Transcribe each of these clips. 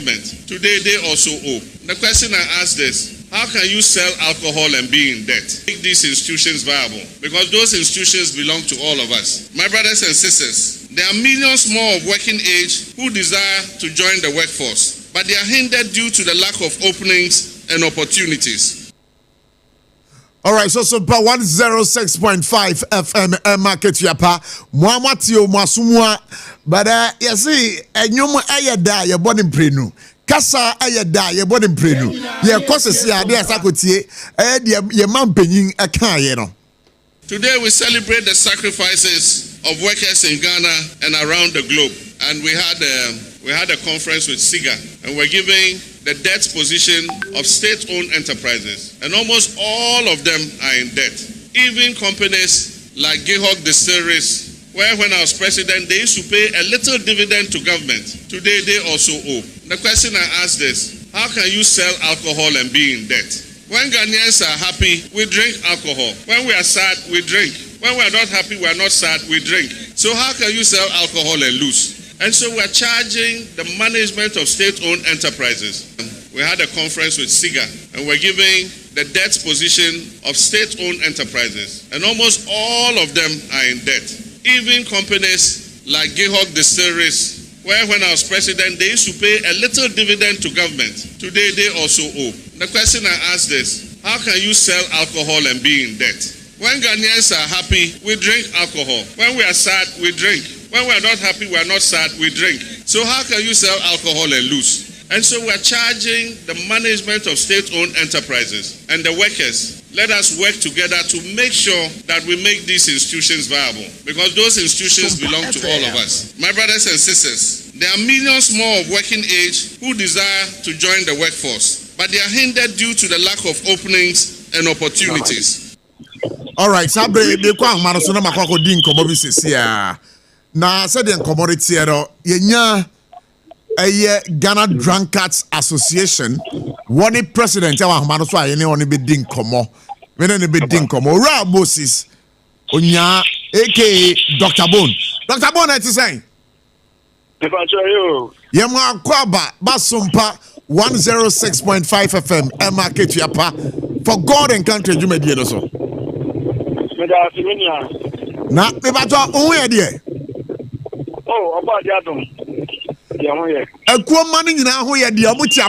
government. Today they also owe. The question I ask is, how can you sell alcohol and be in debt? Make these institutions viable, because those institutions belong to all of us. My brothers and sisters, there are millions more of working age who desire to join the workforce, but they are hindered due to the lack of openings and opportunities. All right, so Sompa 106.5 FM market yapa Muamatio Masumwa, but you see, enyum ayada ye born in prenu. Kasa ayada ye born in prenu. Ye courses ya de asakotie ye man penyin aka ye no. Today we celebrate the sacrifices of workers in Ghana and around the globe, and we had a conference with SIGA, and we're giving the debt position of state-owned enterprises, and almost all of them are in debt. Even companies like Gihog Distilleries, where when I was president, they used to pay a little dividend to government. Today, they also owe. The question I ask is, how can you sell alcohol and be in debt? When Ghanaians are happy, we drink alcohol. When we are sad, we drink. When we are not happy, we are not sad, we drink. So how can you sell alcohol and lose? And so we're charging the management of state-owned enterprises. We had a conference with SIGA, and we're giving the debt position of state-owned enterprises, and almost all of them are in debt. Even companies like Gihog Distilleries, where when I was president, they used to pay a little dividend to government. Today, they also owe. The question I ask is, how can you sell alcohol and be in debt? When Ghanaians are happy, we drink alcohol. When we are sad, we drink. When we are not happy, we are not sad, we drink. So how can you sell alcohol and lose? And so we're charging the management of state-owned enterprises and the workers. Let us work together to make sure that we make these institutions viable, because those institutions belong to all of us. My brothers and sisters, there are millions more of working age who desire to join the workforce, but they are hindered due to the lack of openings and opportunities. All right, Sabre, the Kwang Marasuna Makako Din Komobisi. Na said the commodity yenya Ghana Drunkards Association one president our manuswa yene one be din komo when ne be din komo Ra Moses onya aka Dr. Bone it is saying yemu akwaba basumpa 106.5 FM market yapa for God and country jumedie no so na me bato onwe de oh, about the Adam. A cool money in our way at the Abochie.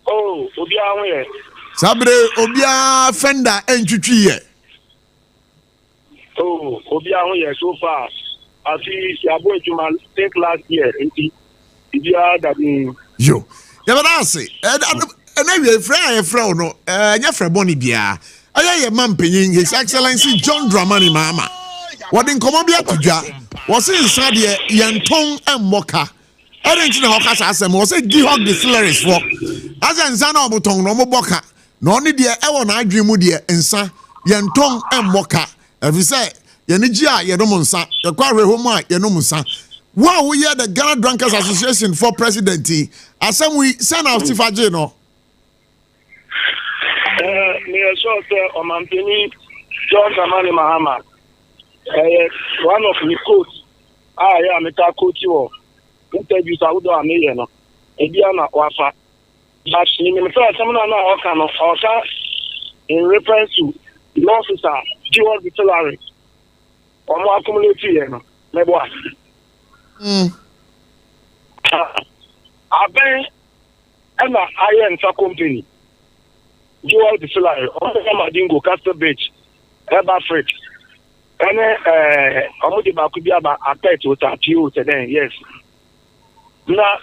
Oh, Obia, Sabre, Obia, Fender, and Chuchi. Oh, Obia, so far. I see Abochie take last year. Ibia that means you. Never answer. And I will fry a frown, no, Yafra Bonnie Bia. I am man paying His Excellency John Dramani Mama. What in Colombia to Ja was inside here, Yanton and Moka. I didn't know how Casas was a Gihog Distilleries for. As an Zana Butong, no Boka, no only dear Ewan I dream with dear and Sa Yanton and Moka. If you say, Yanija, Yadomonsa, the Quarry Homa, Yanomusa. Wow, we are the Ghana Drunkards Association for Presidency. As some we send out Tifajino. Near short on Mampini, John Dramani Mahama. One of the coach, I am a coach you interviews I would do a million. Ediana Wafa. But in the first, someone in reference to the officer, Jewel Distillery, or more accumulative, maybe what? I bet I'm an iron company, Jewel Distillery, or Madingo, Castle Beach, Eba Freight. And Amudi Bakubia attached with a few today, yes. Now,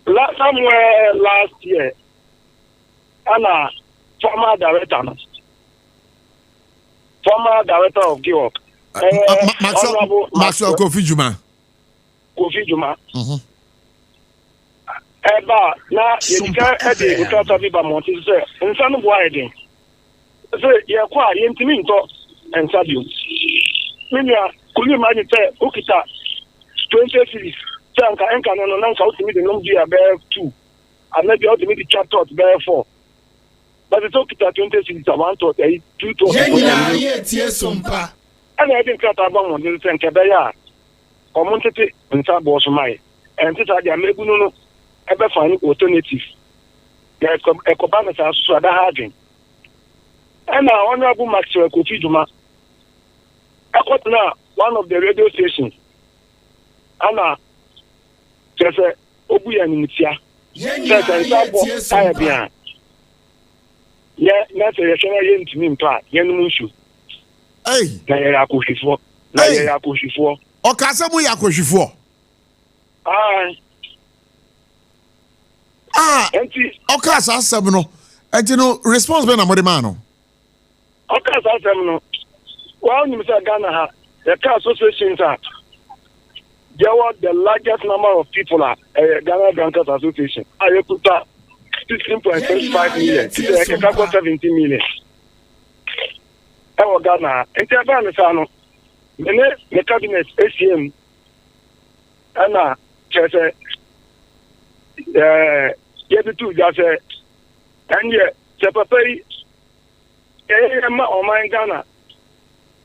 somewhere last year, Anna, former director of Georg, Maxwell Kofi Juma. Eba, now you can't edit without a bit of Monty, sir, and some of why so you're quite intimate. And Sadio. Could you imagine Okita 20 cities? Tanka and can announce how to meet the number bear 2. And maybe how to meet the chapter bear 4. But it's Okita 20 cities, I want to 2 to Sompa. And I didn't cut about one little Tankabaya or Monte and Sabos Mai. and this idea maybe no ever find alternative. There's a command as so that having. And now Honorable Maxwell Kofi Juma. I got now one of the radio stations. Anna just a Obuya Nimitia. Says I am yeah, that's a yen to me, Yanumushu. Hey, Nayakushifo. Nayakushifo. O Kasamu Yakushifo. Okasa Sabno. And you know, responsible na Modimano. Okasa Sabno. Well, Mr. Ghana, the car associations are. There were the largest number of people at Ghana Drunkards Association. I put 16.75 million. It's a 17 million. I was Ghana. And Tabano, the cabinet ACM, and just the two just and yet, Sepapay, or my Ghana.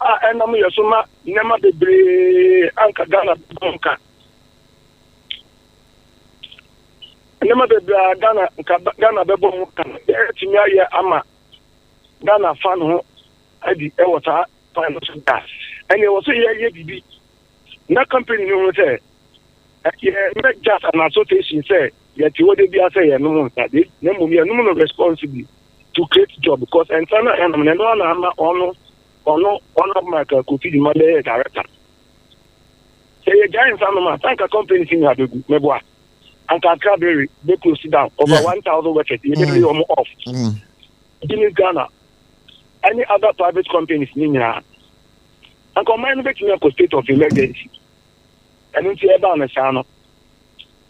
And I'm your summa, never the Anka Ghana Bonka. Never the Ghana Bebonka. Timia Ama Ghana fan home at the Ewata financial gas. And it was a year BB. No company no say. Make just an association say, yet you would be a say, no one that this, no more responsibility to create job because and Sana and I'm no one of my Kofi Juma director. Say a giant son thank a company in Meboa. And Calgary, they close it down over 1,000 workers, immediately or more off. In Ghana, any other private companies in India, and combine with the state of emergency. And in the Ebana Sano,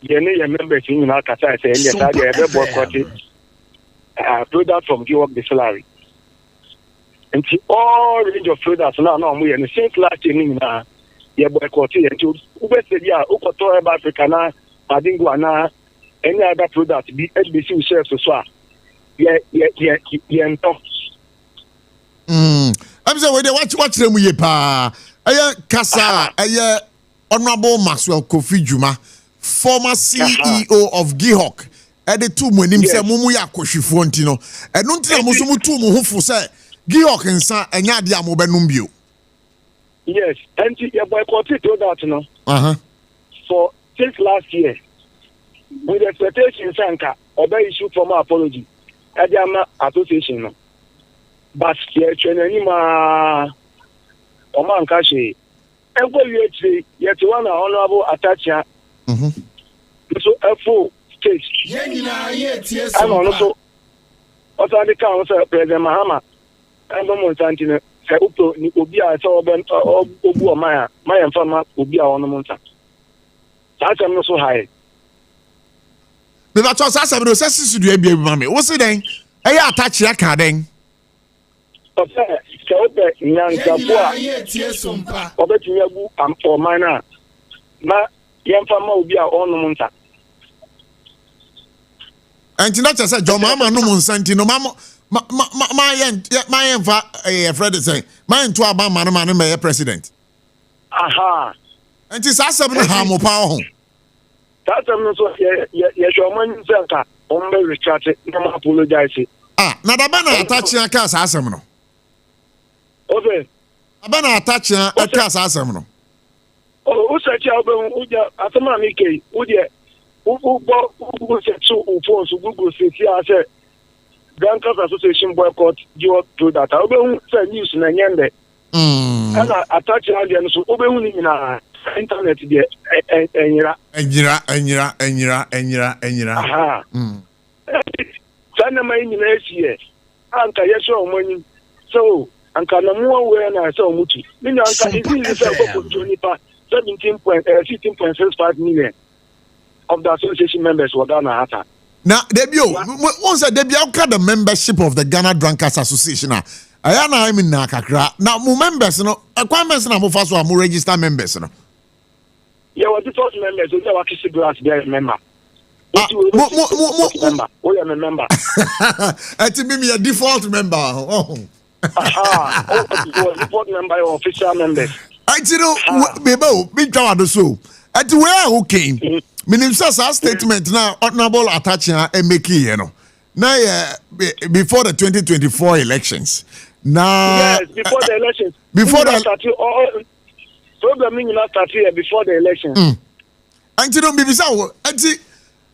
the members in Alcata say, yes, I have boycotted product from Georg the salary. And the all range of products now, we are the same last year in the boycotted until Uber said, yeah, Ukoto Africa, Madinguana, any other product, be HBC shares as well. I'm saying, watch them with pa. Aya Kasa, aya Honorable Maxwell Kofi Juma, former CEO of Gihok. The two when him say mumu ya kwashifontino. E no ntia mo so mutu mo hofo say Gihok nsa enya de amobe numbio. Yes, and your boycotted that no. For since last year, with expectations, Sanka, obey issue from apology. Adama association. But here, Chenanima, Oman Kashi, and what you yet one honorable attacher. So a full stage. And also, what are the council, President Mahama, and the Montantino, Saupo, Ubia, Obu, Maya, and Farmer, Ubia on the Monta. That's not so high. The Vatos has a process to do a baby mammy. What's it then? I attach your carding. Okay, Sompa. Abochie, I'm for minor. Ma, young farmer will be our own monta. And not just a John Mamma no Monsantino, Mamma, my Fred is saying, mine to our man, my president. Aha. And it's us seven harm power. That's also, yes, your money center, only recharge, no apologize. Now the banner attaching a cast asemino. Okay. A banner attaching a cast asemino. Oh, who's a child? Uja, Atamamike, Udia, who said so, Google says, I said, Drunkards Association boycott your product. I will say news in a yende. And I attach audience to Obeuni in our internet. Aha. Sana maini next year. Anka yesho money. So anka na more where na so mutu. Mini anka izi for 16.65 million of the association members were Ghana Hata. Now, Debio, once a Debio got the membership of the Ghana Drunkards Association. I am in Nakakra. Now, members, no, requirements na mo faso mo register members, no. Yeah, what the first members, we are kissing glass there, member. We are a member. I think me a default member. Oh. Default member or official members. I know, Bebo, big tower so. At where who came? Meaning sa statement now honorable attaching and make you know. Now before the 2024 elections. Now yes, before the elections. Before the programming not start here before the elections. Anti don't be bizarre. Anti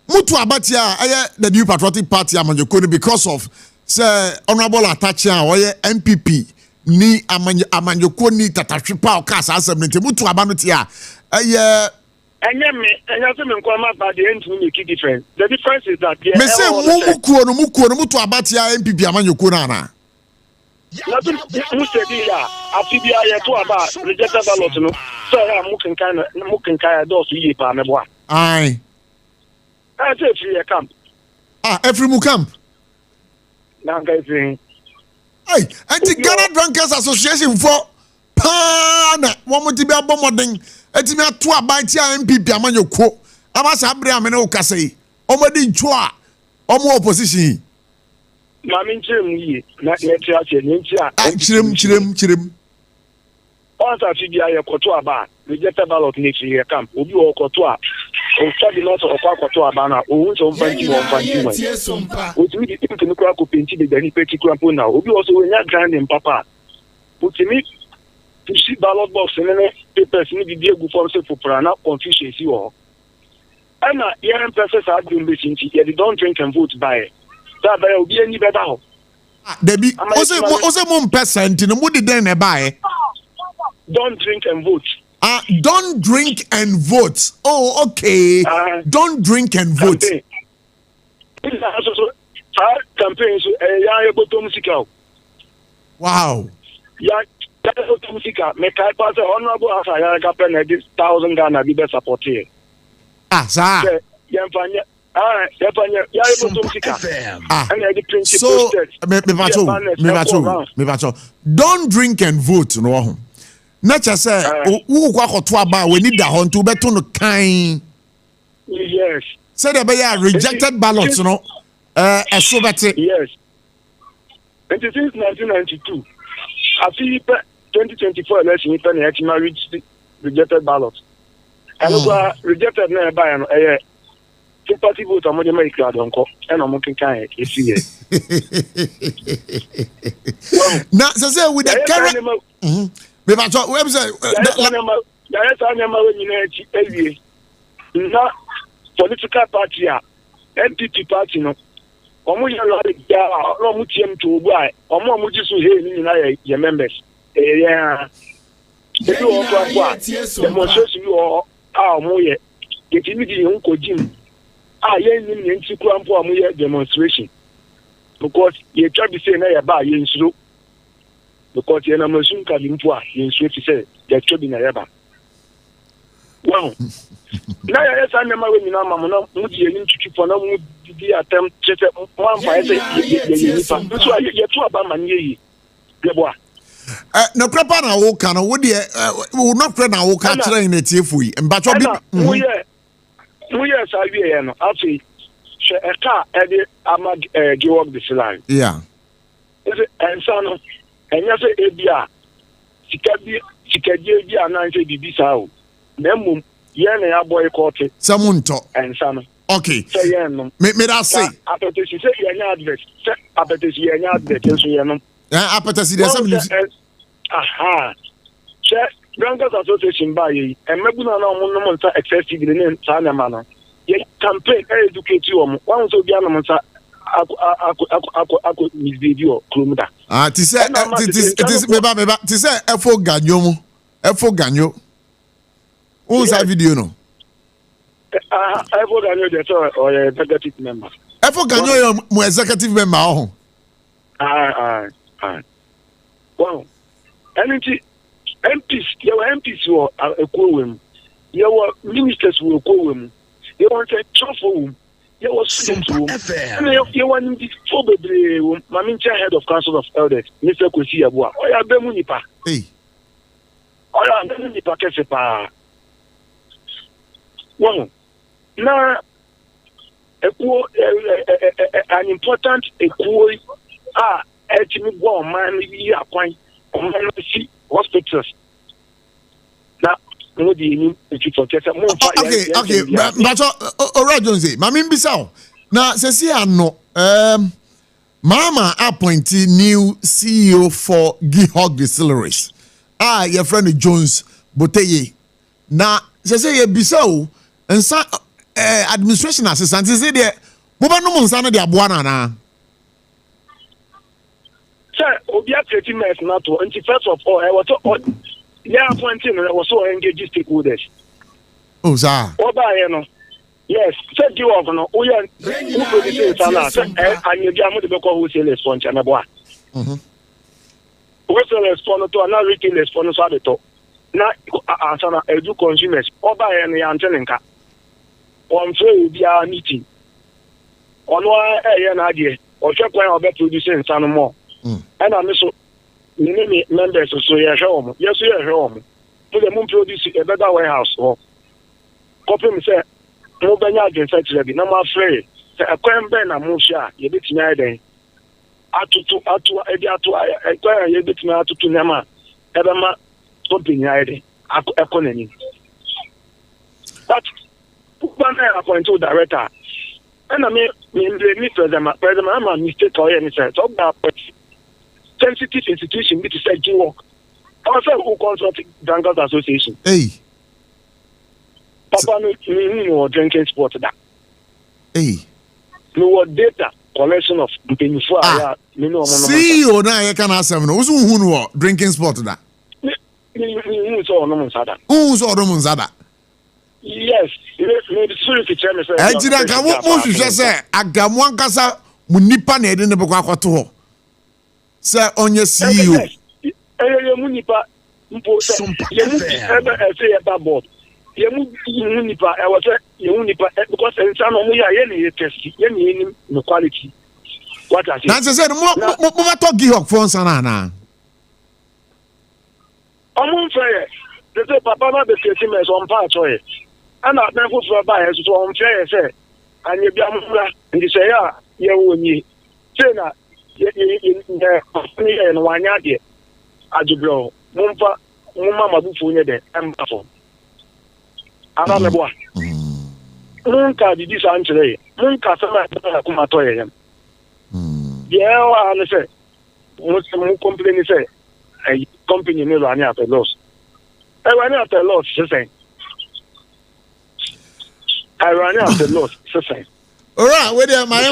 Mutu Abatia the new patriotic party Amanyokoni because of say honorable attaching or MPP ni Amanyokoni Tatashipa or Casa Assembly Mutu Abanutia. And you say me come about the end to make it different. The difference is that me say mutu Abatia MPP Amanyokona. Nothing Musebi ya afibia ya to about rejected ballot no. So ya muken kind do so yi pa me boa. Aye. I say free camp. Every mu camp. Na guys saying. Hey, anti Ghana Drunkards Association for pana one mo ti be abomoden. Eti me ato abantia MPP Amanyoko. Amasa abre amene o kase. Omodi ntwo a omo opposition. Mami nchirem yi na yeti ache nchi a. Chirem. Once afibia ya koto aba rejected ballot ni free camp. Obi o koto a o study not o kwa koto aba na o unso mfanti wo mfanti. O timi di timi no kwa ko penti de dani peti kwa po na obi also we nya grand in papa. O timi to see ballot box and papers need to be able to for prana confusion see all. And young persons are doing this in they don't drink and vote by. That by will be any better. Debbie, also 1% in the moody then buy. Don't drink and vote. Don't drink and vote. Oh, okay. Don't drink and vote. Campaigns, wow. Yeah. Make I pass honorable as I got 1,000 Ghana be support here. Sir. So, don't drink and vote. No, nature say, who to about we need the hunt to bet on the kind. Yes. Say they rejected ballots, no? So that's it. Yes. And since 1992, I feel 2024 election, if any actually reached rejected ballots. And rejected now by an sympathy vote among the American uncle, and I'm looking kind of see it. Now, so with the current. Website, not political party, MPP party, no. Omo ya lo ya lo mu tiem to obu omo mu jisu he ni na ye members yeah ebi o kwa demonstration bi o omo ye yetimi di nko jim ye ni ni nti kwa mpo omo ye demonstration because ye try be say na ye ba ye nsuro because ye na masun ka bi mpo ye nsuro ti say ye try be na ye ba wow na ya sa na ma we nyina ma mo na mu di ye ntutu fo na mu di atem chete one five say ye so ye to aba man ye boa no krapa na wo kan wo de wo no kra na wo ka kire na tiefo yi mbacho bi mu ye sa wie ye no afi she e ka e de ama giwok this line yeah is ensa no enya se ebia sikadie bi ana nse bibi sa o na mum ye na ya boy court samunto ensa no okay say ye no me that say apetesi say ye nya advert say apetesi ye nya advert so ye no apetesi dey some aha che Drunkards Association ba ye emebu na omo no monta excessive ne sa na ma no ye campaign educate you omo wan so bia no monta ako misbehave or kromda ti say meba ti say efo ganyo who's that video no efo ganyo dey so or executive member efo ganyo mo executive member oh wow anything MPs were a quorum. There were ministers who were quorum. There was a truffle. There was students room. And you want to probably Mamincha head of Council of Elders, Mr. Kwesi Abua. Oh, yeah, Bemunipa. Hey. Oh, yeah, Bemunipa Kesepa. Well, now, an important equal ultimate one man, we are quite hospitals. Now, no di ni for kesa mo fa okay but Ora Jones ma me bisa na se si ano Mama appointed new CEO for Gihog Distilleries. Your friend Jones Boteye. Na se ye bisa o nsa administration assistant say there mo ba no mo nsa no de aboa na. Sir, Obia creating mess na to and first of all I was appointing I was so engaged stakeholders. Oh sir. Oba here no. Yes, said you of no. Oh yeah. Who produce sana? And you get the beko wholesale sponsor na boa. Wholesale sponsor to na retail sponsor so abeto. Na asana edu consumers. Oba here no ya ntelenka. On free bia meeting. Ono here na ade. O hwe kwan obe produce nsano mo. And I miss many members so yeah home. Yes, yeah home. To the moon produce a better warehouse or copy me say no benya against it na ma free say akwan ben na mo sha ye betimi aden atutu edi atu akwan ye betimi atutu nyama ebe ma company aden economy but one appoint to director and I mean president I'm a mistake or any sense of that sensitive institution be to say do work also who consult Drunkards Association Papa no drinking sport that. No data collection of people CEO na ye can asem no. Usu hu no drinking sport that. So no musada. So no musada. Yes, maybe sorry to tell me say. Ejira ka mo hwehwe say agamu ankasa mu nipa na ede ne beko akoto ho. Say onye CEO. Ye mu nipa mpo say ye mu say e board. Yemu nipa I was yemu nipa because ensa no mo ya ye ne test ye ne no quality what I say na say mo to Gihog for nsa na omo fair they say papa na be creating me so mpa choye ana na for ba he so on fair say anye bia mura ndi say ya ye woni say na ye no wanya de ajubro mo mama bufu nye de empafo ana meboa nunca didi sanchire nunca sama kuma toye yam yeah wa na say mo complain say a company no run at a loss I run at a loss say I run at a loss say ora we dey my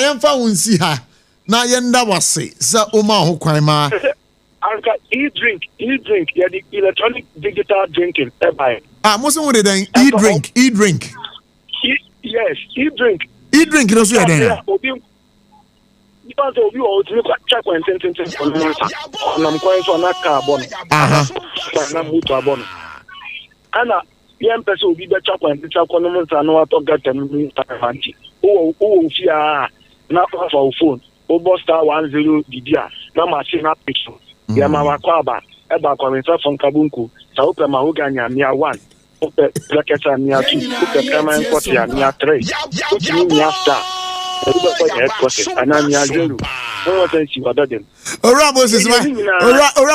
emfa wonsi ha na yenda wase sa o ma ho kwan ma anka e-drink yeah the electronic digital drinking buy most of them e-drink yes e-drink no so then because obi o timi check when on am coin so na carbon na moto abon ana yem pese obi be check when no monta no to get them fancy o fia na for phone o boss star 10 didia na machine na picture ya mama kwaba eba kwamenta from kabunku sa ope mahoganya mia 1 ope plaketa mia 2 ope kama nkoti ya mia 3 ope mia star ope kwa ya headquarters ana mia 0 no what else you other them Ora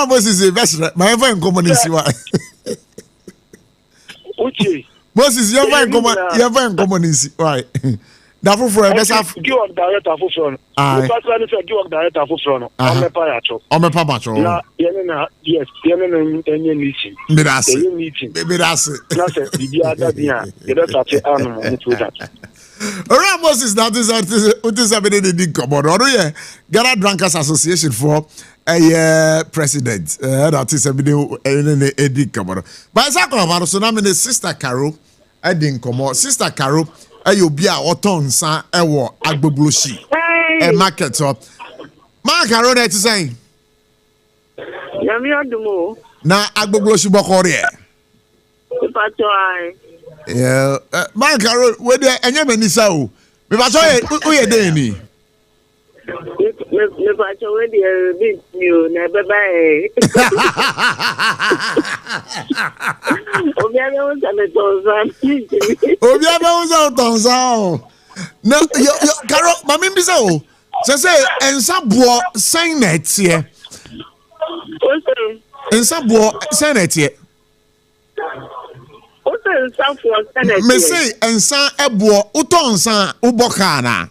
Moses is best my friend common siwa uche Moses your friend common is right da foforo e besa give up director foforo no because when say give up director foforo no o me pa ya cho na yes yene na enye meeting mirase na say bibia da bia e da tate anu mo to that Ora Moses that is what is happening in the common or yeah Ghana Drunkards Association for a president that is happening in the common but sakwa so na me sister Carol I didn't come sister Carol ayo bia oton san ewo Abochie market up ma Carol that say yami adumo na Abochie bokore pato ai ma Carol we dey enye manisa o me pato o ye dey ni me pato we dey big you na baba obiama usa tonsan no Carol mami bisa o say ensa bo sign net here ensa bo sign net here What's the stuff for Senate? Me say ensan ebo utonsan ubokana.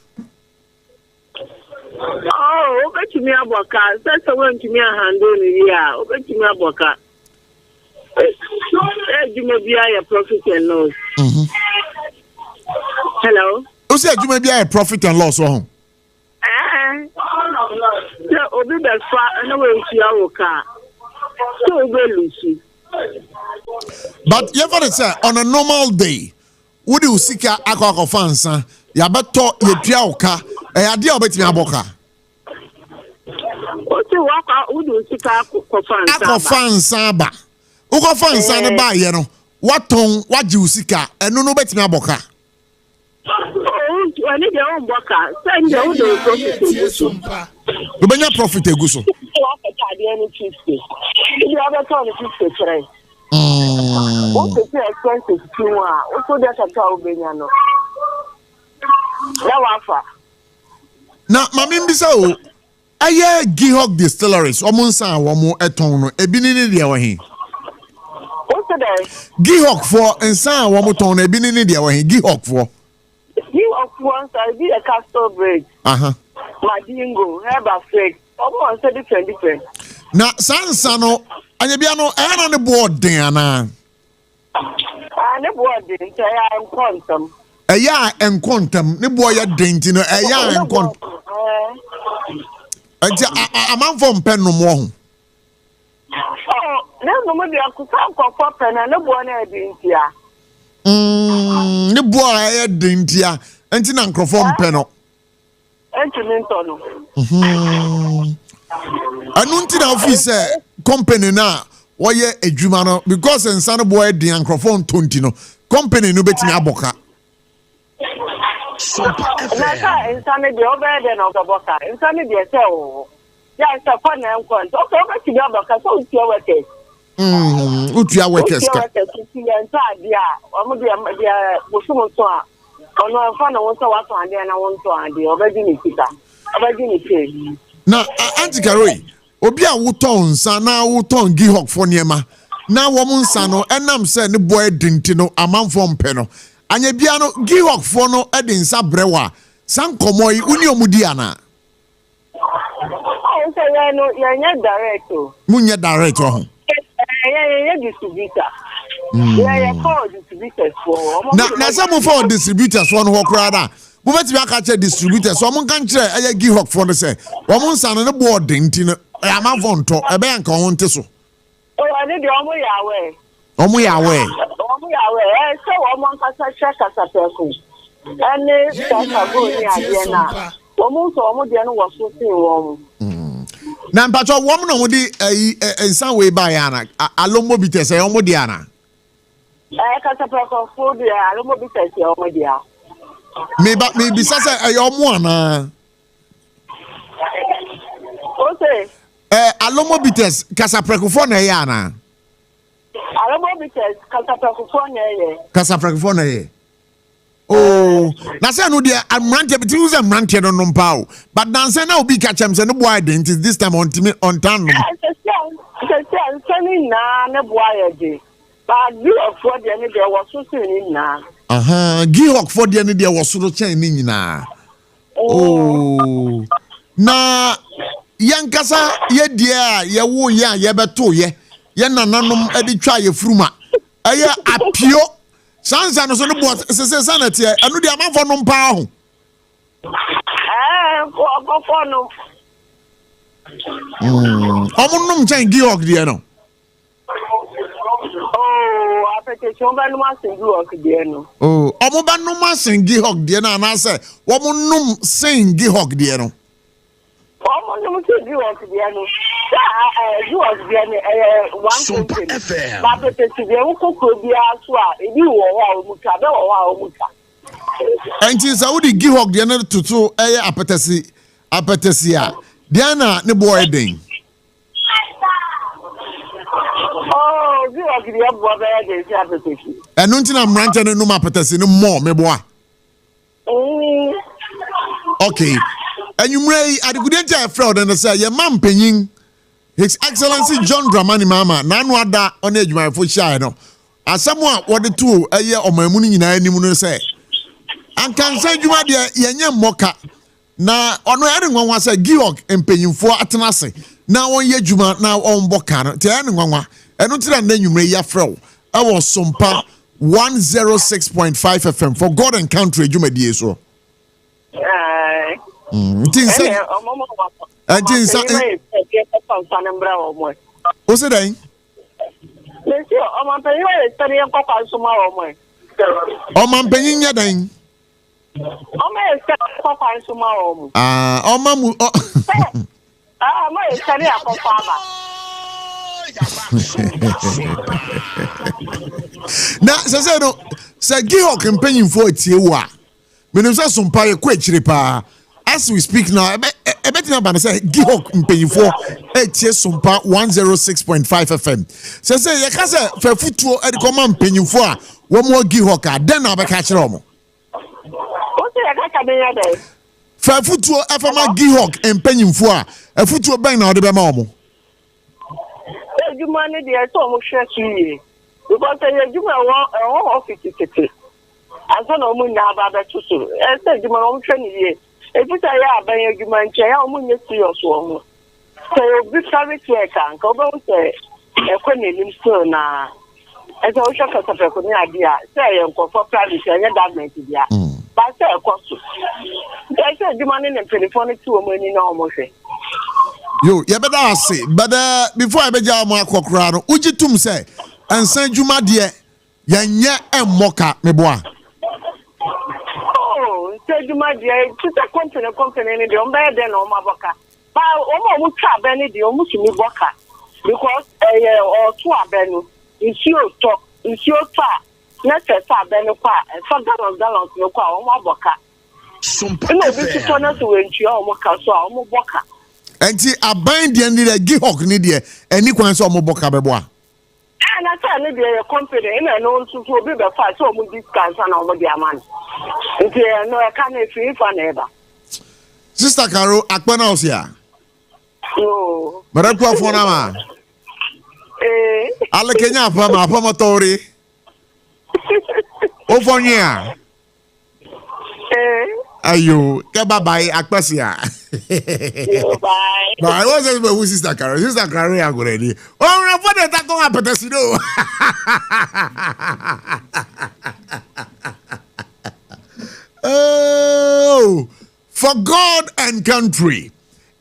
Oh, over to me about car. That's the one to me a handle here. Over to me about car. You may be a profit and loss. Hello? Who said you may be a profit and loss? Oh, so Obi the far and away to your car. So well, Lucy. but you ever say on a normal day, would you seek a aqua fansa? Ya beto ye piauka, a dear bet me aboka. What's the walk out? Would you seek a Aqua fansa ba. Uko fansa ne ba ye no. What tongue, what you seek a, and no bet me aboka. Oh, I need your own worker. Send your own profit. Sompa. You benya profit eguso. You have a ton of 50 right? What's the expensive to also that's a cow Beniano? Now, Now, Mammy Bissau, I hear Gihog distilleries, Omonsa, Wamo Etono, Ebinini Diawahi. what's the day? Gihog for and San Wamoton, Ebinini Diawahi, Gihog for. You of once I be a castle bridge. My dingo, have a fake. Almost a different. Now, Sansano, and Yabiano, and on the board, Diana. I never didn't say I am quantum. A ya and quantum, the boy at Dintino, a ya and quantum. A man from Penum. Oh, nobody could talk of pop and no one I didn't hear. The boy at Dintia, and Tinan Crofom Penno. Entono. I don't think officer company now. Why a Jumano because in San Boy the microphone Tontino company no bet me aboka. Sompa Nasa insane the over then of the boca. Insane the cell. Yeah, it's a fun and quant. Okay, over to your boca, so it's your workers. Utia workers. Now, Auntie Carrie, Obia Wuton, Sana Wuton, Gihok for Niema. Now, woman sano, and I'm saying the boy Dintino, a man from Peno. And ye piano, Gihok for no Edin Sabrewa, San Comoy, Unio Mudiana. Oh, so you're not director. Munya director. Yeah, distributor. Yeah, call distributors for. Now, some of our distributors one walk rather. But we catch a distributor, so I'm going to give up for the say. Woman son on the board, Dintino, I'm a vonto, a bank on Tesso. Oh, I need the Omo Yahweh. Omo Yahweh. Omo Yahweh, so one check as a person. And they start to go near Diana. Almost almost the end was so warm. Now, but a woman on the in some way by Anna, a lombo bites a homodiana. I can't suppose for the Alomo because you're my dear. Maybe such a yomwana. Okay. Alomo bites Casaprecophone Yana. Alomo because Casaprecophone. Oh, that's no dear. I'm ranted between I'm ranted on Nompao. But Nansen now be catch him and the boy didn't this time on Tandem. I'm sending Nana Boyer. But you of what the end there was so soon in now. Gihok for the end there was so chaining na. Oh, na Yankasa, ye dear, ye woo ya, ye beto ye, ye nanum edi try ye fruma. Aye, apio. Sansa no so no boat, sanity, and no the amount for no pound. For no. Omunum chain Gihok, dear no. Oh, application by no one sing Gihok, dear no. Oh, Omobanuma sing Gihok, dear no, and I say, Womanum sing Gihok, dear no. Omunum sing Gihok, dear no. Gihok, dear no, one Sompa FM. But it's the uncle could be as well. If you were Mukabe or Muka. And since I would give Gihok, dear no, to apetasia. Diana, the boy ding. Oh, Gihok, the brother, there's application. And nothing I'm ranting no apetasi no more, me boy. Okay. And you may at the good entire fraud and say, your mom penning His Excellency John Dramani Mama, Nanwada on edge my foot shine. Asamwa what the two a year or my money in any say. And can say you are there, Yanya Moka. Na ono ere nwanwa say Giok empanyimfo atenase na won ye djuma na on boka no te ere nwanwa eno tira na nwumre ya frew e wo Sompa 106.5 FM for God and country djumadie so tin say tin say o se dan Lesi o man penyin we study nkokwa nsoma o mo o man penyin nya dan Oma ese akọkwa nsoma omu. Oma mu ma ese akọkwa ba. Na say no say Giok mpanyimfo atie wo a. Menim say Sompa ye kwa chire pa. As we speak now, ebetina ba say Giok mpanyimfo atie Sompa 106.5 FM. Say ye ka say fa futuo e de koma mpanyimfo a wo mo Giok a den na be ka chire omo. Fa futuo afama Giok empanyimfo a futuo ban na ode be ma omo. Ejuma ne de so omo hwe kiye. Because ejuma won office tete. Anso na omo nya ba be tutu. Say ejuma omo hwe ni ye. Efisa ya aban ejuma nche ya omo nye serious omo. Say obi service worker nka obo say ekwe na elim so na ese o hwe kasa ko ni adia say ye nko for private ye government dia. But say ekoso. They say the money in telephone to money no almost. Yo, you better say, but before I be jam akokra no, uji tum say, ansan djuma de yanye emoka me boa. Oh, say djuma de to the company ni de o be de no maboka. Ba o mo twa be ni de o mu sumi boka because o to abenu, isi o twa na se fa be no kwa, fa gallons no kwa o mo boka. Sompa no bi to na so wentua o mo ka so a o mo boka. Enti aban de ni de Giok ni de eni kwan so o mo boka be boa. Na say ni de company na no nso so obi be fa so o mo discount na o mo di aman. Nti no e ka na free fa na eba. Sister Caro akpana osia. No. Mara kwa fona ma. Ale Kenya apa motori. Ofonya. Ayo, ke bye akpasia. Bye. Bye. What's this with Sister Caro? Sister Caro ya go ready. Oh, na for the tako apetesido. Oh, for God and country.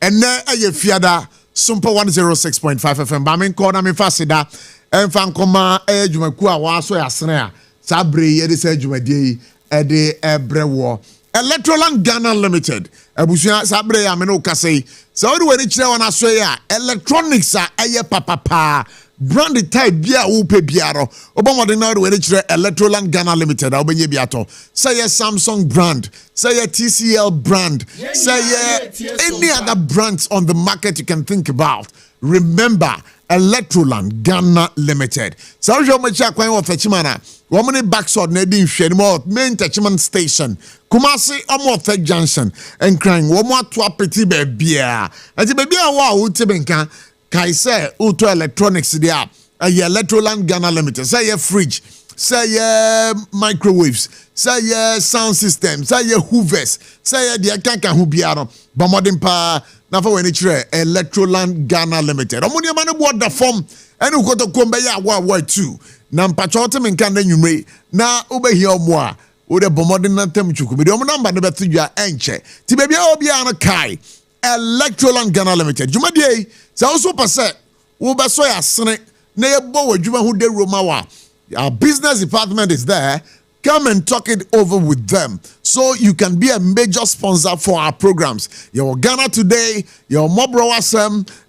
And now aye fiada Sompa 106.5 FM. Ba men ko na me fasida. Enfan koma adwumaku a waso yasene a sabre ye de sa adwumadie e de ebrewo Electroland Ghana Limited abusua sabre ya me no kasei so we wani kire wana so ya electronics a eye papa brand type bia wo pe biaro obomode na we kire Electroland Ghana Limited obenye biato say Samsung brand say TCL brand say any other brands on the market you can think about. Remember Electroland Ghana Limited. So you much akwan wo fechimana. Wo many backside na di nhwe mo main attachment station. Kumasi omo Third Junction and crying wo mo ato apeti ba bia. Ati ba bia wo utibenka kai say auto electronics dia. Electroland Ghana Limited. Say fridge, say microwaves, say sound system, say hoovers, say dia kanka hu biaro. Ba modern pa na for when Electroland Ghana Limited. Omuni ma no board the form ene ukoto kombe ya wa too. Na mpacho te menka na nwumre na obehi omo a wo de bomodin na tem chuku. Me de omo number no betudwa enche. Ti bebia obi an kai Electroland Ghana Limited. Jumadie say also pase wo be so ya sene na ye bo wadwuma hu de roma wa. Our business department is there. Come and talk it over with them so you can be a major sponsor for our programs. Your Ghana Today, your Mobro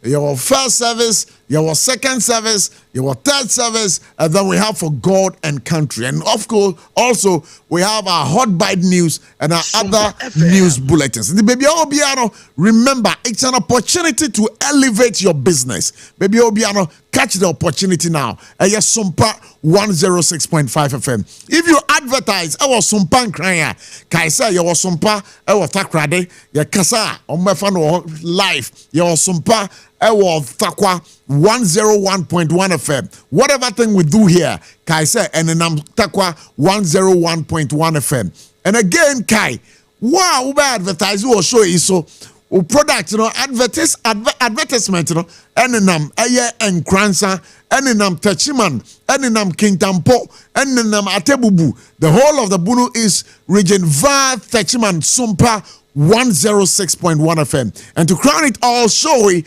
your first service, your second service, your third service, and then we have for God and country. And of course, also we have our hot bite news and our other news bulletins. The baby Obiano, remember, it's an opportunity to elevate your business. Baby Obiano, catch the opportunity now. Yes, Sompa 106.5 FM. If you advertise, I was Sompa crying. Kaisa, you was Sompa, I was Takrade, ya Kasa, on my fan life, you was Sompa. Takwa 101.1 FM. Whatever thing we do here, Kai say, and then Takwa 101.1 FM. And again, Kai, wow, ube advertise or show is so product, advertisement, enenam eye enkransa, enenam tachiman, enenam kintampo, enenam atebubu. The whole of the Bunu is region Va Tachiman Sompa 106.1 FM. And to crown it all, showy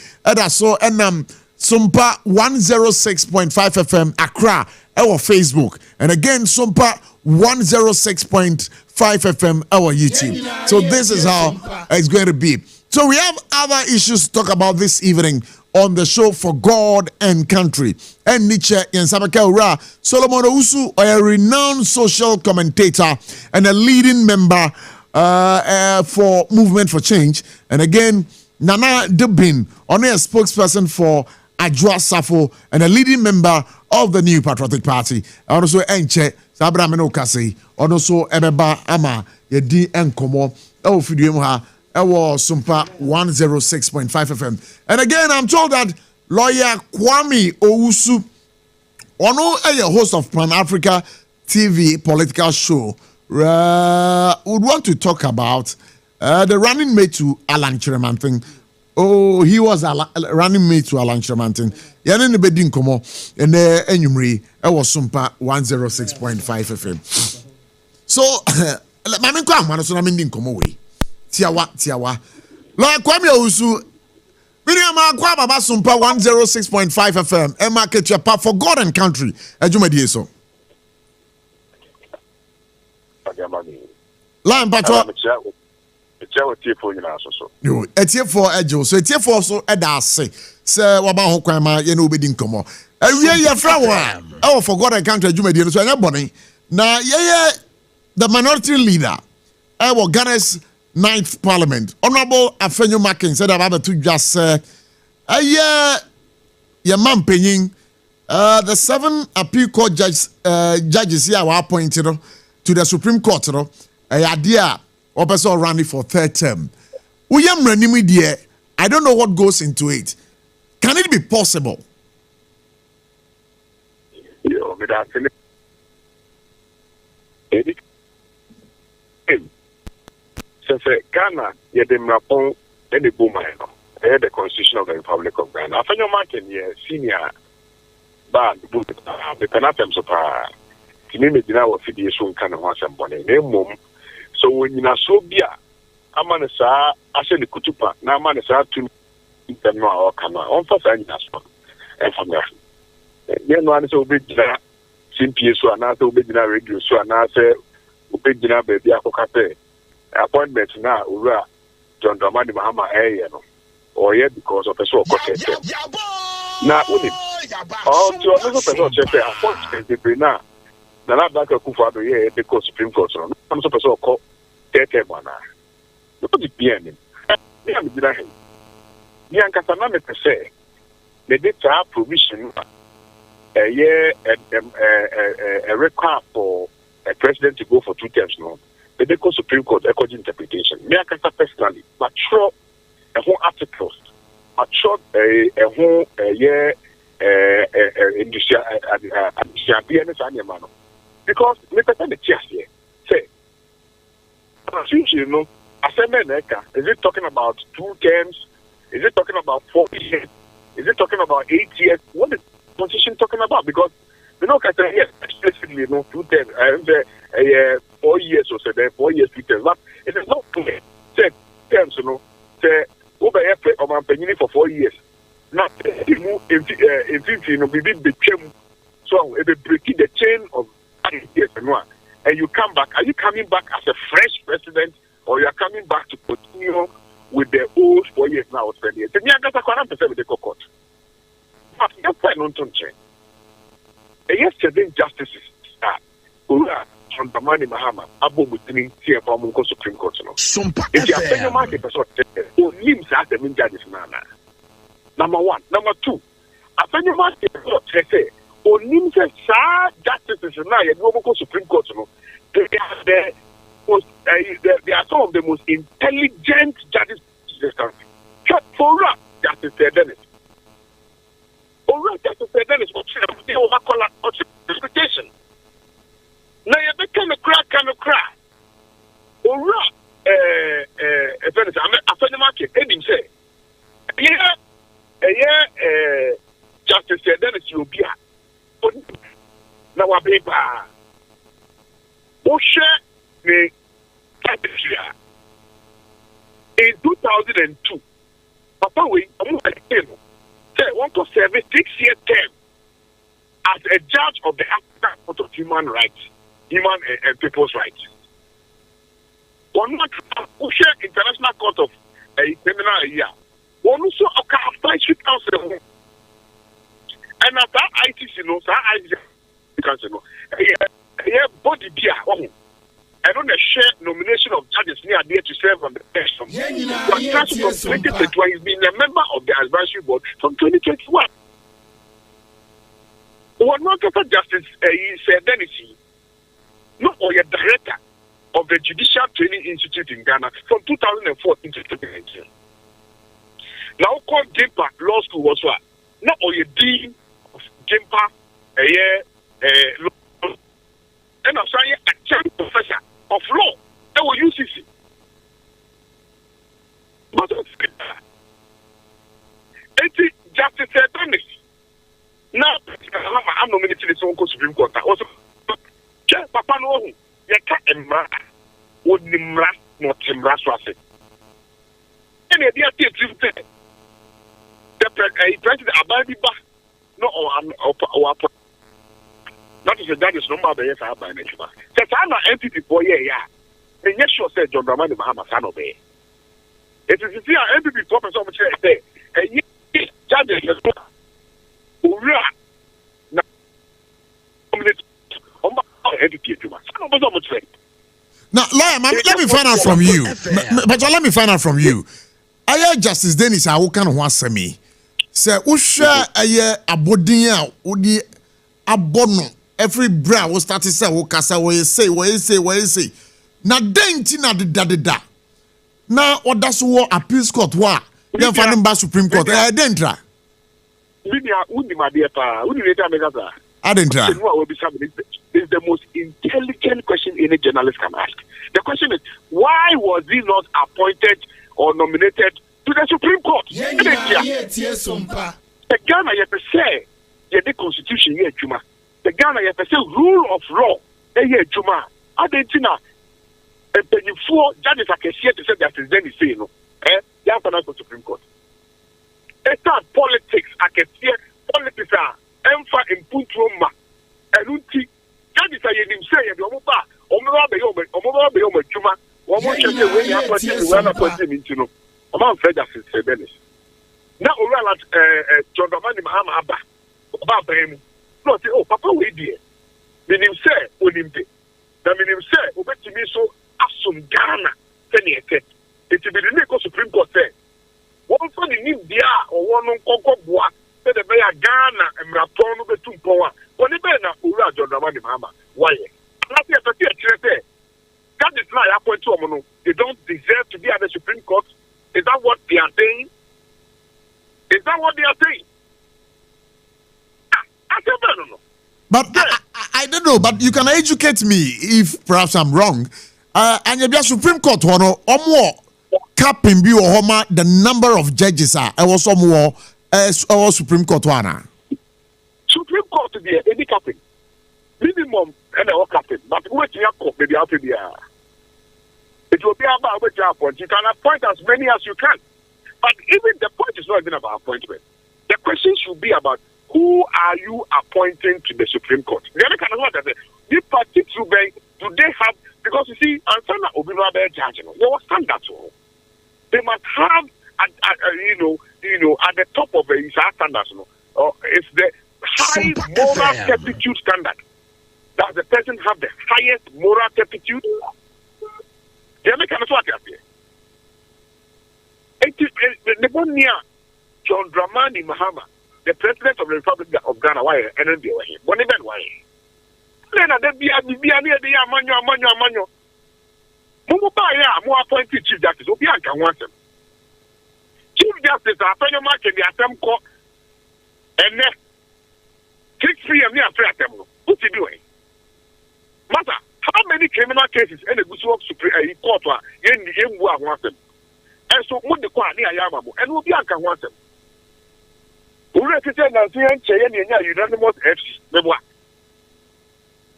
so enam Sompa 106.5 FM Accra, our Facebook. And again, Sompa 106.5 FM, our YouTube. So this is how it's going to be. So we have other issues to talk about this evening on the show For God and Country. And Nietzsche Yansabaka Ura, Solomon Ousu, a renowned social commentator and a leading member for Movement for Change. And again, Nana Dubin, only a spokesperson for Ajwa Safo and a leading member of the New Patriotic Party. And also Enche Sabra Menokasi, also Ebeba Ama, Yedi Enkomo, Fidiumha. Was Sompa 106.5 FM. And again, I'm told that lawyer Kwame Owusu, a host of Pan Africa TV political show, would want to talk about the running mate to Alan Chiramantin. Oh, he was a running mate to Alan Chiramantin. Yanin the Bedin Komo, and the Enyumri, was Sompa 106.5 FM. So, Mamin Kwame, so I'm in Komo way. Tiawa. Lord Kwame Owusu, Miriam Akwa Baba Sompa 106.5 FM, and market your part For God and Country. Ejumedi so. Line Patro. Yo, etiefo ejo. So etiefo so eda ase. Se waba ho kwan ma ye no obedi nkomo. Awie ye fra wa. For God and Country ejumedi so anya boni. Na ye the minority leader. Ghana's 9th Parliament. Honorable Afenyo Makin said about to just say, your man paying the 7 appeal court judges here were appointed to the Supreme Court. Idea or person running for 3rd term. I don't know what goes into it. Can it be possible? Since Ghana, you had the the Constitution of the Republic of Ghana. After your market, senior bad, the Canatem Sopa, Timidina of Fidiation kind of once and bonnet, so when you are so beer, Amanasa, I said the Kutupa, now Manasa to them or Kama, on for National, and from there. Then one is obedient, simply so another obedient radio, so another obedient baby, Apocape. Appointment now, Ura, John Dramani Mahama, or yet because of a so called now, all to another person, appointment, the Brina, the lab back of Kufado, the court Supreme Court, some person called Tetemana. Look at the piano. Yankasana say, the data provision a year a record for a president to go for 2 terms now. The Supreme Court according interpretation. Me akasa personally, mature a whole articles, mature a whole year industrial because me person the cheers here. Say, you know, is it talking about 2 terms? Is it talking about 4 years? Is it talking about 8 years? What is the Constitution talking about? Because we know that yes, explicitly, 2 terms. 4 years or so, 4 years, 2 terms. But it is not clear. Say terms, say over here for 4 years. Now, if you so if you break the chain of years and you come back, are you coming back as a fresh president or you are coming back to continue with the old 4 years now? With the court. But that's why not to change. Yesterday, justices from the money Mahama, Abochie, here from Supreme Court. If you are paying your market, who lives at the judges, number 1. Number 2, I find your market, say, who lives at justices now, you go Supreme Court. They are some of the most intelligent judges in this country. For Justice Dennis, Alright, that's to say that is what they overcall interpretation. Now you become a crack and a crack. Alright, I find the market, Eddie say, Justice said that is Ubia. Now I be Osha me in 2002. Papa, we say want to serve a 6-year term as a judge of the African Court of Human Rights, Human and People's Rights. One not Osha International Court of Criminal year. One also a should counsel. And at that ITC, no, sir, body beer. I don't share nomination of judges near there to serve on the bench from 2021. He's been a member of the advisory board from 2021. One more justice, he said, Dennis, no, or a director of the Judicial Training Institute in Ghana from 2014 to 2019. Now, called Gimpa Law School was what? No, or a dean of Gimpa, and I'm sorry, a champ professor of law. That was UCC. But it's Justice Dennis. Now, I'm nominated this Uncle Supreme Court. Also, Papa no, you can't would Nimra not Timra Swassi. And the idea is the president Abadiba, no, or that is that is number of the years I have by nature. That I'm an entity for yeah. And yes, sure said John Dramani Mahama son obey. It is here entity for so much say, and yes, judges is now, lawyer, let me find out from you. But let me find out from you. Aya Justice Dennis, I will kind of want to me. Say, Usha Aya Abodian, Udi Abono. Every bra will start to say, "Wokasa, what you say." Na denti na da. Na what that's what appeals court wa. Then find ba Supreme Court. Dentra. Udi my dear pa. Udi later make that. Dentra. Is the most intelligent question any journalist can ask. The question is, why was he not appointed or nominated to the Supreme Court? Sompa. The Ghana you say, the constitution here, Juma. The Ghana you say rule of law, here, Juma. Argentina, and then four judges are here to say that is then you say no. They have to Supreme Court. It's not politics. I can see politics are empha in Puntroma and Unti. Judges are in say the Omoba, Omoba, Juma. One more chance when you have to into no. Among Federal Dennis. Now, John Dramani Mahama Abba, Baba him. No, say, oh, Papa, we dear. Meaning, say, Olympe. The meaning, say, Obey me so, Asum Ghana, Tenete. It will be the Nico Supreme Court say. One for the India or one on Coco Bois, say the Bay Ghana and Rapon of the two power. When the Bena, Ura John Dramani Mahama, why? Not yet, but yet, that is not appointed to Omono. They don't deserve to be at the Supreme Court. Is that what they are saying? Is that what they are saying? I don't know. But I don't know, but you can educate me if perhaps I'm wrong. And the Supreme Court, or more capping be or homa the number of judges are. I was some more Supreme Court one. Supreme Court to be any capping. Minimum and a capping. But what you have maybe out to be it will be about what you appoint. You can appoint as many as you can. But even the point is not even about appointment. The question should be about who are you appointing to the Supreme Court? The other kind of what I say, the party do they have, because you see, Ansana Obinabe judge, there was standards. They must have, at the top of the standards, it's the high moral turpitude standard. Does the person have the highest moral turpitude? The other kind of what I say. The one near John Dramani Mahama, the president of the Republic of Ghana, why and then one event why. Then there be a near the Amanyo. Mumubaya, more appointed Chief Justice, Obianka wants him. Chief Justice, I tell you, Mark, and the attempt court. And 6 p.m. near Pratem. What's he doing? Master, how many criminal cases in the Guswok Supreme Court are in the Mwa want them? And so, what the Kwani Ayamamu, and will be Anka want them. Who represent Nancy Cheyenne unanimous FC, the what?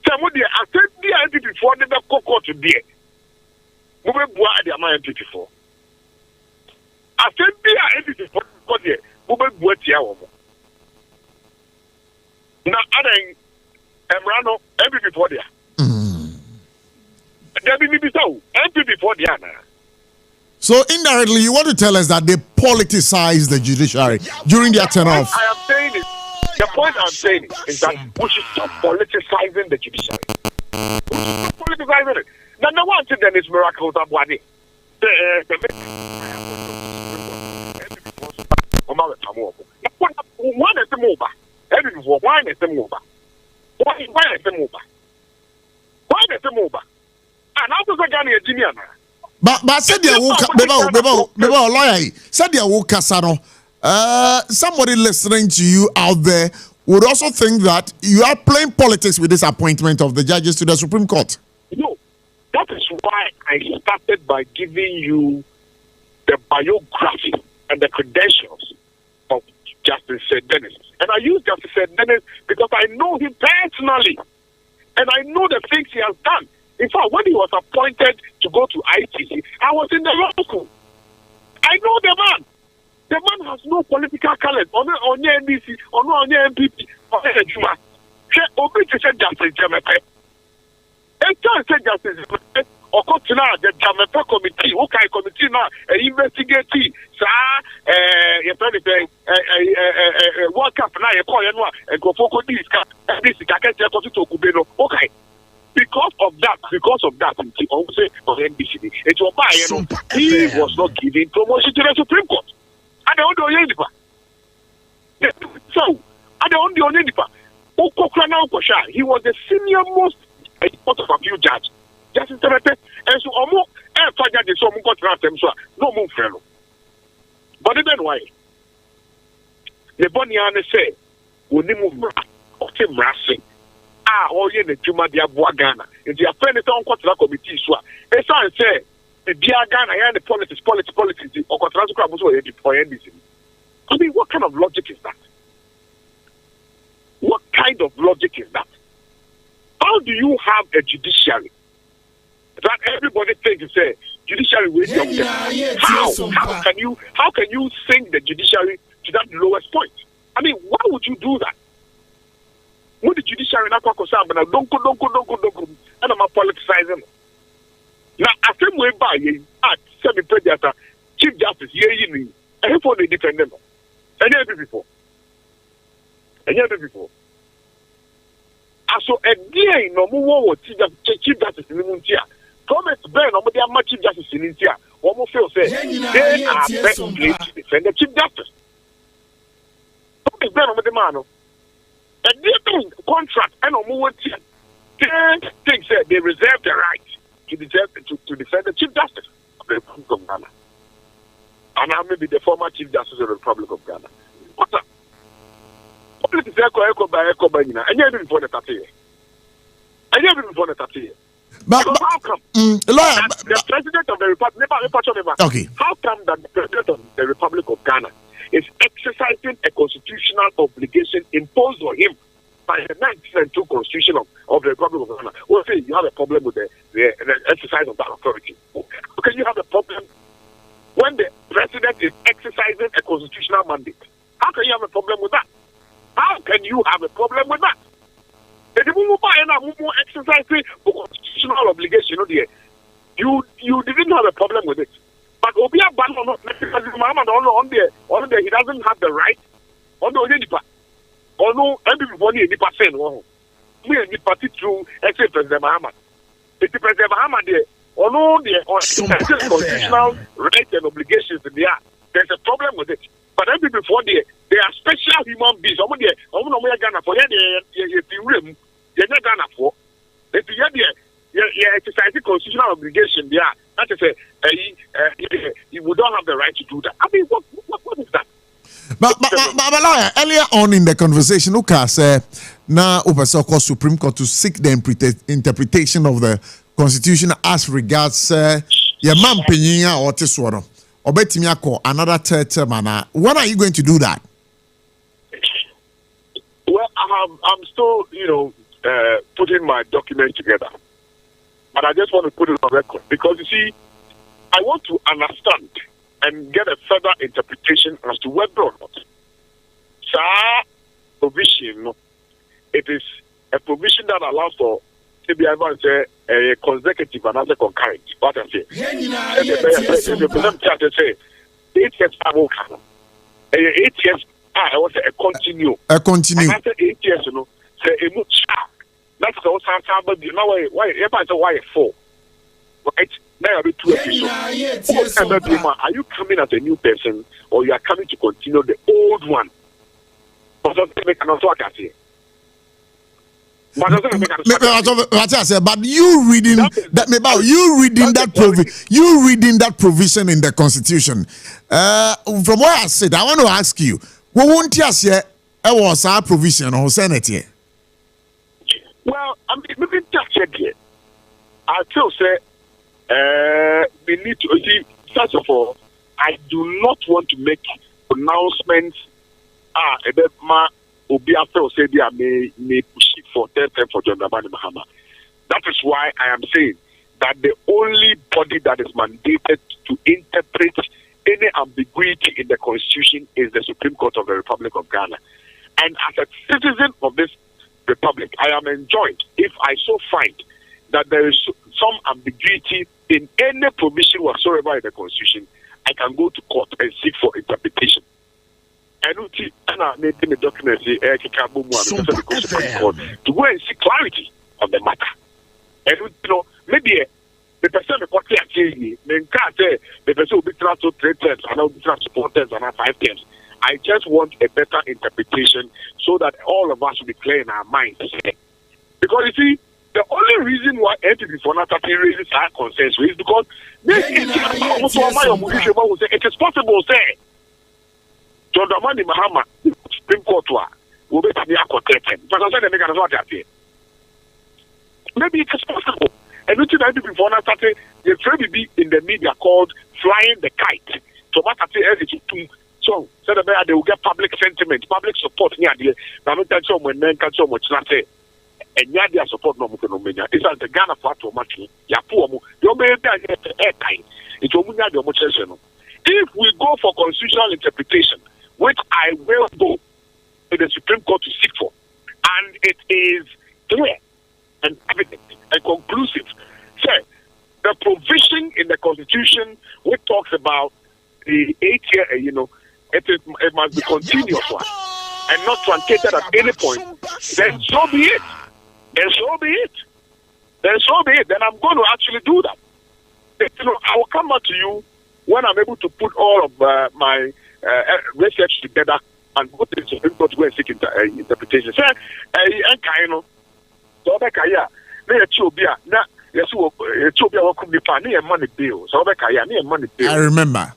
Somebody, I said the entity before the court to be. Move bois the amount before. I said the entity before the move bois the now, adding Emrano every before there. There be so every before the Anna. So indirectly, you want to tell us that they politicize the judiciary during their tenure of. I am saying it. The point I'm saying is that we should stop politicizing the judiciary. We should stop politicizing it. Now, no one thing then is miracles of one day. One is the move. Every before why is the move? Why is the move? Why is the move? And how does a Ghana Junior? But said there will lawyer said there will Casano. Somebody listening to you out there would also think that you are playing politics with this appointment of the judges to the Supreme Court. No, that is why I started by giving you the biography and the credentials of Justice Dennis. And I use Justice Dennis because I know him personally. And I know the things he has done. In fact, when he was appointed to go to ITC, I was in the law school. I know the man. The man has no political color. On your NBC, on your MPP, on your Juma. Justice Jamepe. And Justice Jamepe, or continue the Jamepe committee, okay, committee now, investigating, World Cup now, you call and go for this cup, and this is to Kubeno, okay. Because of that, he say on NBC, it was by he was not giving promotion to the Supreme Court. I don't know so I don't know he was the senior most court of appeal judge. Justice Temete, and so almost every judge so got them so no move fellow. But then why? The Boniana say, we move or Tim Rassing. All in the Juma dia Ghana. And the apprentice on Quatra committee. So, as I say, the Dia Ghana and the politics, or Quatra Crabs were deploying this. I mean, what kind of logic is that? What kind of logic is that? How do you have a judiciary that everybody thinks say judiciary will how can you sink the judiciary to that lowest point? I mean, why would you do that? When the judiciary not concerned, but don't go, and I'm politicizing. Now, I think we buy at semi-predator, Chief Justice, and for the independent. And every before. So, again, no more Chief Justice in Muntia. Thomas Ben, no more Chief Justice in India. Almost feel say they are best placed to defend the Chief Justice. Thomas Ben, no more a different contract and things that they reserve the right to defend the Chief Justice of the Republic of Ghana. And I may be the former Chief Justice of the Republic of Ghana. What a politics echo by and you're before the 30 years. And you're before the 30 years. But how come the President of the Republic, okay. How come that the President of the Republic of Ghana is exercising a constitutional obligation imposed on him by the 1992 Constitution of the Republic of Ghana? Well, say you have a problem with the exercise of that authority. How can you have a problem when the President is exercising a constitutional mandate? How can you have a problem with that? How can you have a problem with that? The exercising constitutional obligation, you didn't have a problem with it. But Obia Ban or not, on there, he doesn't have the right. On the Odipa. Or no, everybody in the percent. We are the party through except President Mahama. It's President Mahama there. Or no, the constitutional rights and obligations in there. There's a problem with it. But every before they are special human beings. Over there, Ghana for they're not Ghana for. If you're exercising constitutional obligation there, that is you don't have the right to do that. I mean, what is that? But lawyer, earlier on in the conversation, Uka said, now Upasoko Supreme Court to seek the interpretation of the Constitution as regards your man Penyinga or Tiswaro. Or Betimiako, another third term. When are you going to do that? Well, I'm still, putting my document together. But I just want to put it on record because you see, I want to understand and get a further interpretation as to whether or not provision, it is a provision that allows for maybe I want to say a consecutive and other concurrent. What I say, the say 8 years I will come. 8 years I want to continue. And after 8 years, say a much. That's the time, but you know why 4? Right? Now I'll be 2 episodes. Are you coming as a new person or you are coming to continue the old one? But you reading that provision in the Constitution. From what I said, I want to ask you, what won't you say was our provision or Senate? Well, I mean, maybe just check here. I still say we need to see. First of all, I do not want to make pronouncements. Obi after say they may push it for 10 time for John Dramani Mahama. That is why I am saying that the only body that is mandated to interpret any ambiguity in the Constitution is the Supreme Court of the Republic of Ghana. And as a citizen of this Republic, I am enjoined if I so find that there is some ambiguity in any provision whatsoever in the Constitution, I can go to court and seek for interpretation. And I'm making the document to go and seek clarity on the matter. And maybe the person the can't say the person will be transferred 3 times and will be transferred 4 times and 5 times. I just want a better interpretation so that all of us will be clear in our minds. Because you see, the only reason why entities for not raises our concerns is because it is possible, say, John Dramani Mahama, Supreme Court will be maybe it is possible. And which is before now started, the trade be in the media called flying the kite. So what I say so that they will get public sentiment, public support near the Namutan when men can so much not say and Yadia support no Munomania. It's at the Ghana platform actually. Yapuamu, you may airtime. It will not be much. If we go for constitutional interpretation, which I will go to the Supreme Court to seek for, and it is clear and evident and conclusive. Say, the provision in the Constitution which talks about the 8 year, it must be continuous one and not truncated at any point. Then so be it. Then so be it. Then so be it. Then I'm going to actually do that. I will come back to you when I'm able to put all of my research together and go to the Supreme Court to go and seek interpretation. Say, I remember.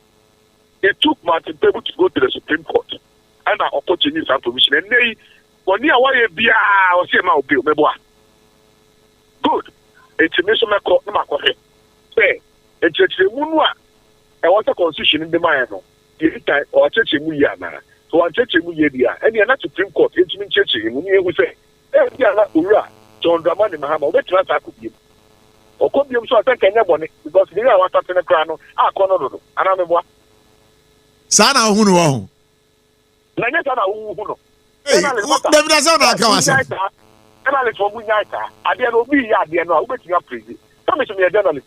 It took Martin Table to go to the Supreme Court and our opportunities and permission. And they, when you are good. It's a mission court. Say, it's a moonwa. I want a constitution in the Mayano. Or church in Muyana. So I'm church in Muyadia. And you're not Supreme Court. It's been churching. We say, John Dramani Mahama, which I could give. Or could be so I think anybody because you know what's in the crown. I can't and I'm what. Sana Huno. Nanyana Uno. David Azana Kawasa. Journalist from Munyata. I didn't be here, I didn't know. Wait, you are crazy. Come to me, a journalist.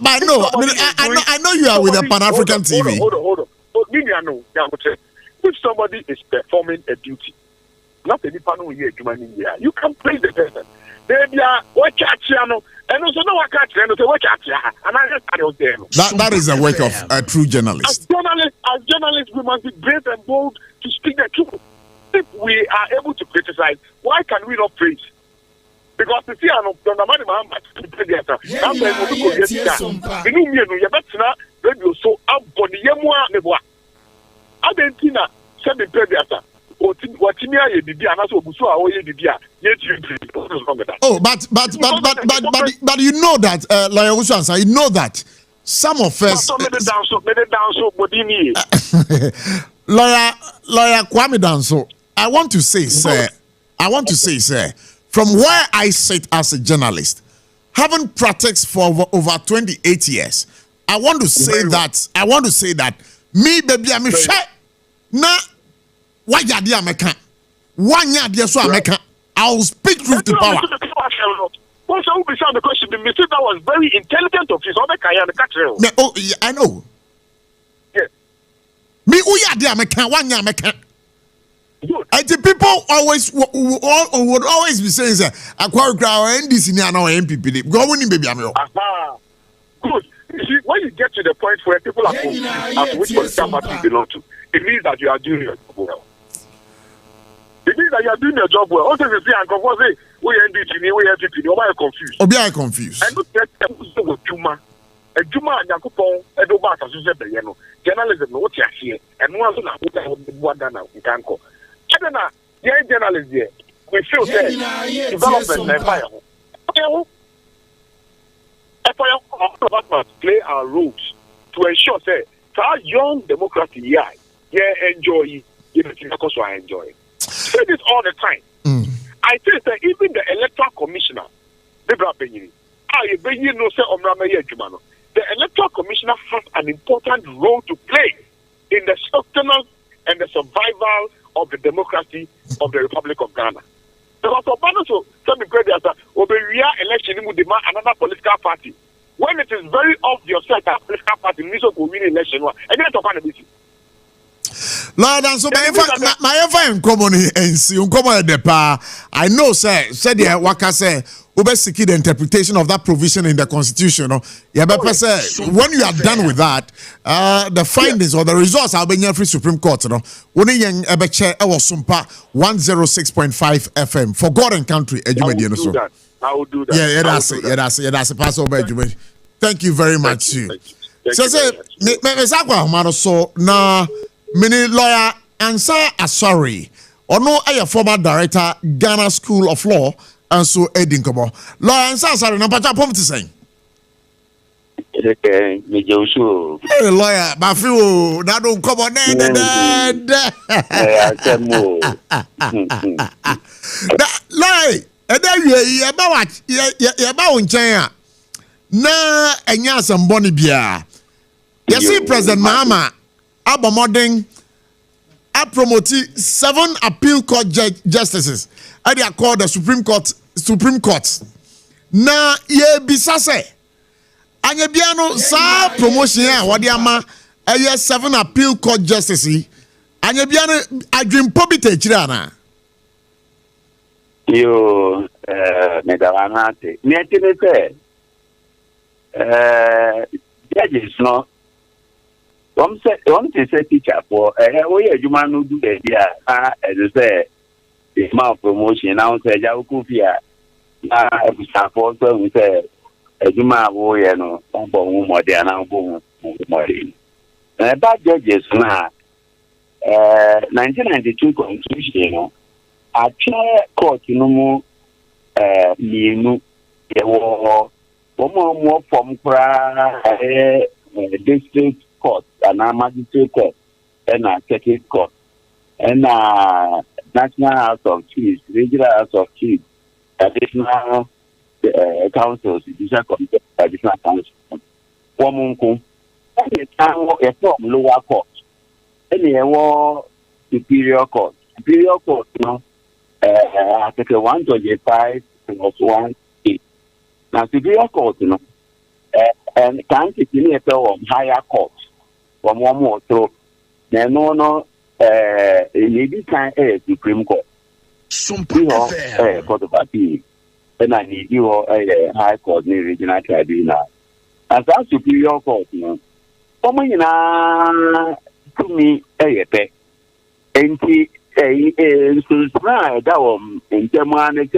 But no, I know you are with the Pan African TV. Hold on. I know. If somebody is performing a duty, not any panel here, you can praise the person. They are what catchiano, and also no one catch and what catchia, and I just there. That is the work of a true journalist. As journalists, we must be brave and bold to speak the truth. If we are able to criticize, why can we not praise? Because you see, I'm not the man to play the other. I'm going to get you better radio so I'm Argentina. send the previous. What you mean? You and also Busu are all you did. Oh, but you know that, Lawyer Ushansa, you know that some of us. Lawyer Kwame Danso, I want to say, sir, from where I sit as a journalist, having practiced for over 28 years, I want to say that me baby I'm sure na why ya dia meka one ya dia so ameka I'll speak truth to power. Once I will be the question, the mistake that was very intelligent of his other kind. Oh, yeah, I know. Yeah. Me uya dia meka one ya meka. And the people always would always be saying that acquire crowd and this in our MPP. Go on, baby. Good. You see, when you get to the point where people are confused as to which political party you belong to, it means that you are doing your job well. It means that you are doing your job well. Also, if you see and confuse, say, we NDC, we FPP, you are confused. Oh, be I confused. And look at the Juma. A Juma and Yakupon, and no matter, you said, you know, journalism, what you are here, and one of them, one done now, you can't call. I don't know, the journalists here, we feel that development and fire. All of us must play our roles to ensure that our young democracy enjoy because I enjoy it. Say this all the time. I think that even the electoral commissioner, the electoral commissioner has an important role to play in the sustenance and the survival of the democracy of the Republic of Ghana. Because so some credit as a election would demand another political party. When it is very obvious that a political party needs to win election, and then to find a meeting. Lord, and so my ever in common and see uncommon the pa. I know, sir, said the waka say, seek the interpretation of that provision in the constitution. Yeah, but when you are done with that, the findings or the results are being free Supreme Court. When you Abochie was Sompa 106.5 FM for God and country. I will do that. Yeah, that's it. That's a pass over. Thank you very much. So say, so na mini lawyer Ansa sorry. Or no, I a former director Ghana School of Law and so Edinkomo. Lawyer Ansa sorry. Na pacha pom ti saying. Okay, me Judicial. Hey, lawyer, my few na don't come on lawyer. And then you about unchaya na enya samboni bia. You see President Mahama abomoding a promote 7 appeal court justices. They are called the Supreme Court. Na ye bisase. Anya biano sa promotion ya wadi ama 7 appeal court justices. Anya biano adwin pobite chirana. Yo, Medawanate. Niatine judges no. One say teacher for we Jumanu do the as say it's my promotion now say Jawukufia support we say Juma boy no bon mo dey na bon mo dey. That judges na 1992 constitution no. A court no mo lienu ewo more from district court and magistrate court and circuit court and national house of chiefs, regional house of chiefs, additional councils, judicial committee, additional council. Womunku any time a form lower court any superior court no Article 125 of 1A. Now, superior court, and can't it in a higher court from one more. So, there no, maybe can a Supreme Court. Sompa Court of Appeal. And I need you a high court near regional tribunal. As that superior court, to me, that in Germany,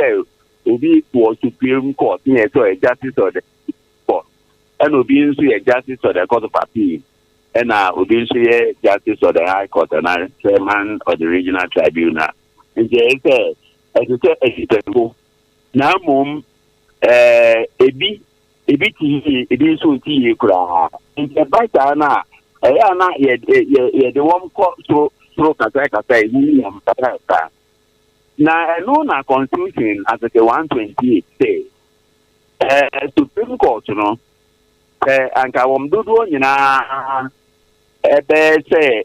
Obi was Supreme Court, so a justice of the court, and Obi a justice of the Court of Appeal. and Odinsie Justice of the High Court and Chairman of the Regional Tribunal. And they say, as you say, now, mum, ebi so tea cry. In the Baitana, Ayana, ye the one so Kata, now, I know na Constitution as the 128 say, Supreme Court, you know, and I won't do one, say,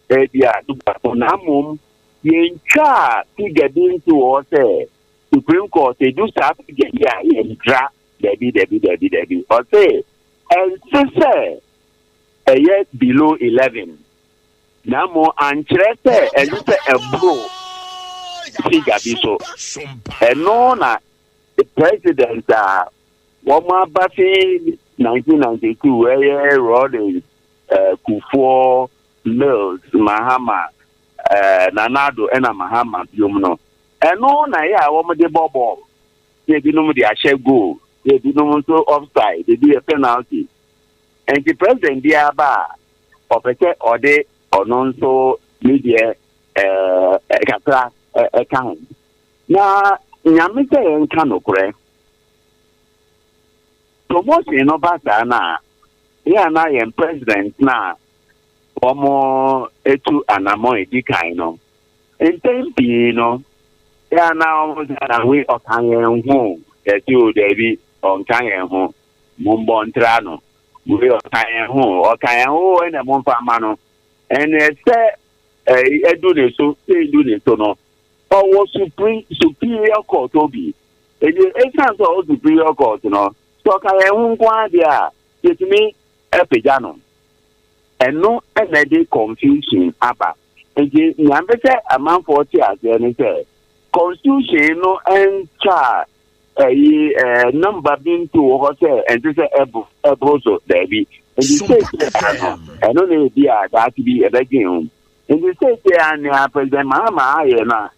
Namum, ye cha, figure into or say, Supreme Court, they do start to get here and drop, Debbie, or say, and say, a year below 11. Namo, and Chester, and you say a bro. Figure so, and no, the president, Wama Buffy 1992, where Rodin, Kufo, Mills, Mahama, Nanado, and Mahama, Yumno. And no, I want the bubble. They do know the Ashe goal, they do know so offside, they do a penalty. And the president, the Abba, of a or they or non so media, Capra. Account. Now, Yamita and Kanokre promotion of Basana. Yeah, I am president now. Omo etu anamo edikaino. In Tempino, yeah, now we of hanging home. That you, David, on Kangin home. Mumbontrano. We of hanging home or Kayan and a Monfamano. And they say, do so, they do this or no. Or superior court obi. The essence of superior court, you know. So I won't go there. It's me a pejano. And no any confusion about. And the number a man 40 as any say. Constitution no and chart a number being to hotel and this a broso there be. And you say, and only be that to be a begging. In the state, President Mahama,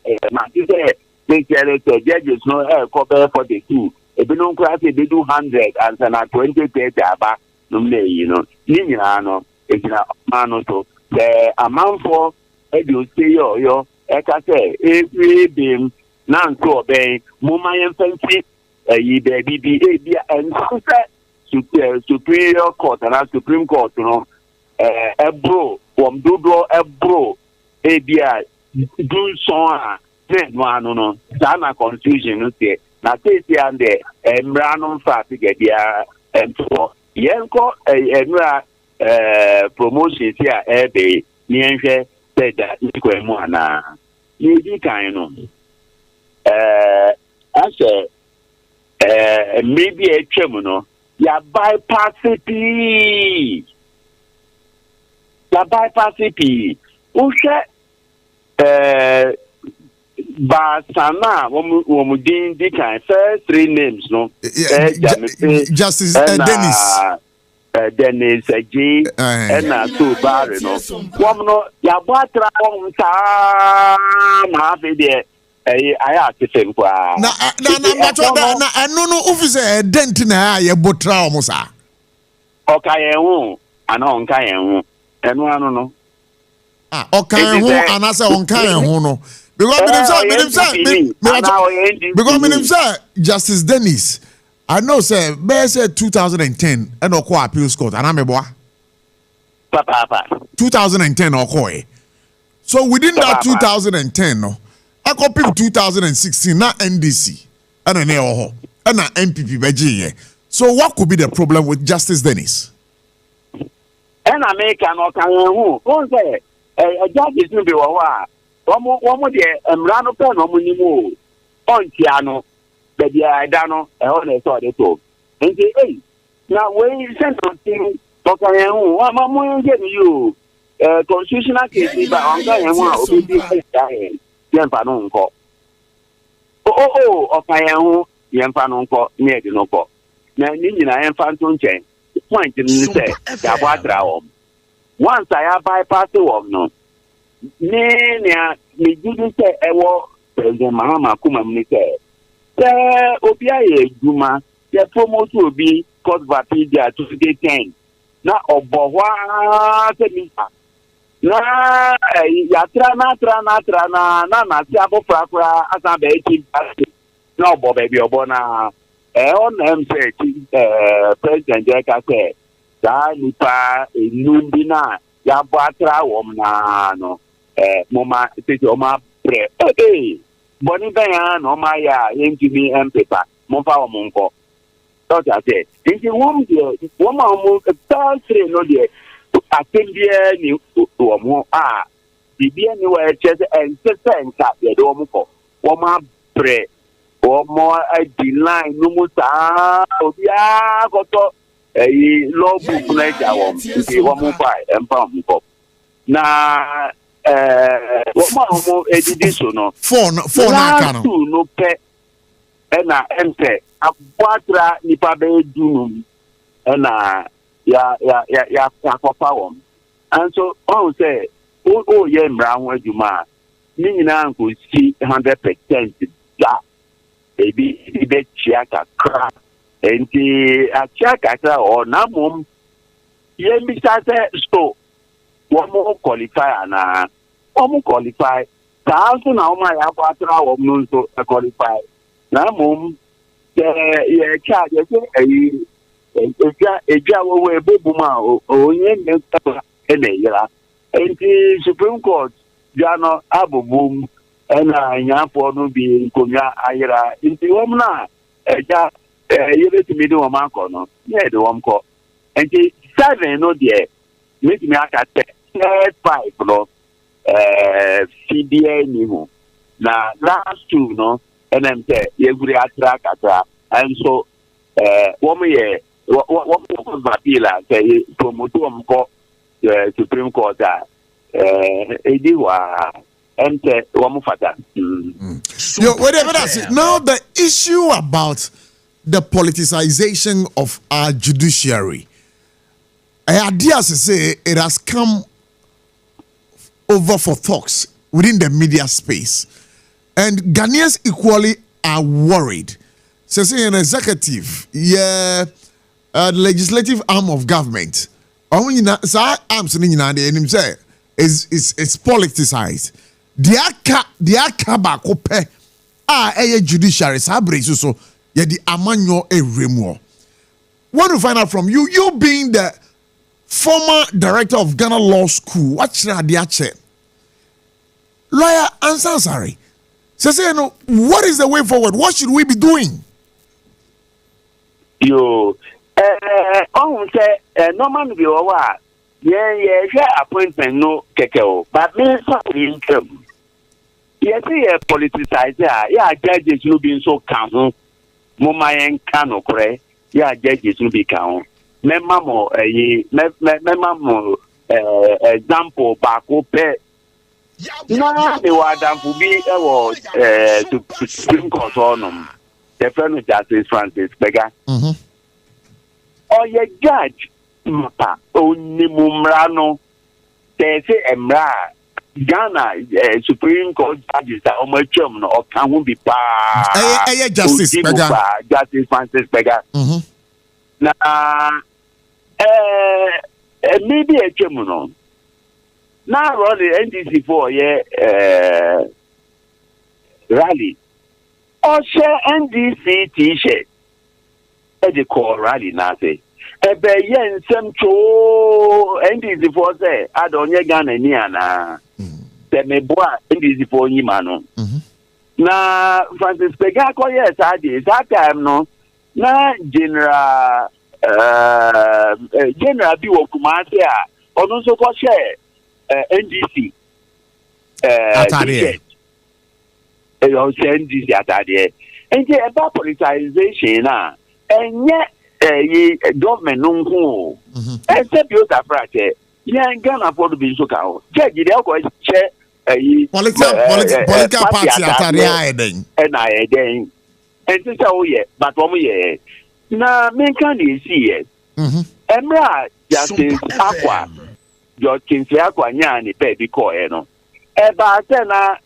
they say judges no cover for the two. If you don't class it, they do 100 and then 20 days about no, you know, Niniano, it's not Manoto. The amount for you say yo, I say, if we be none to obey, Mumma and Fancy, ye baby, and superior court and Supreme Court, you know, a bro. From Dodo Ebro, ABI, do so, then one no, Sana confusion, say, not say, and the Embranon Fati get there, and so, Yanko, a promotion here, Abbey, Nianche said that Niquemana. You kind of, I say, maybe a tremino, ya bypass it. La bypass P. Usha Basana, Womudin Dika, first three names, no? Justice Dennis. Dennis G. And two Barry, no? Woman, Yabatra, Mahavide. I have to say, na no officer dent na ye botra omusa. Okay, and on Kayan. And one no. Okay, who and I say on Kayan who no. Because Justice Dennis, I know say be say 2010 and Oko appeals court and I'm a boy. Papa. 2010 Oko. So within that 2010 no, I copied 2016 na NDC and an EOHO and an MPP beji. So what could be the problem with Justice Dennis? And I make an who won't say a judge is to be a while. One more day, Rano Pen, Omunimo, on Tiano, but yeah, I don't know, I only saw the talk. And say, hey, now when you send something, Okayan, I'm going to get you constitutional case, but I'm going to be Yampanonko. Oh, Okayan, Yampanonko, near the Noko. Now, Nina and Phantom Chain. Point in the say, once I have bypassed the work, no. Me didn't say, President Mahama Kuma Mise. Obia Juma, the promote will be called Vapidia 2010. na obohwa semisa na yatra na ti abofra asa be ti na obo be obo na on em say president jeka say da nipa enumbi na ya batra wom na no moma ti o ma pre boni ben ya no ma ya yentimi empepa mo fa o mo nko don't I say nti wom ma mo tantre no de atembia ni o mo bibia ni wa chese ensenka ye do mo ko wo ma pre wo mo line no mo sa obia ko to law book na ja wo nti wo mo fa empa mo ko na mo edidi so no phone na aka no pe na ente akwatra nipa be dunum na ya kofa won and so on say ye mra ho adwuma ni nyina nko si 100% da ebi be chia kakra enti a chia kakra o na mom ye mi sa so wo mo qualify na omu qualify so na oma ya kwatra wo no so qualify na mom ye cha ye eja wo ebobuma onye nta yira enti Supreme Court jano abobum na nyafo no bi nkonya ayira enti wom na eja yebe timi de wo manko no ye de wom ko enti 7 no de make me aka 5 no CBA ni ho na last 2 no NMT ye guri atra katra and so wom ye wom ko vapila say promote wom ko Supreme Court ediwa ente wom fata yo whatever that's it. Now the issue about the politicization of our judiciary, I dare say it has come over for talks within the media space, and Ghanaians equally are worried. So say an executive, the legislative arm of government, it's politicized. The aka judiciary so the amanyo remo. Want to find out from you, being the former director of Ghana Law School, what should I lawyer Ansari? So say, what is the way forward? What should we be doing? Yo, say, no man be over. Yeah, appointment no kekeo, but me income. Yes, politicize. Yeah, judges will be so calm. Mama and Kano Kore. Yeah, judges will be calm. Memamo, example, Bako Pe. No, they were done to be to Supreme Court on the friend of Justice Francis Bega. Or your judge, Mapa, only Mumrano, they say Emra, Ghana, Supreme Court judges are on my term or can be pa Justice Bega. Justice Francis Bega. Now, maybe a criminal. Now run the NDC for rally. Or share NDC T-shirt. They call rally now say. Ebe yen sem cho NDC for say I don't Ghana ni ana. Se me boa NDC for ni mano. Na Francis Pega ko yes that time no. Na general bi wo Kumasi a ono so ko share NDC atade NDC atade enti about politicization na enye government nko except you ta frache yan Ghana for be so ka o judge dey ko che political party atade aiden na aiden enti say o ye but o mo ye na men kan dey see emra justice akwa Jokinsi akwanya ni pe bi ko no eba se na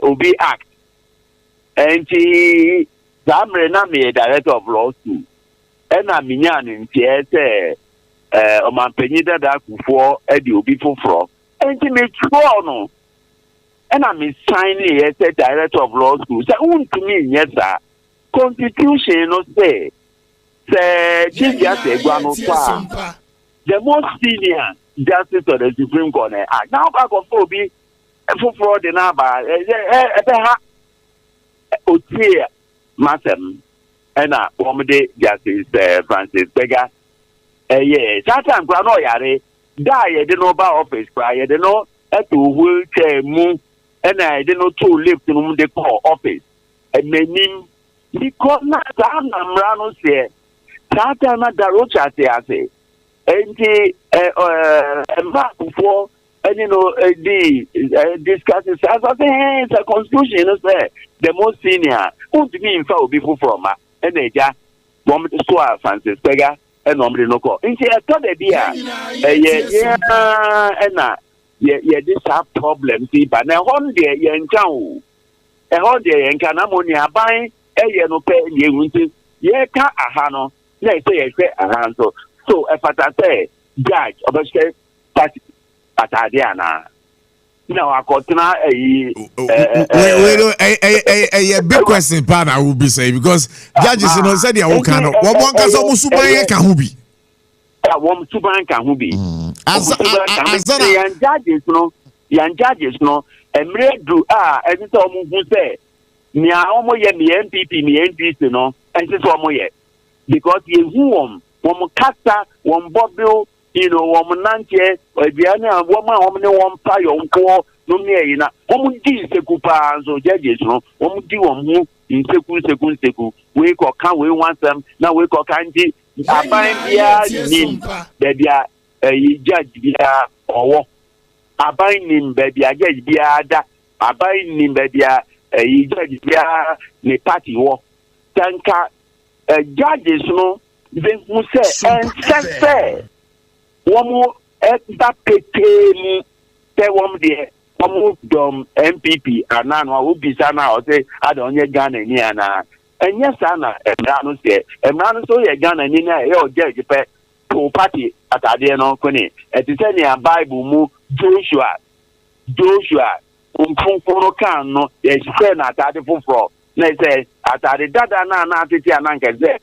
obi act enti zamre na me director of law school ena minya ne ntie se omampanyi dada akufo edi obi foforo enti me tuo no ena me sign here say director of law school say untumi nyesa constitution no say chief justice Egwano pa the most senior justice of the Supreme Court now back of obi foforo de na ba ebe ha otie masem ena omde justice Francis Pega yes that time kwa no yare da ye de no ba office kwa ye de no eto wheelchair mu ena ye de no to lift no de call office menim because na ta na mra no se ta ta na daro chate ase enti mba for any no discuss as the constitution no say the most senior won't be in fa obi from ena ja bom so Francis Pega enomre no ko nti eto de dia ena ye this problem ti ba na hon de ye nkan o hon de ye nkan na mo ni aban ye no pe ye nti ye ka aha no na say ye hwe aha so efata say judge obese party atade ana na akotena a big question pan I will be saying because judges you know said they will kind of one can so musuban kan hu bi won suban kan hu bi yan judges no emredu enti so mu hu say ni a omo ye mi MPP mi NDC no enti so omo ye because ye hu won kasa won bobil you know woman nanche obiana woman ne won pa yonko no me na won di seku pa so judges no won di won mu seku we ko kan we wansam na we ko kan di aban bia nim be bia judge bia owo aban nim be bia judge bia da aban nim be bia judge bia ne party wo tanka judges no they who say and say womu that petemu te wom de womu dom MPP anano obisa na o say adonye Ghana ni ana enye sa na emrano so ye Ghana ni na e o judge pe to party atade no koni eti se ni Bible mu Joshua umfunforo kan no ye se na atade foforo na say atade dada na atete ananka ze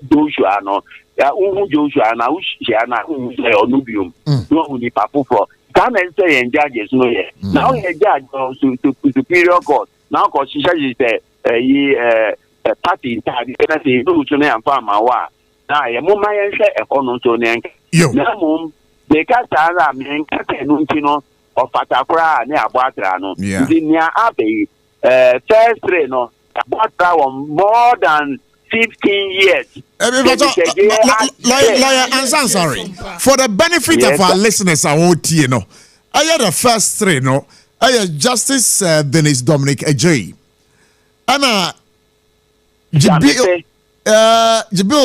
Joshua no ya Joshua na ushia na onubium no ni papo for can say en judges no ye now ye judge superior court now ko shisha say party tadi na say no to na amfa ma wa na ye mo ma ye hwe ekono to ne na mo de ka sara me nka tenu ntino of patakura ne aboatra no di nia abe first three no aboatra won more than 15 years. I'm sorry. For the benefit of our listeners, I want you know. I had the first three, no. I had Justice Dennis Dominic Ajay. Anna Jibil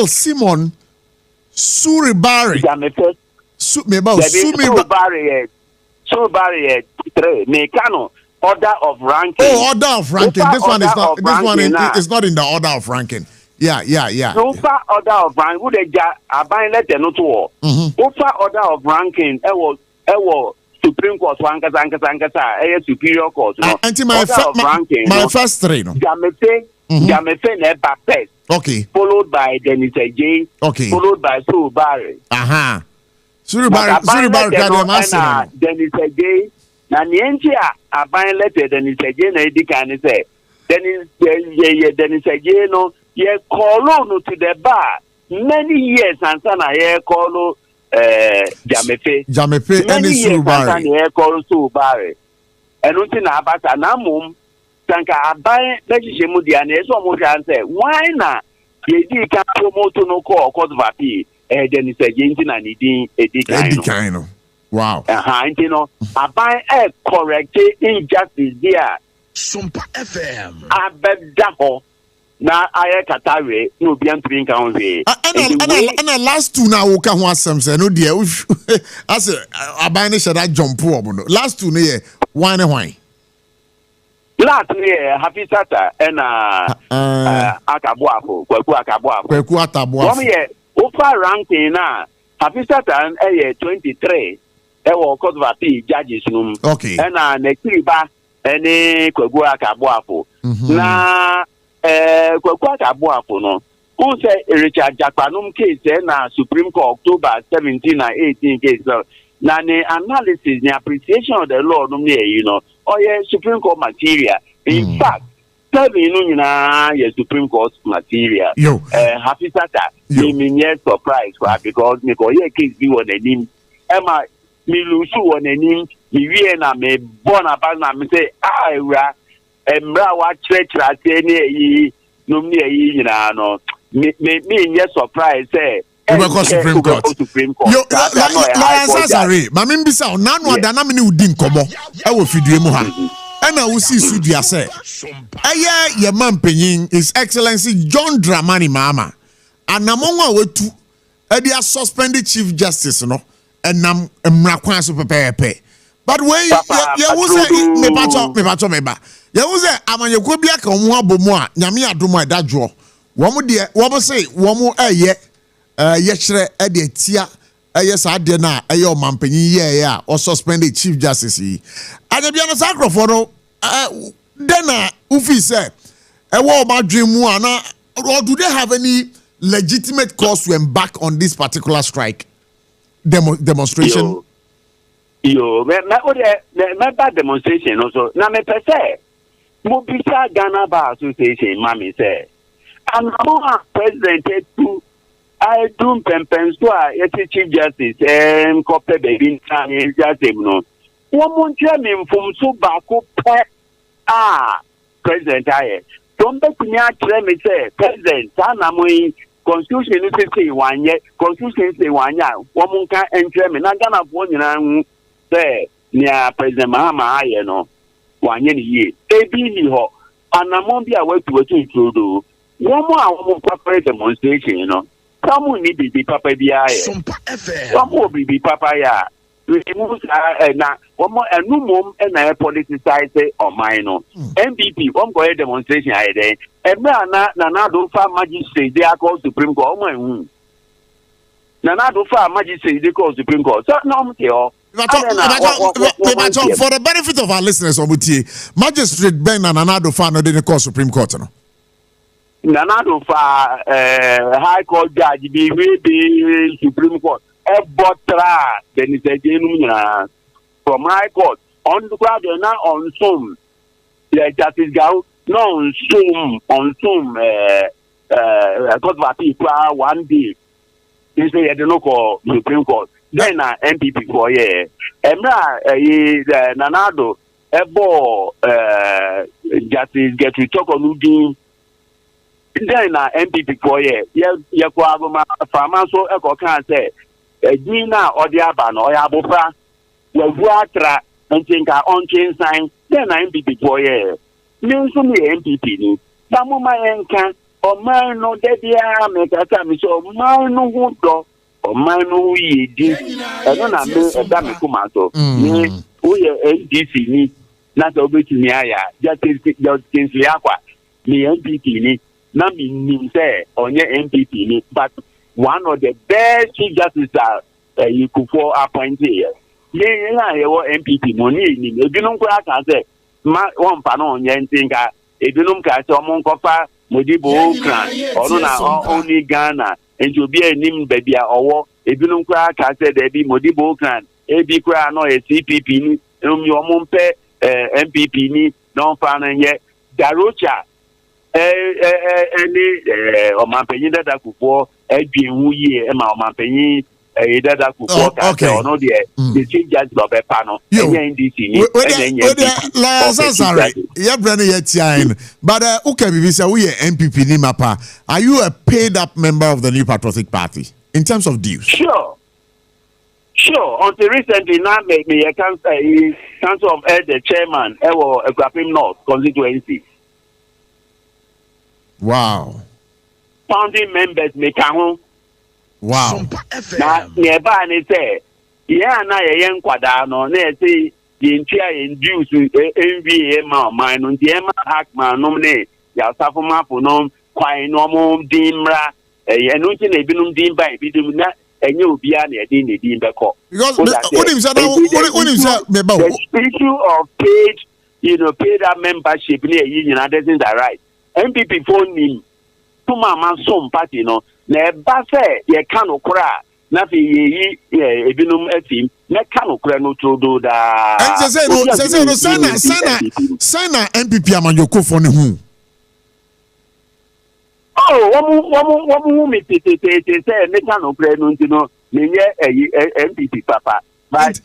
Simon Suribari. Suribari 3. Mekano. Order of ranking. Oh, order of ranking. This one is not. This one is not in the order of ranking. Yeah. Super order of ranking. Who they just abide letter no to. Super order of ranking. It was Supreme Court. Ankasa. Superior Court. No. My first three. No. Jamefe ne Baptist. Okay. Followed by Dennis J. Okay. Followed by Suribari. Suribari. Dennis J. Na nienti aban letter Dennis J. na edika ni say. Dennis J. no ye call no to the bar many years and sana ye call Jamefe and Suribari ye call Suribari enunti na abata na mum tanka aban legislation mu dia na eso mo hwan say why na ye di ka promote no call court of appeal Dennis J. nti na ni din edika no wow you know aban correct injustice there Sompa FM abedako na aye katare no bi antri nka ho we and last two now ka ho asem say no there as aban ne shada jump obo no last two ne why last ne happy sata and akaboafo kwaku akaboafo kwaku ataboafo Ofa ranking na Hafisatan 23 ewo court of appeal judges num. Okay. Na nekiriba ene Kwagu Akabuafo. Na Kwagu Akabuafo no. Who say Richard Japanum case na Supreme Court October 17 and 18 case. Na the analysis, the appreciation of the law, Supreme Court material. In fact, your Supreme Court material. Happy Sata, me surprise because me case be on the name. Emma, me lose on the name. Me na me born about na me say wa church no. Me surprise say. Supreme Court. Yo, sorry. Mami mbisa onanu adana mini udin komo. Ewo fidue mu ha. Ena usi studio say. Eye ye man penyin His Excellency John Dramani Mahama. Anamonwa wetu e dia suspended Chief Justice no. Enam mrakwan so pepepe. But when ye wo say me pacho meba. Ye wo say amanyekwo bia ka omo abomu a nyame adomo edadwo. Womo de womo say womo eye yeshere ede tia yes ade na eye o mampanyin ye o suspended Chief Justice yi adebia no sakrofo no den na ufi say wo madwen mu ana or do they have any legitimate cause to embark on this particular strike demonstration? Me bad demonstration also na me pese mo bisa Ghana Bar Association mami say I'm not president to I do pempens to a Chief Justice and copy baby and just no. One German from so back President I don't bet me me say President Sanamui Constitution say 1 year, Constitution say 1 year, woman can enter me. Not gonna one say near President Mahama I no 1 year. A be ho and I'm on the way to do. One more demonstration, Some will need be papa BI. Some will be papa ya. Na one more and no mom and I politicize or minor. MVP, one go demonstration I day. And na do fa magistrate they are called Supreme Court. Na do fa magistrate they call Supreme Court. So no for the benefit of our listeners, Obutie, Magistrate Ben and Nanado fa no dey call Supreme Court no. Nanado fa High Court judge be Supreme Court. Botra then is a from High Court on the ground now on Zoom. Yeah, Justice Gao no on Zoom court of appeal 1 day. They say I don't know call Supreme Court. Then MPP for Nanado Justice get to talk on Udin. Then MPP for farmer so echo can say Gina or the Aban or Abofra will water and think our own chain sign. Then MPP for means only MPP. Some of my can or mine no dedia make a time so mine no wood or mine no ye did. I don't know a damn comato. We are NDC, not over to me. Just Liaqua, me MPP. Nami ni say on your MPP, but one of the best Chief Justices you could for appointed here. Yeah, MPP money. If you don't go out and say, one panel on your thinker, if you don't catch someone cover, Modibo Clan, or not only Ghana, and to be a name baby or if you don't crack, I said there be Modibo Clan, AB Cran or a CPP, your mum pay MPP, non fan yet, Darocha. Omanpenyin dada kupo edwin ye ma omanpenyin dada kupo ka ono de the Chief Justice of Epano NDC ni sorry ya brand ye tian but okay bibi say we MPP ni mapa are you a paid up member of the New Patriotic Party in terms of dues? Sure until recently now me a council of the chairman ewo Ekwapim North constituency. Wow. Founding members make a home. Wow. Now, nearby, they say, yeah, now a young quadano, they say, the entire induce NVA, mine on the Emma Hackman, nominate, Yasafuma for nom, quite normal, Dimra, and no thing ebinom din by bidum na enye obia na edin na din beko. Because what him say the issue of paid, pay that membership near union, that isn't that right. MPP phone him to mama some party no na ba say ye can okra na fi ye ebinum atim na can okra no trodo da. And say no sana MPP amanyoko for ne hu. Oh, one me say me can okra no ntino me MPP papa. But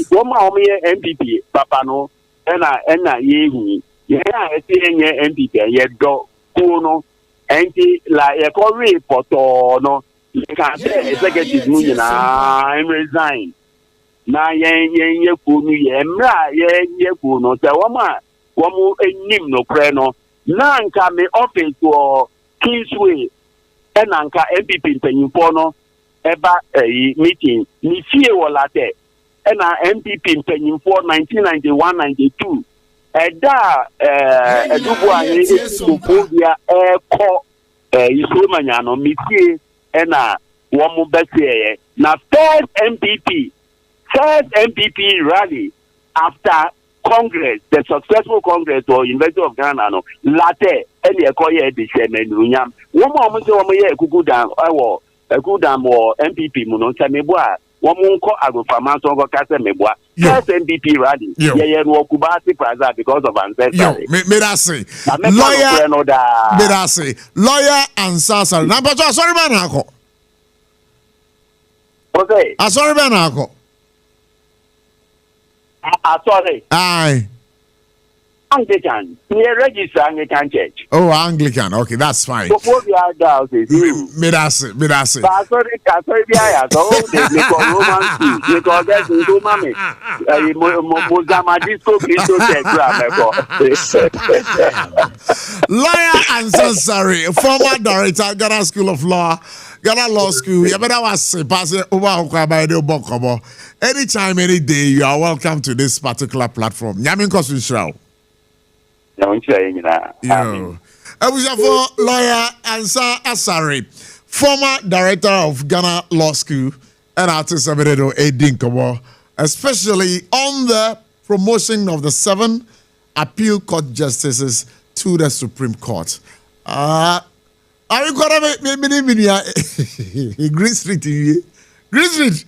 one MPP papa no ena ye hu. Yeah, I see MPP ye do no anti la ye call report no you can say executive union I'm resign na ye ku nu ye mra ye ku no say woman enim no pre no na nka me office or Kingsway ena nka MPP mpanyimfo no eba meeting ni fie wolate ena MPP mpanyimfo 1991-92 Eda edubu ahe ekubia eko isomanya no mitie ena womu bese na first MPP rally after Congress, the successful Congress or University of Ghana no latte any ekoye edisheme nunyam womu se womu ye ekugudam or MPP mu no samebua womu nko agrofarmason go kase mebua first MPP rally ye no Kubasi Plaza because of ancestry lawyer and sasa na but sorry man ako okay sorry man ako sorry aye Anglican, near register Anglican Church. Oh, Anglican. Okay, that's fine. Before we are down, Medase. Sorry, because that's into mommy. Mozamadisco Cristo Lawyer and Sansari, former director, Ghana School of Law, Ghana Law School. You better was pass it over. Anytime, any day, you are welcome to this particular platform. Yamin Kosu Lawyer Ansa Asari, former director of Ghana Law School, and artist especially on the promotion of the 7 appeal court justices to the Supreme Court. Are you going to Green Street? Green Street,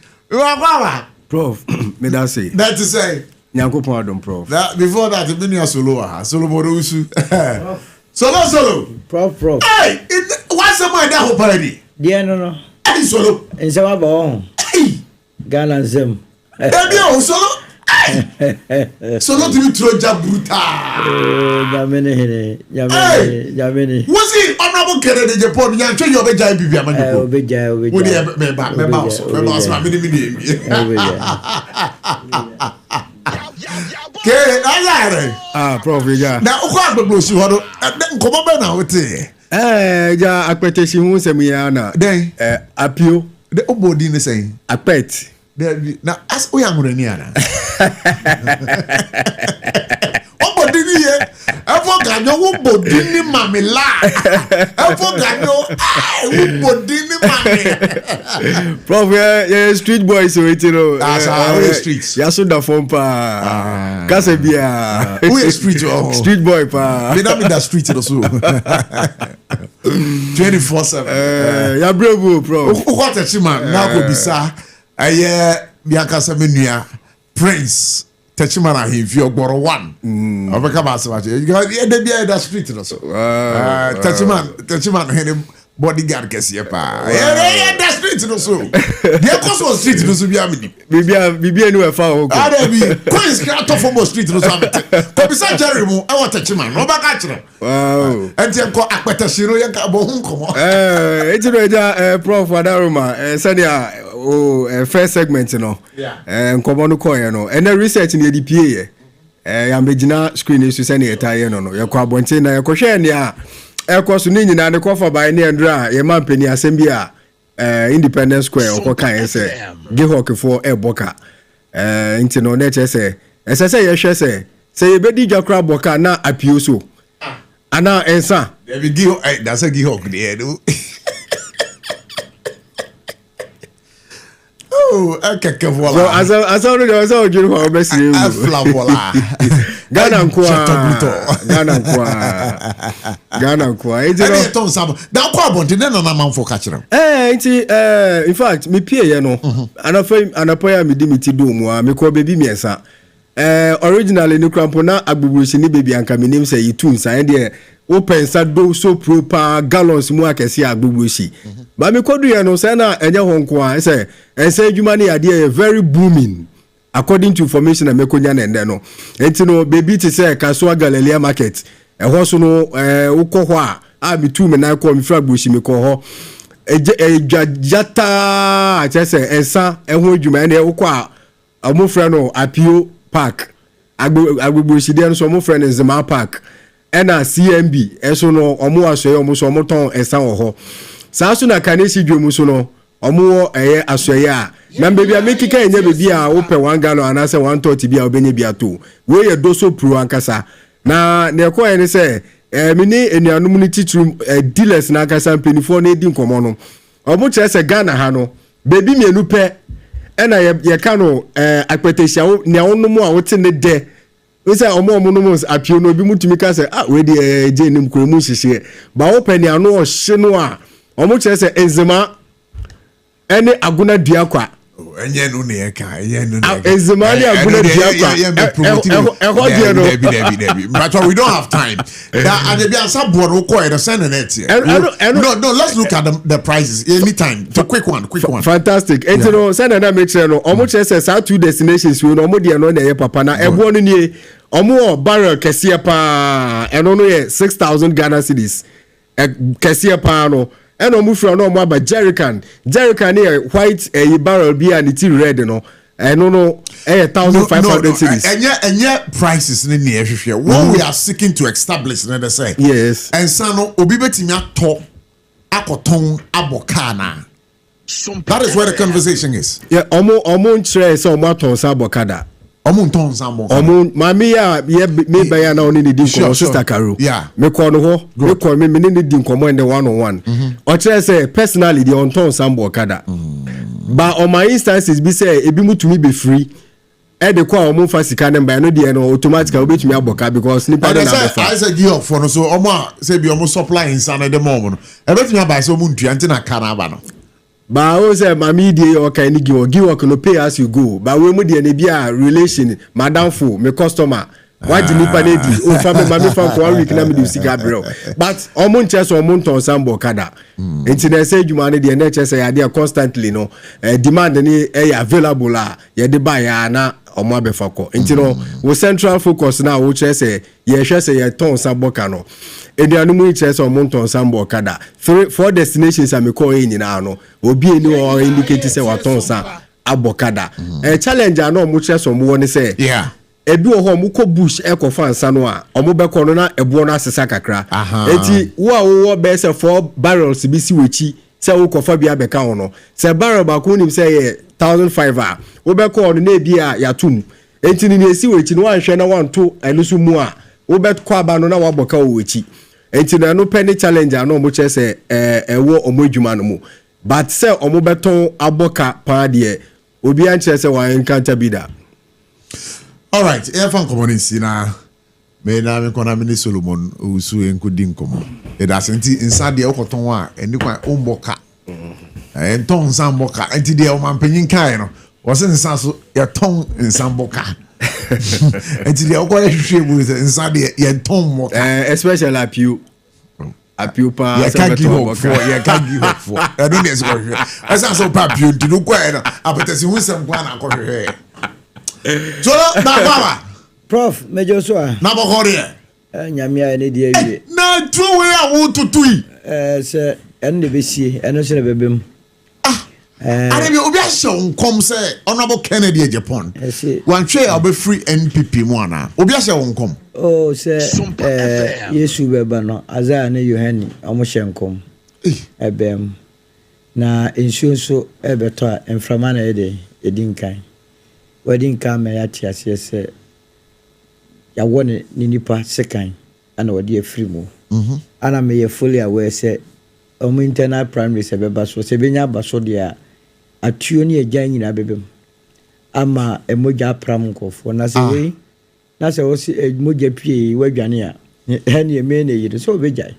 Prof, me that say. That to say. Nyankopon adom Prof. That before that, you been your solo borusu. Solo. Prof. Hey, what's the mind that whole party? Yeah, no. Hey, solo. In some about Ghana Zim. Hey, solo. Solo to be throw jabuta. Yamene. Was it honorable Kennedy Japan? You show your beja bibi amanyoko. Beja. Prof, yeah. Now, ja akpetesi hu semiana. Then, apio. The obodi ne saying. Akpet. Now, as we are Mureniana. Obodi here. I forgot your obodi mammy la. I forgot your obodi mammy. Prof, yeah, street boys, so it's streets. Yaso da Fompa. Kasebia. Who is street? Street boy, pa. They don't mean that street also. 24/7. Ya bravo, Prof. What a man. Now go bisa. Aye, biakasa menua Prince. Techimana if you borrow one. Obeka so much. You got the street also. Techiman any bodyguard kesi pa. Yeah, that street also. The course was street also be amini. Bibi enu e fa o. Ada bi Queen's creator for street also amete. Ko bisa Jerry mu e wa Techiman. No baka kire. Wow. Enti enko akpeta shiro yanka bo hu nkomo. Eti no eja Prof Adaruma sadia first segment no. Yeah. Nkomo no koye no. And the research ni edipie ya megina screen isu se na etaye no no. Ye kwa bonte na ye kohwe ne a ekoso ni nyina ne kofa by ne ndra ye mampeni asem bi a Independence Square okokan se Gihok for eboka nti no na chese esese ye hwe se ye bedi dwakra boka na apioso ana ensa there we give that's a Gihok there do Oh, keke voila. So as already was all you for best. Voila. Ghana nkwa. Ẹ ton sam. Da kwa bonte na na man for catch them. In fact, me pie ye no. Anapoya me di me ti do mu a me ko baby miensa. Originally no krampo na agbuburusi ni baby anka me nim say yitu nsa de open sa do so proper gallons mu akese agbuburusi. Ba me kodu ye no say na enye honko a say ensa adwuma ne ade very booming. According to information na mekonya na ende no. Enti no baby ti say Kasua Galilea market. Ɛhɔ so no wokɔ hɔ a metu me na kɔ me fra gboshi me kɔ hɔ jata kyerɛ ɛnsa ɛho adwuma ɛne wokɔ a ɔmofrɛ no apio park agbogboshi deɛ no so ɔmofrɛ no nzema park ɛna CMB ɛso no ɔmo asɔeɛ ɔmo so ɔmotɔn ɛnsa wɔ hɔ saa so na kanesi dwom so no ɔmo wɔ ɛyɛ asɔeɛ a na baby a mekika enye baby a wopɛ 1 gallon anase 130 bi a obenya bi ato we yɛ doso pro ankasa na ne ko ene se me ni enuanum ni titrum dealers na akasa mpenifo na edi nkomo no obo kire se Ghana ha no baby mienu pe ena ye ka no akpetehia ne onum a wote ne de we say omo no apio no bi mutumi ka se we de je nim ko mu hihie ba wo pe ne anu o hye no a omo kire se enzema ene aguna dua kwa enye no ne ka enzema ne aguna dua kwa Debbie. But we don't have time. And the answer board will call it a send net. No, let's look at the prices anytime. So quick one. Fantastic. And you know, send na make sure no almost says 2 destinations we no mo dia no na papa na ebo no nie omo barrel kese pa eno no ye 6,000 Ghana cedis. Kese pa no eno mu fra no mo aba jerrycan e white barrel bi and it red no no 1,500 cities. Enye prices ni ehwehwe. What we are seeking to establish, they say. Yes. And so no obi betimi ato akoton abokana. That is where the conversation is. Yeah, omo nchire say omo aton sa abokada. Omo nton sa abokada. Omo mami ya me ba ya na oni ni din ko sister Caro. Yeah. Me ko no ho. Me ko me ni din komo in the 1-on-1. O chire say personally the onton sa abokada. But on my instances be say ebi mutumi be free e de kwa omo fa sika ne ba no de no automatically obetumi aboka because nipa na fa I say give up for no so omo say be omo supply inside the mom no e betumi aba say omo ntua nti na kana aba no ba o say mami de o kan ni give work no pay as you go ba we mu de na bia relation madam fo me customer why the nipa na di o fa me mami fa ko 1 week na me do sika bro but omo nche so omo nton sambo kada enti na say djuma ne de na che say ade constantly no demand ni available a ye de buy ya na omo abefa ko enti no we central focus na wo che say ye hwe say ye ton sambo ka no eduanu mu che say omo nton sambo kada 4 destinations am ko nyina no obi eni o indicate say wa ton sa abokada challenge na omo che so omo woni say yeah ebi ho mu ko bush ekofa ansa no a omo be ko no na ebuo no asesa kakra enti wo be se 4 barrels bi si wechi se wo kofa bia be ka ho no se barrel ba ko nim se ye 1,500 a wo be ko no na ebi a yatum enti ni esi wechi no wanhwe na wanto enusu mu a wo be ko aba no na waboka wo wechi enti na no penny challenge na omo che se ewo omo adwuma no mu but se omo beton aboka pa de obi an che se wa encounter bida. All right, fan community na me na me kona me Solomon usu enkodi nkomo. E da senti inside de okoton a eni kwa omboka. Enton samboka enti de o mampanyin kai no. Wo se nsa so ye ton nsamboka. Enti de okwa hwehwe bu inside de ye ton moka. Especially apio pa ye can give up for. I don't know so hwe. Asa so pa apio di no kwa na apetesi hu sem kwa na akɔhwehwe. So na baba Prof mejo so a na bokore nyamia ne dia wie na two we a wo tutui se en de besie eno se bebem are bi obi ahye nkom se honorable Kennedy Japan wan hwe obe free NPP mu ana obi ahye nkom oh se Yesu beba no Azaya ne Yohani omo hye nkom ebem na insurance ebeto a enframa na ede edinkan wedding come ya tiase se ya wone ni nipa sekan ana wodi afiri mu ana me ye fully aware se omo internal primary se beba so se benya baso dia atuo ne agya nyina bebem ama emoja pram nkofo na se we na se wo se emoja pie wadwane a hene eme na yire so obejai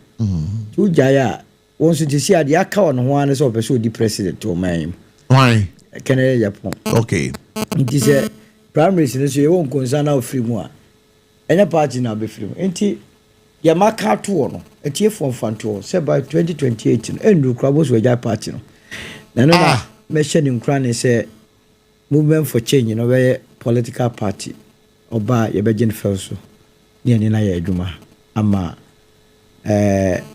tu jaya won so ti si ade aka won ho an so opeso di president o man why Canada Japan okay nti se primaries ne so ye won konsa na ofiri mu a enya party na be firi mu nti ya maka to no etie fon fanto se by 2028 no endu krabo so agya party no na no na me hye ni nkra ne se movement for change no be political party oba ye be gin felso ne ne na ya adwuma ama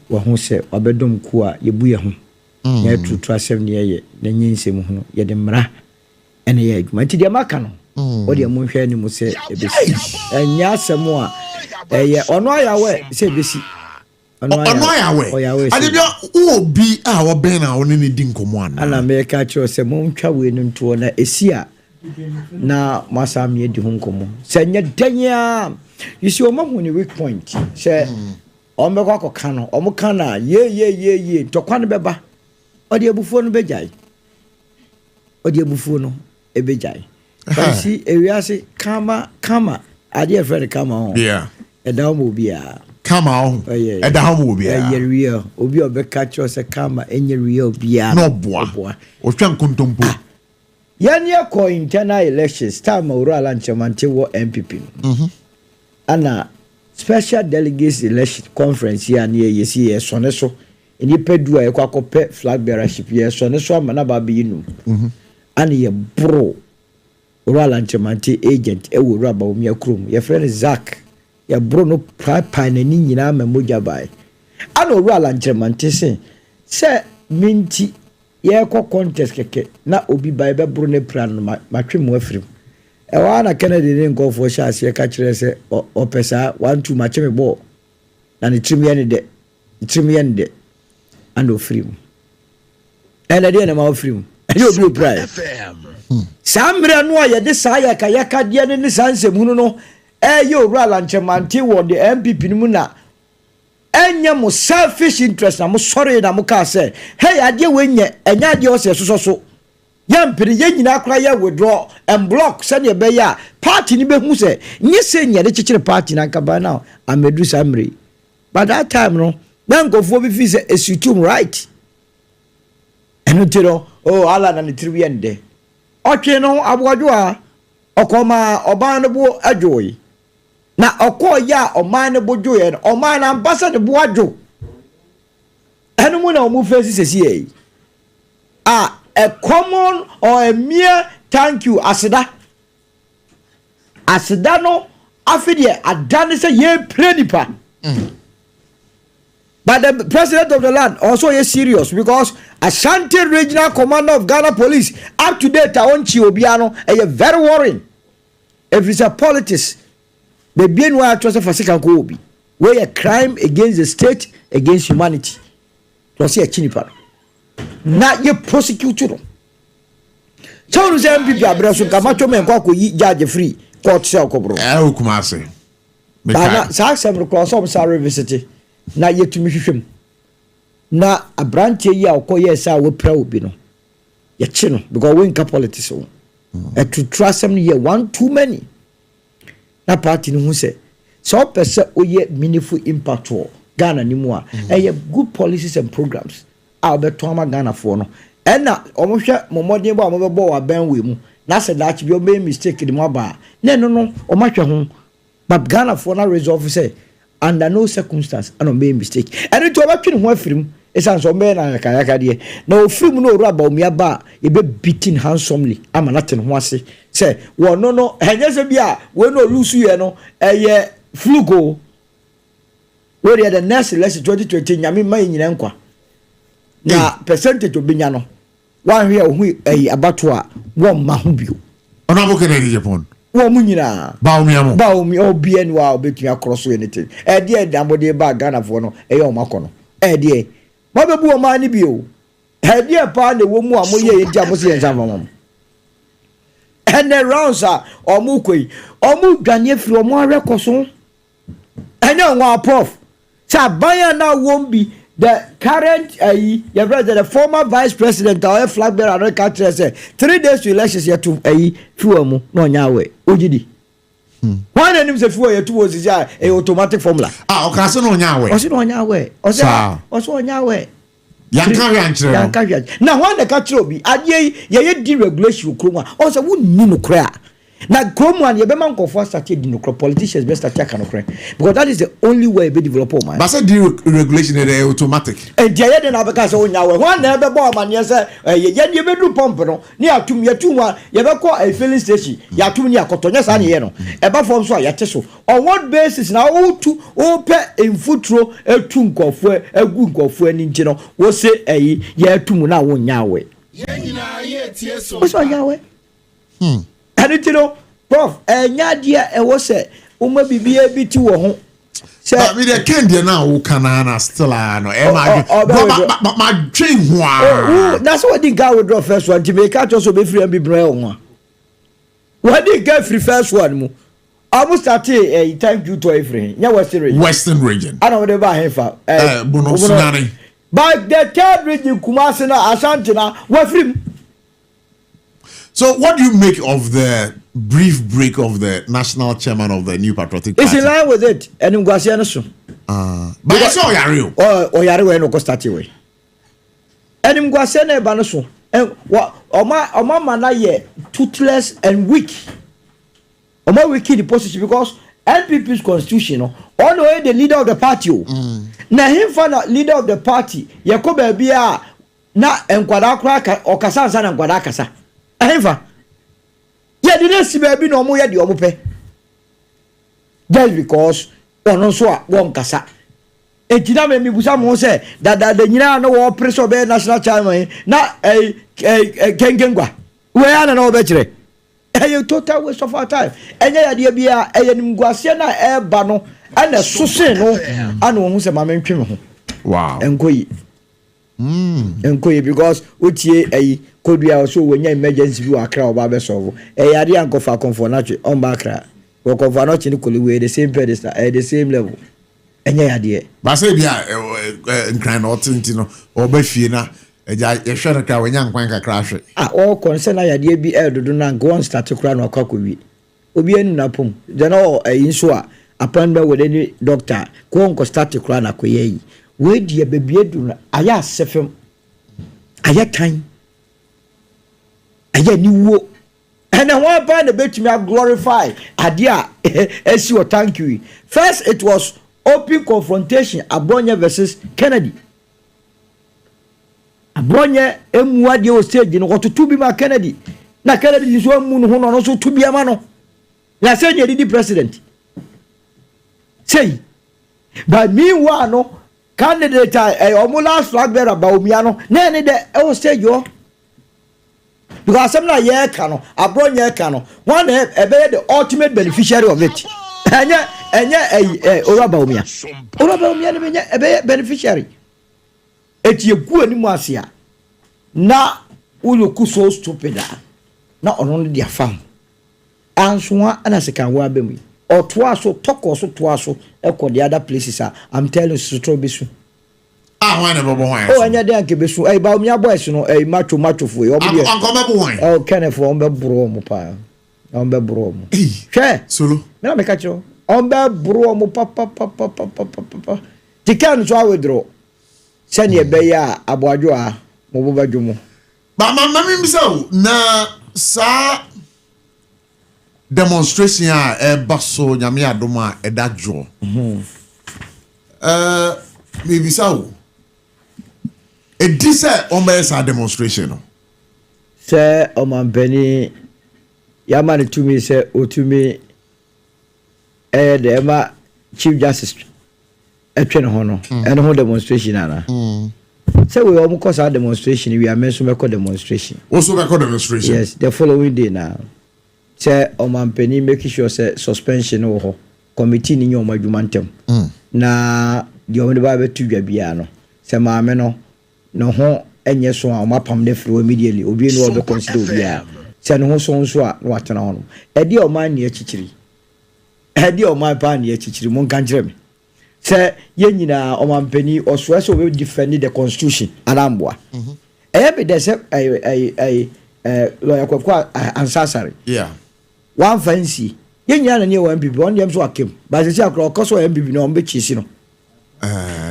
wa hu se obedom ku a ye bu ye ho ya tutu asem ne ye na nyinsem ho ye de mra ene ye adwuma nti de maka no o de mo hwe ni mo se ebesi enya asem a ye ono ayawe se ebesi ono ayawe adebia obi a wo ben na woni ne di nkomo ana me ka cho se mo ntwa we no nto na esi a na masam ye di ho nkomo se nya danya you see o ma hu ni weak point se o me kwa ka no o mo ka na ye to kwa no beba o de abufuo no bejai o de abufuo no e bejai kasi ewiase kama ade e friend kama on yeah e da mo bia kama on e da ho bia e real obi obeka cho se kama enye real bia no boa o twa nkontompo yani ko internal elections time rural anchemante wo MPP ana special delegates election conference ya na yesi ye sone so eni pedu a yakwakope flag bearership ye sone so amana ba bi yinu ana ye bro rural anchemante agent e wo raba o mi akrom ye friend Zack ye bro no papa na ni nyina mamoja bai ana rural anchemante se minti ye ko contest keke na obi bai be bro ne plan no matwe mo afrim e wa na Kennedy ne nkofo sha ase ka kire se opesa 1-2 matwe me bo na ne trimiye ne de and ofrim ela de na ma ofrim e obi oprai samre no ye de sa ya ka de ne sansem hunu no e ye owura lanchemante wo de MPP no mu na enya mo selfish interest na mo sorry na mo ka say hey ade we nye enya ade o se so yampiri ye nyina akra ya withdraw and block say ne be ya party ni be hu say nye se nye de chichire party na nkaba na amedu samre but that time no na nkofo bi fi say esutum right enu tiro oh ala na ne triwi ende otwe no abojo a okoma oban no bo adwoyi na okoya oman ne bojo ye oman ambassador bo adwo enu mu na omu face sesi a common or a mere thank you asida no afidie adane say ye pray nipa but the president of the land also is serious because Ashanti Regional Commander of Ghana Police up to date Aonchi Obiano is very worrying if it's a politics. The bien wa to say fasika ko obi where a crime against the state against humanity to say a chinipa na ye prosecute no so no say MPP abraso kamacho men ko yi judge free court sell ko bro o kuma se na sa sem ko so sa revisit na ye tumi hwehwem na abranche yi a ko ye sa wo pra obi no ye chi no because we in politics so to trust them ye one too many na party no hu se so pese oye meaningful impact for Ghana ni mu a good policies and programs a obeto ama Ghana for no na omohwe momodin bo amobebo wa ban we mu na se dachi bi o make mistake di mo ba na no omahwe ho but Ghana for na resolve say under no circumstance and make mistake and to obetwe ho afirim esan so me na kayaka de na ofirim no ru aba omia ba e be beating handsomely ama na ten ho ase say wo no enye se bia we no lose ye no eye flugo we dey the next election 2020 nyame man nyina nkwa na percentage obinya no wan hwe ohu abato a wo ma ho bio ona bo Kennedy Japan wo mu nyina ba omi obi enu a obetu across anything dey amode ba Ghana for no o makono dey ma bebu o ma ni bio dey pa na wo mu a mo ye ntia mo se yensa fam and the rounds are omu koi omu dwane firi omu arekoso enya nwa prof sa banya na wombi the current the former vice president or flag bearer no catch say 3 days to elections yet to fuel mu no nyawe ogidi why na nim say fuel yet to was is a automatic formula okay so no nyawe o si no nyawe o so nyawe yanka na when the catch obi ade ye deregulation kroma o say wonni no kra na kroma ye be man confo start di no kra politicians be start aka no kra because that is the only way be develop man but say deregulation is automatic and the ye na be ka say onya we when na be bo man ye say ye be do pump no ni atum ye tuma ye be call a filling station ye atum ni akotonya sa ne ye no e ba form so ya te so on what basis na o pe infutro etu nkofo agu nkofo ani nti no wo say ye atum na wo nya we ye nyina ye tie so wo nya we and you know prof enya dia e wo se umma bibia bi ti wo ho se me the candy na wo kana still no e ma dream ho that's what the guy would draw first one to make out also be free and be brain ho what the guy free first one mu almost start thank you to everything nya western region I don't know about hefa bono sunani but the third region Kumasi na Ashanti na we free. So, what do you make of the brief break of the national chairman of the New Patriotic Party? It's in line with it. And in Guasiano. But it's all Yario. Or Yario no Costati. And in Guasiano Banaso. And what Oma Mana ye toothless and weak. Oma weak in the position because NPP's constitution, all the way the leader of the party. Now, him find out leader of the party, Yakobe Bia, na Enquadakra or Casan and Guadacasa. However, yeah, the next baby no more the omope. Just because on so one kasa. Etina me busa mo say that the nyina no wo pressure be national chairman na kengengwa. We ana no be kire. You total waste of our time. Enya ya de bia nimguase na e ba no ana so se no ana wo se ma mentwe me ho. Wow. Enkoyi. Enkoyi because otie kodua so wonya emergency bi akra oba be solve yare ankofa comfort na twe on ba akra wo comfort na twe ni koliwe the same pedestal the same level enya yade ba say bia nkran no tinti no oba fie na eja ehwe na kra wonya nkwan kakra hwe all concern na yade bi dodo na go on start kra na akwakowi obi anu na pom de no inso a apanda with any doctor ko on start kra na koyeyi we die bebie du na aya sefem aya kan aya niwo and then one by the bet me glorify adia esi o thank you first it was open confrontation Abochie versus Kennedy Abochie emuade o stage no to bi ma Kennedy na Kennedy so mu no no so to bi ama no na say ye di president say but meanwhile no candidate last flag bearer Baumia no na ne de o stage yo because some na ye kano Abochie kano one be the ultimate beneficiary of it enye ora Baumia ne be beneficiary etie gu ani mu asia na uluku so stupid na ono ne dia fam ansoa ana seka wa bemu otoa so toko so toa so eko the other places I'm telling you so besu when e bobo hwan oh anya de anke besu Baumia boys no macho fo e obi anko mebo hwan oh kenefo on be bro mu pa on be bro mu hwe solo me na kacho on be bro mu pa tikan so awedro sani be ya aboadwo a mo bo badwo mu ba mama mi so na sa demonstration a baso nyame adoma edajo maybe so this on demonstration no say o man beni yamani to me say otumi the ma chief justice etwe no ho no and ho demonstration ana say we almost cause our demonstration we are meant to make a demonstration also make a demonstration yes the following day now say o man penny make sure say suspension ho committee ni nyoma adwumantem na the only ba betu dwa bia no say maame no ho enye so a mapam de free immediately obi no be consider obi a say no so so a no atena ho no e de o man ne achichiri e de o man pa ne achichiri mon kan kire me say yen nyina omampani oswe so we defend the constitution anambwa be there say lawyer Kwakwa Ansasari one fancy yen nyina na ne one MPP on dem so akem but say akro koso MPP no on be chisi no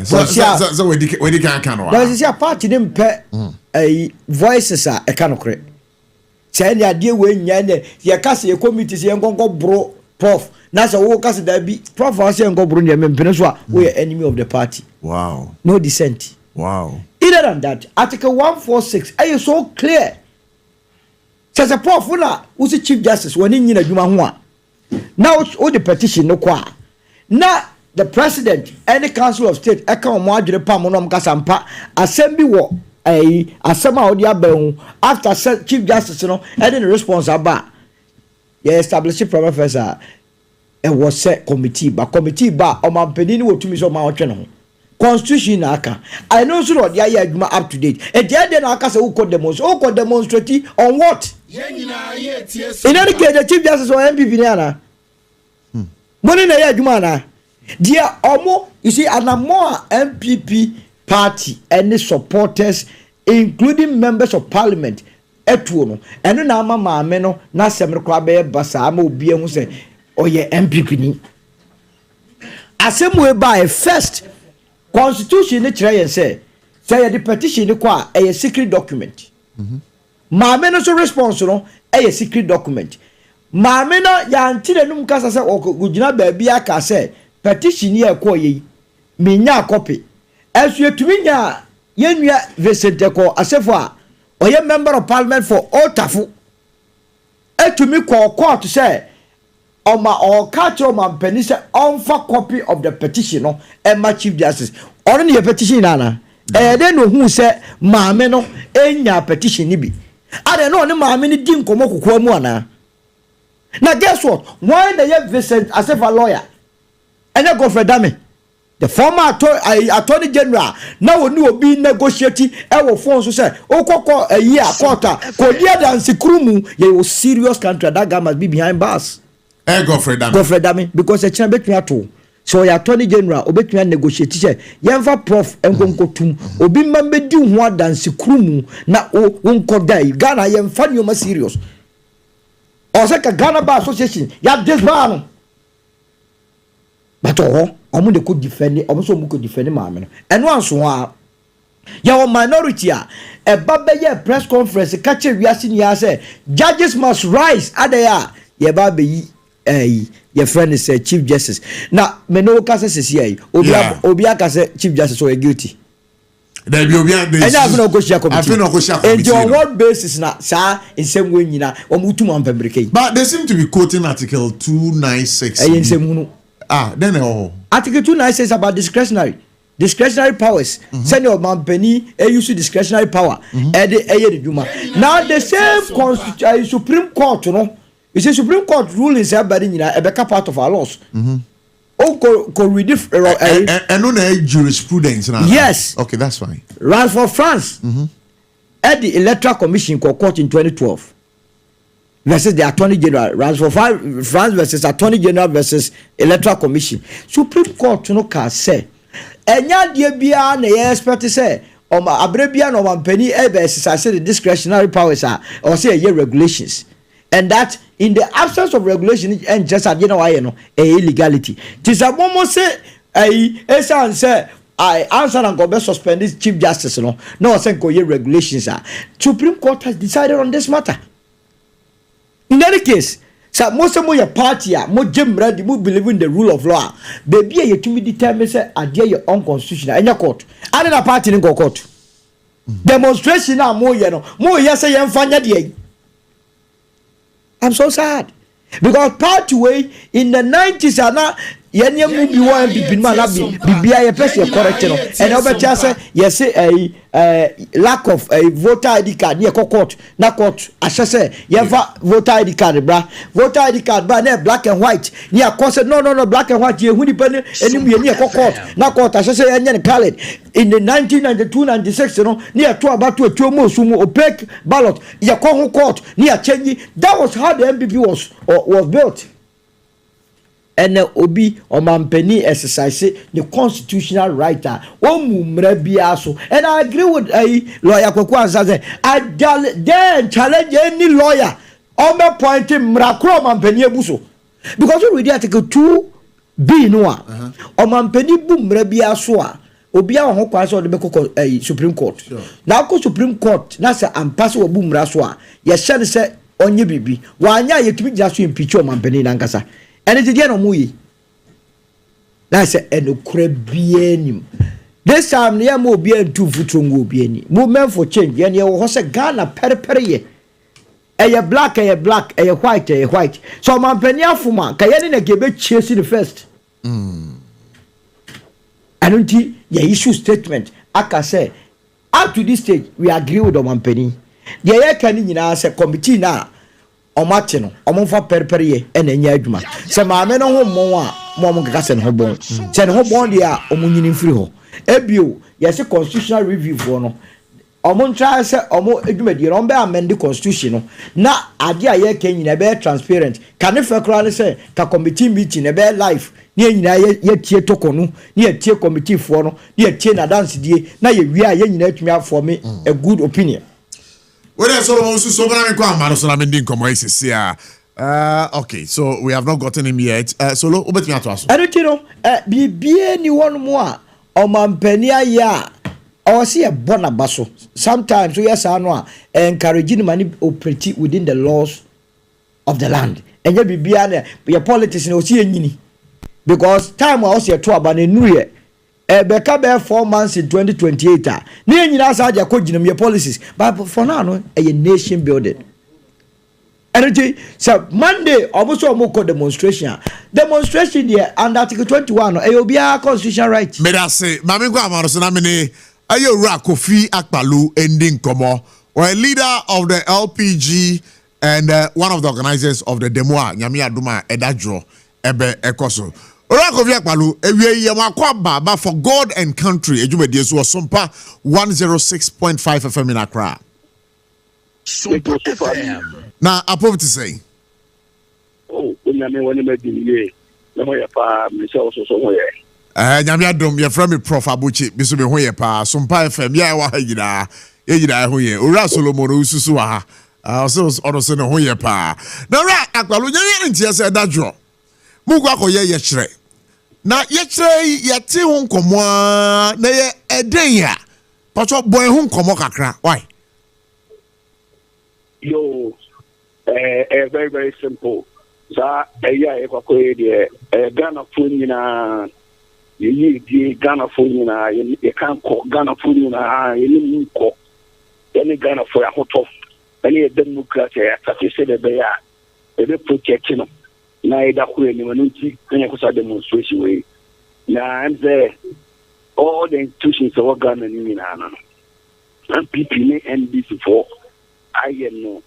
so we can no but say party dem pe voices a e kan okre say ne ade we nya ne ye kase ye committee ye ngongo bro prof na so wo kase da bi prof wa say ngongo bro ne mpene so a we enemy of the party. Wow. No dissent. Wow. Either than that, Article 146 is so clear. Says a prof na who's the Chief Justice when in adwuma ho a now all the petition no kwa na the president any council of state eka omo adwere pa mo no mkasampa assembly wo asema odi abahu after Chief Justice no any response aba ye establish professor was set committee ba omampeni ni wotumi so ma otwe no constitution na aka I know so the aye adwuma up to date e dey na aka say who demonstrate on what in any case the Chief Justice or MPP ni ana money na aye adwuma na dia omo you see anamo MPP party any supporters including members of parliament etuo no eno na ama maame no na semre kwa be basa ama obi ehu se oye MPP ni asemu by first constitution ni kire yen say the petition ni kwa a secret document maame no so response no a secret document maame no ya ntire num kasa se ogugina ba bia aka say petition ye kwa yi menya copy esu etumi nya yenua Vesenteko asefo a oye member of parliament for Otafu etumi call court say oma or catch oma mpeni say onfa copy of the petition no Emma Chief Justice or any petition nana then no who say maame no enya petition ni bi ade no ne maame ni di nkomo kokwa mu ana na guess what why the Vincent Assefa lawyer and go for dame the former attorney general now we obi negotiate e wo phone so say okoko a year quarter ko dia dan sikrumu ye was serious country that guy must be behind bars go for dame because the chamber between ato so your attorney general obetumi negotiate say yemfa prof enkonkotum obi mambe di ho dan sikrumu na wonko dai Ghana yemfa nyoma serious o say ka Ghana Bar Association ya disband but omo de could defend omo so mo could defend maame no eno anso a ya minority a baba ye press conference catch wiase ni ya say judges must rise adaya ye baba yi your friend is Chief Justice na me no ka say say obi aka say Chief Justice so guilty there be obi and I have no question committee and on what basis na sa in same way nyina omo tumu ampembreke but they seem to be quoting article 296 then article 296 is about discretionary powers send your company use discretionary power now the same Supreme Court you see Supreme Court rulings are part of our laws and on jurisprudence now. Yes, okay, that's fine. Right for France at the Electoral Commission court in 2012 versus the Attorney General, right for France versus Attorney General versus Electoral Commission. Supreme Court no can say enya die bia na ye expect say o ma abrebia no man penny exercise the discretionary powers or say regulations, and that in the absence of regulation and just at why no illegality tis a moment say say I answer and go be suspend this Chief Justice no say go regulations Supreme Court has decided on this matter. In any case, so most of your party mo jemra di mo believe in the rule of law. Baby you to me determine say adhere your own constitution and your court. And na party in court. Demonstration na mo ye no. Mo ye say yemfanya dey. I'm so sad because party way in the 90s ana yenye mu bi wa MPP man na bibia ye person correct no and obeta say yes say lack of a voter ID card near court na court assess yefa voter ID card bra voter ID card ba na black and white near court say no black and white ye hu ni pa enim ye near court na court assess yenye colored in the 1992-96 no near to about to mo sumo opaque ballot ye court near change. That was how the MPP was built. and obi omampeni exercise the constitutional right omumra bia so. And I agree with lawyer Kwakwa say I then challenge any lawyer on the point mrakro omampeni ebuso, because we read article 2B no omampeni bu mra bia so obi a ho kwa so de beko Supreme Court. Now ko Supreme Court na say ampase wo bu mra so ye hye say onye bibi wanya yetumi gya so impeach omampeni na nkasa. And it's the end of Muyi. That's a crabbianim. This time, near more beer and 2 foot will be any movement for change. And you was a Ghana per a black, a black, a white, a white. So, my penya fuma, Kayana gave a chase in the first. I don't think the issue statement. I can say, up to this stage, we agree with Omampeni. The air canning in us a committee now. Omatino, omonfa perperie ene nya adwuma. Se maame no ho mmon a mo kaka se no bon. Se no bon dia omunyini mfiri ho. Ebio, yesi constitutional review for no. Omon try se omo adwuma die no be amend the constitution no. Na ade a ye kan nyina be transparent. Kan ne fekra ne se ka committee meeting e be live. Ne nyina ye tie toko no, ne ye tie committee for no, ne ye tie na dance die, na ye wi a ye nyina atumi afọ me a good opinion. Okay, so we have not gotten him yet. Solo, I don't know. Be anyone more. Omampenia ya. Or see a bonabaso. Sometimes we are encouraging money operate within the laws of the land. And you be a politician or see any. Because time was here to about a new year. Beka 4 months in 2028. Near your policies, but for now, a nation building. Energy, so Monday, almost a more demonstration. Demonstration here under Article 21, it will be our constitutional right. May I say, Mammy Guamarosanamine, are you Kofi Akpalu ending Komo, or a leader of the LPG and one of the organizers of the Demoa, Nyamia Duma, Edadjo, Ebe Ekoso. But for God and country, Ejumedies was Sompa 106.5 FM in Accra. Sompa FM. Now, I probably say. Oh, when I mean, myself somewhere. Nyamiadum, your friend Prof. Abochie, Bisubi Hoye Pa, Sompa FM, Yida Hoye, Ura Solomon Ususuaha, also Odoson Hoye Pa. Now, Akbalu, you said that draw. Mugwako ye. Na yetre yati hun komo na ye eden ya pacho boy hun komo kakra why yo very very simple za eya e kwako de Ghana phone na ye di Ghana phone na ye kan ko Ghana phone na ye ni ko ye Ghana for ahoto any democracy ya say the be ya e be protect no na ida kure ni manunti kanya kusa demonstration we na I'm there all the institutions of Ghana ni na MPP ni NDC for I know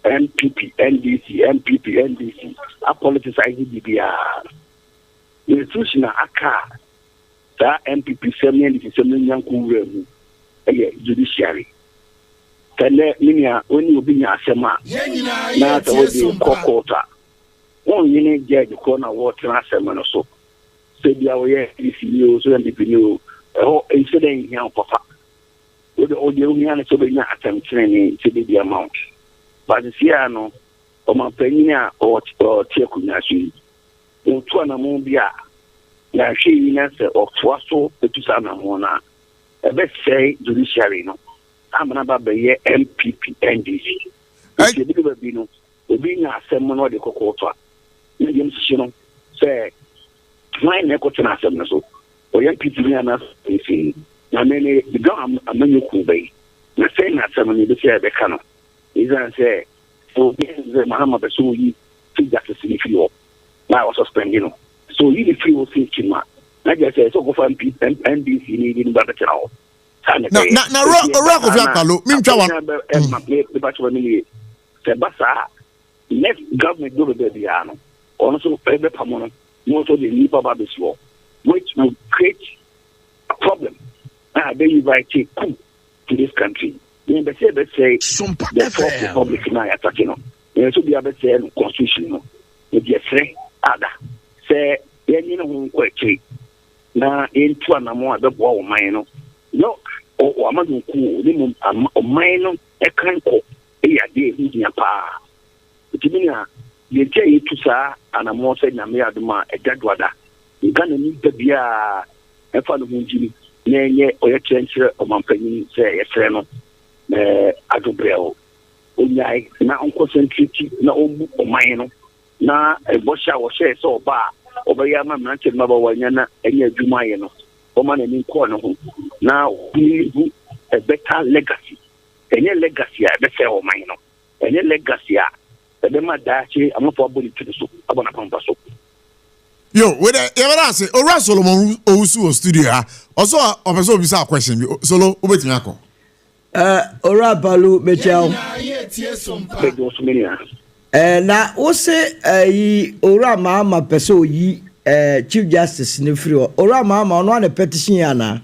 MPP NDC a politicizing DBR institution aka that MPP 77 yanku mu judiciary tele minia oni obi nya asema na tawodi kokota on yini judge ko na water asema no so se bia we DCU so MPP no incident here papa o de umi ana so be nya attempt training to be the amount but this year no o ma panyina o tie kunya shi o to na mo bia na hwe na se o to so etusa na mo na e be say judiciary no amana ba be ye MPP NDC e bi be bi no obi nya asem no de kokoto a yem shi no say why ne ko tena asem no so o MPP ni ana fi na mene the amanyo kubai na say na asem ni be say be kana izan say so the Muhammad so yi fi justice ni fi o na was suspending so you the free will think ma na just say so go for NDC ni ni ba tena o na rock of yakalo mintwa wa se basa next government go be there no also ebe pamono no so the nipa ba beso which will create a problem they invite coup to this country they say the fourth republic na attacking no so be able say constitution no the free ada say ho ko akyiri na entu anamo a bɛboa wo man no o amadu ku ni mu o man no e kan ko e ya de hu nya pa timina ye tie yitu saa anamo sɛ nyame adoma ɛdadoada ngana ni babia e fa no hu jini na enye oyɛ kyerɛkyerɛ ɔmampanyin sɛ yɛsrɛ no adobrɛo onyai na concentrate na omu ɔman no na ɛbɔhyɛ a wɔhyɛ sɛ ɔba a ɔbɛyɛ ama mmeranteɛ no mabawanya na ɛnyɛ adwuma ayɛ no ɔma n'ani nkɔɔ no ho na ɔbu a better legacy ɛnyɛ legacy a ɛbɛsɛ ɔman no ɛnyɛ legacy a ɛbɛma daakye amafoɔ abɔ ne tiri so abɔ n'apampa so. Yo, with the say, Ora Solomon Owusu studio ha. Also, ọpẹsẹ obi sa question bi. Solo, obetimi akọ. Ora Balu Bechao. Na wo se Ora Mama peso yi Chief Justice ne free. Ora Mama ono na petition ya na.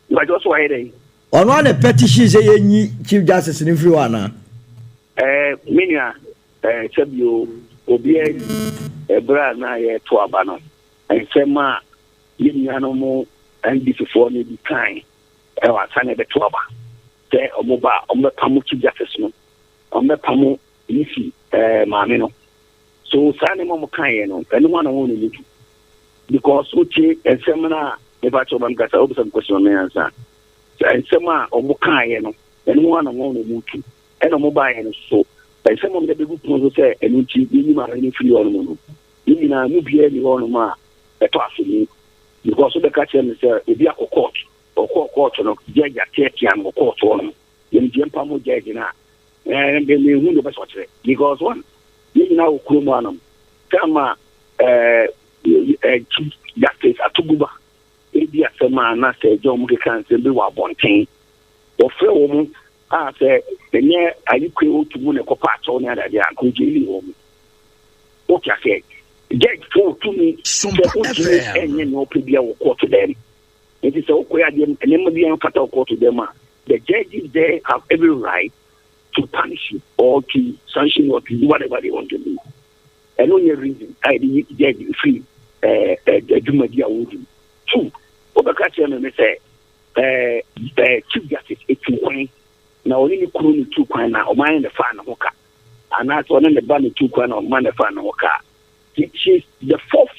Ba just why dey. Ono na petition say yenyi Chief Justice ne free ana. Minia sebio obi ebra na ye to aba no ensema yenya no mo ndifo ne di kan wa sane be to aba te omoba omepamu Chief Justice no omepamu isi maame no so sane mo kan ye no eno ma na wonu ni because uchi ensema na e ba cho ban gasa obi some question me answer so ensema omo kan ye no eno ma na wonu mutu eno mo ba ye no so by some of the people who say, and you are any free on moon. You know, you be any one of my me because of the catcher is a be a court or court or judge at Tian or court on in Jampamo Jagina and then they win the best watch because one, you know, Kumanum, Kama, Justice Atububa, India Sama, Nasa, John Mukans, and Biwa Bontain, or Fair Woman. Say, the near are you cool to moon a copatch on the other day? I could you what I say? Get for to me, and you know, PBA court to them. It is okay, and nobody and fatal court to them. The judges there have every right to punish you or to sanction or to do whatever they want to do. And only reason I did judge free the Jumadia would do. Two, Obakacha may say, Chief Justice, it's too na only crew two kwan na o man the fan hoka and that's one the ban two kwan o man the fan hoka. She's the fourth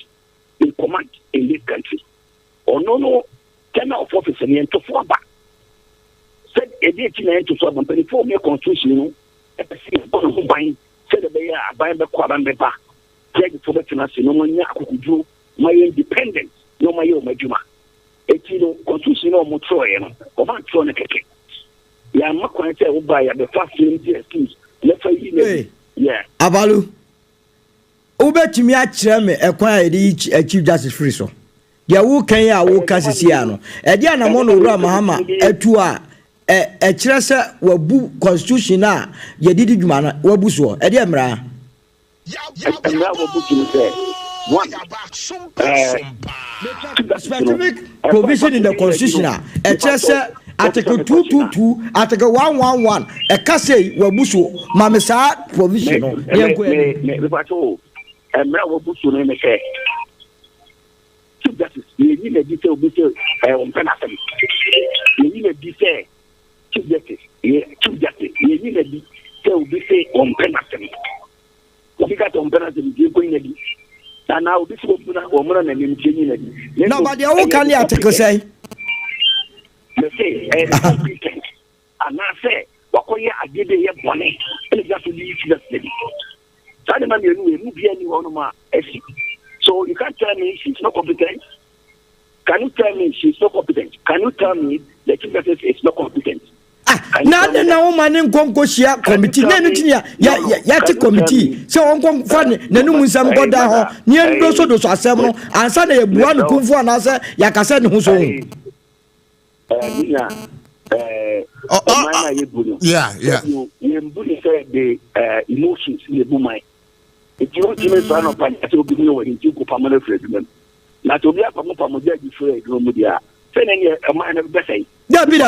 in command in this country or no tenor of office and to four back said a day to so ban before me constitution no e person who buying said the buy be kwa ban be ba take for betina se no nya akukuju my independent no my majuma etino constitution no mo troye no o ban tro ne keke ya makwan say uba ya be fast excuse let you yeah Abalu obetimi a kire me ekwan a de Chief Justice free so dia wo kan ya wo ka sisia no e dia na mo no Ura Mahama atu a kire se wabu constitution a ye didi dwuma na wabu so e dia mra wabu kini say one specific provision in the constitution a kire se Article 222, Article 111, a casse were busu, Mamasa provision. And now what busu name say? Chief Justice, you need a detail on Penathan. You need a detail, Chief Justice, you need a detail on Penathan. We got on Penathan, you're going to and now this will be a woman and in no, but the whole can the article say? They say, competent. And I say, Wakoya, I did a money, and it's just to leave the city. Sadaman, you be anyone of my essay. So you can't tell me she's not competent. Can you tell me she's not competent? Can you tell me the Chief Justice is not competent? Now the woman in Concosia committee, Yati committee. So on Confan, Nenum some Goda, near Doso dos Assembly, and Sunday, one Kunfu and answer Yakasan who's own. Yeah. You say the emotions in the boom. If you don't give me son of it will be no way to go permanent freedom. Not to be a Pamoja before a Gromudia. Send any a man of Bessay. Dabi.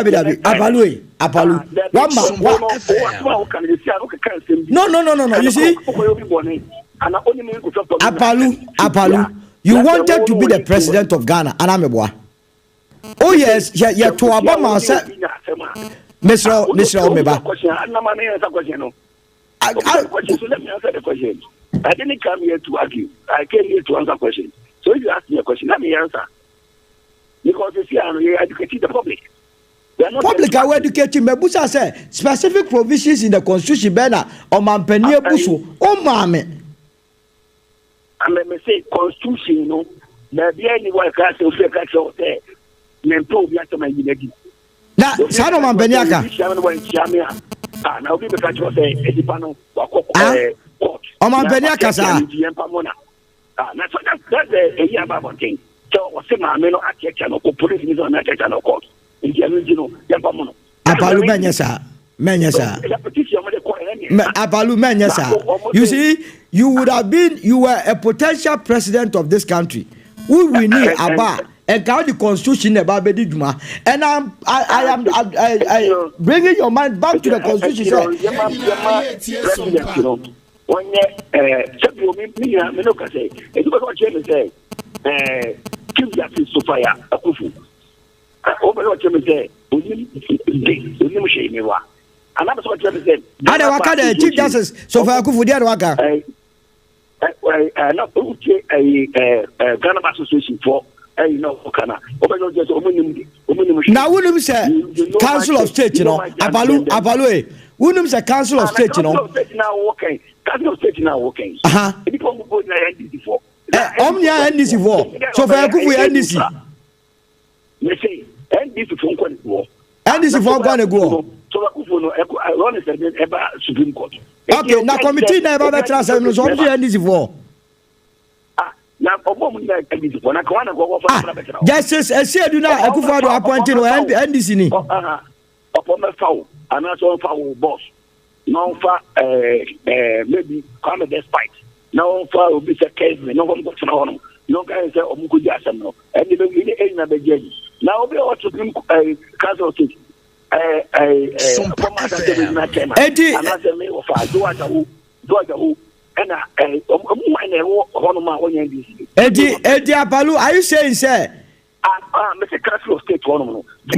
Apalu. No. You see, Apalu. You wanted to be the president of Ghana, Anameboa. Oh yes, yeah. To Obama said, Mr. Omeba. So let me answer the question. I didn't come here to argue. I came here to answer questions. So if you ask me a question, let me answer. Because you see, I'm educating the public. Public are educating. Mebusa say specific provisions in the constitution. Bena or Mampenia Busu. Oh, mame. And let me say constitution. You know, there be anyone can say say mempo bi atama yinagi. Na Sano Mampeniaka. Now we catch us a dipano court. Mampeniaka sa. That's a year about thing. So what's the man no attention no police is on attention no court. Apalu Menyasa. Apalu Menyasa. You see, you were a potential president of this country. Who we need about and how the constitution about Bediduma. And I am bringing your mind back to the constitution. Chief Justice so far Akufu dia waka na Ghana Association for kana na wunum say Council of State Apalu wunum say Council of State Council of State now working people go na NDC for omnia NDC for so far Akufu NDC me say NDC for nkwan go NDC for nkwan go so Akufu no run is eba Supreme Court. Okay, na committee na eba betra say no so NDC for na obom na NDC for na kwa na go for betra justice Esiedu na Akufu do appoint no NDC ni opo me fawo ana so fawo boss no fa maybe come despite no fa obi say case no go to na hono no can say omuko di asem no and the be na be jeji na obi o to Council of State Sompa Edi Apalu, are you saying say Mr. Council of State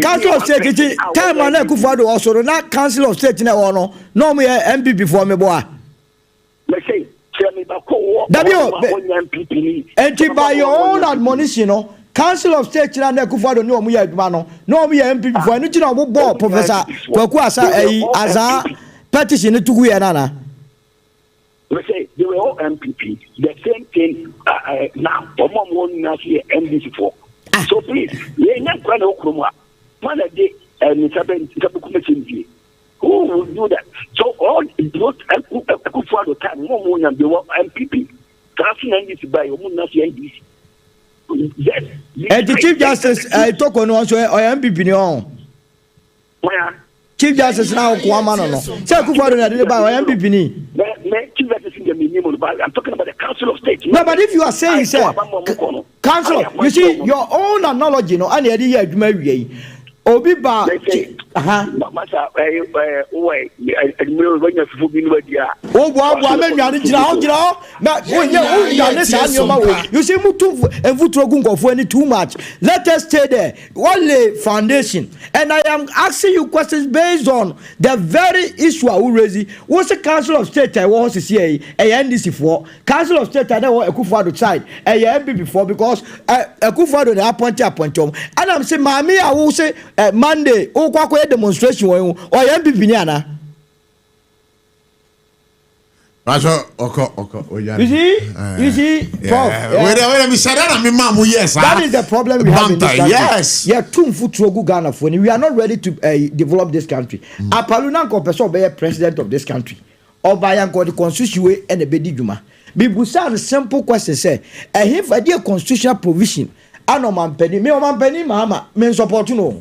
Council of State time on Akufo-Addo also not Council of State na wono no me MP before me boy me say me ba ko MPP enti by your own admonition no Council of State na Akufo-Addo ni omu ya aduma no me MP before no china obo board Professor Kwaku Asa petition to tugu ya nana we say they were all MPP the same thing now omom won na here NDC for so please ye nya kwa na okroma man dey who will do that so all those Akufo-Addo time mo nya be MPP kasi NDC by omu na here NDC yes the Chief Justice talk on also MPP ni on Chief Justice now Kwama no say Akufo-Addo na dey by MPP ni Chief Justice I'm talking about the Council of State. No, but if you are saying, sir, Council, you see, your own analogy, no, and the idea you Obi ba you see too much. Let us stay there. Only foundation. And I am asking you questions based on the very issue I will raise. What's the Council of State I want to see a NDC for? Council of State I don't want Akufo-Addo side a MP before because Akufo-Addo the appoint and I'm saying Mami I will say Monday, demonstration or MPP ni ana. You see, Prof. Wait, me say that me mamu yes. That is the problem we have in this country. Yes. Yeah, too futrogu Ghana for we are not ready to develop this country. Apalu na ko person be president of this country. Oba yan ko the constitution and the bediduma. Bibusa the simple question say, if a dear constitutional provision ano mampeni me o mampeni mama me support no.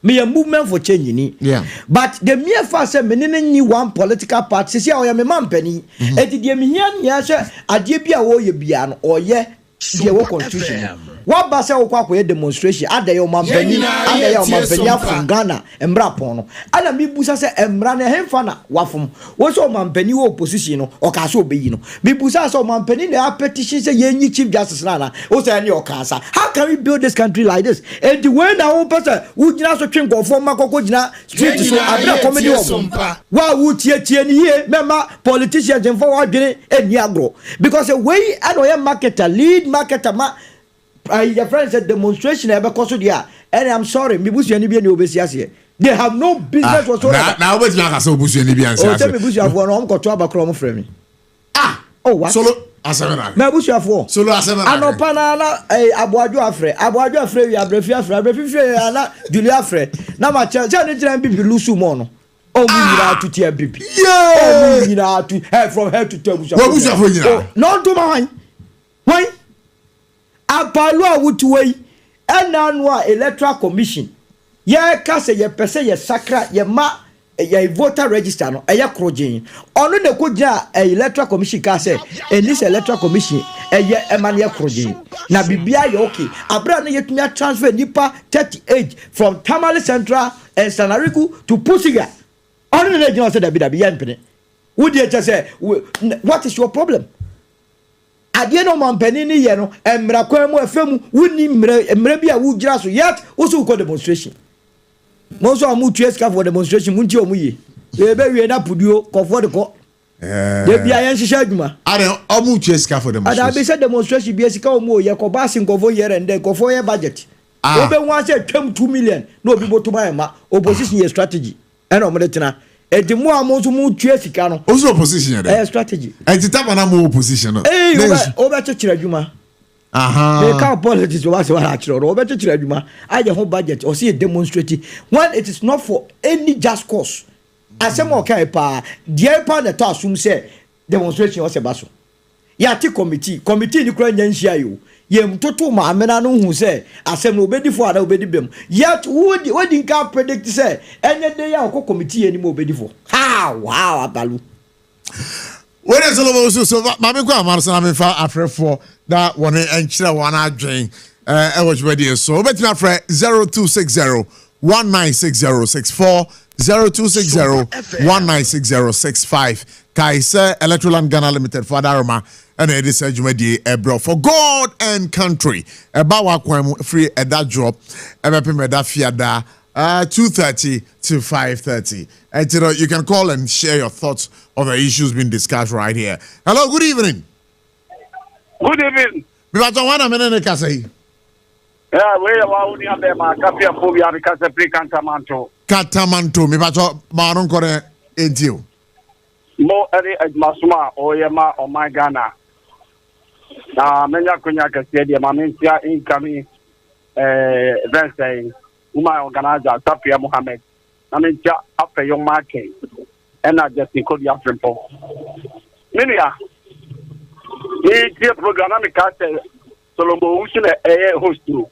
Me a movement for change ni. Yeah. But the mere fact say me ni one political party say o ya me mampeni e di me hian ya say ade bia wo ye bia no o ye the constitution. what basa okwa demonstration ade yo mampani from Ghana embra pon no ana mi busa se embra na hemfa na wafom wo so mampani wo opposition no o ka so obeyi no mi busa so mampani na petition say yenyi chief justice na o say any o ka sa how can we build this country like this and the way na one person who gina so twen go for makoko gina street so abra comedy wa wu tie ni ye mema politicians en for wa dwene eni agro because the way anoye marketer lead marketer ma your friend said demonstration because of there and I'm sorry me busu ani bi ni obesiase they have no business whatsoever now wait like so busu ani bi ansa tell me busu afo no ko to abakro mo frɛ me oh what solo asemana me busu afo solo asemana anopa na aboajo afrɛ wi abrefi na Julia afrɛ na ma che ni tira bibi lusu mo no oh we need to tear bibi oh we need to from head to toe busu afo nyina no do ma why apalu awutuwei enanwa electoral commission ye ka se ye pese ye sakra ye ma ye voter register no eye krojin onu ne ko gya electoral commission ka se this electoral commission eye emane ye krojin na bibia ye okay abra na yetumi transfer nipa 38 from Tamale Central and Sanariku to Pusiga onu ne gya se dabi ye mpene wo die che se what is your problem adie no mampani ni ye no emra kwa mu afemu wuni emra bia wu gira so yet wo so ko demonstration mo so amu tueska for demonstration munti o mu yi e be wie na puduo ko for de ko de bia yen hihya adwuma are amu tueska for demonstration ada be say demonstration bia sika o mu ye ko ba sin ko for year and ko for year budget o be wan say twam 2 million no obi botuma ma opposition ye strategy and o mo de tena edi mo amozo mu tue sika no ozo opposition dey strategy enti taba na mo opposition no o be chechira adwuma they can't politics was actually o be chechira adwuma aye ho budget o see demonstrate when it is not for any just cause asem o kai pa die pa the to assume say demonstration o se baso ya ti committee ni kura nyanhia yo yem toto ma amena no hu say asem no obedi for ada obedi bem yet would nka predict say enye dey ya ko committee ni mo obedi for how abalu when is all so mama ko amar sana me fa afrefo that one enchira one adwen e was ready so obeti afre 0260 196064 0260-196065 Kaise Electroland Ghana Limited for Daruma and it is a Jumedi Ebro for God and country. About free at that drop, that fiada 2:30 to 5:30. And you can call and share your thoughts on the issues being discussed right here. Hello, good evening. Good evening. We got 1 minute, Kasei. Yeah, we are only on the Macapia Phobia because the pre-Cantamanto. Katamanto, me bacho maron kore entio. Mo eri masuma oyema o my Ghana. Na menya kunya kase dia mamentia incoming event saying uma organizer Tapia Mohammed. Na mentia afa yo market. And I just call the African. Minia. Ni program na me kase Solomon Usune host to.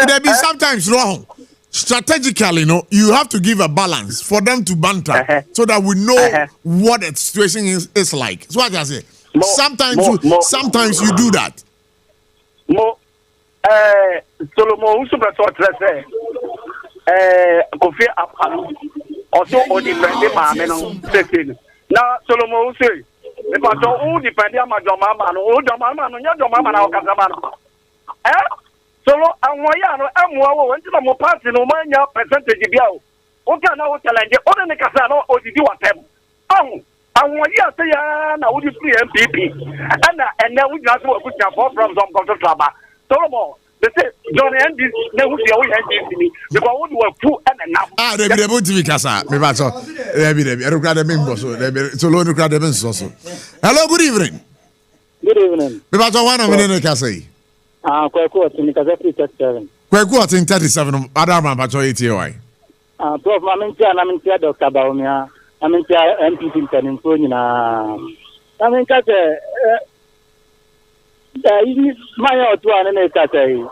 There be sometimes wrong. Strategically, you have to give a balance for them to banter so that we know what the situation is like. So what I say. Sometimes you do that. Solomon Usube say Kofi Apano also o depend na Solomon Usube me pato o depend am Jomama no nya Jomama na okazama no solo anwaya no amwa wo nti mo party no manya percentage bia o ka na wo challenge o ne kasa no odidi watem anwaya say ya na wo di free MPP ana ene wo jina so wo kucha from some control traba solo mo they say John NDC na wo dia wo NDC ni because wo di wa fu and na they be to kasa me ba so they be erukra de member so solo erukra de so hello good evening me ba so 1 minute kasa yi Kwaku at Nikaza 37. Kwaku at 37. Adama Bacho ATY. Prof, Amintia Dr. Baumia, Amintia MPP in Punina. Amincate, my old one and a cate.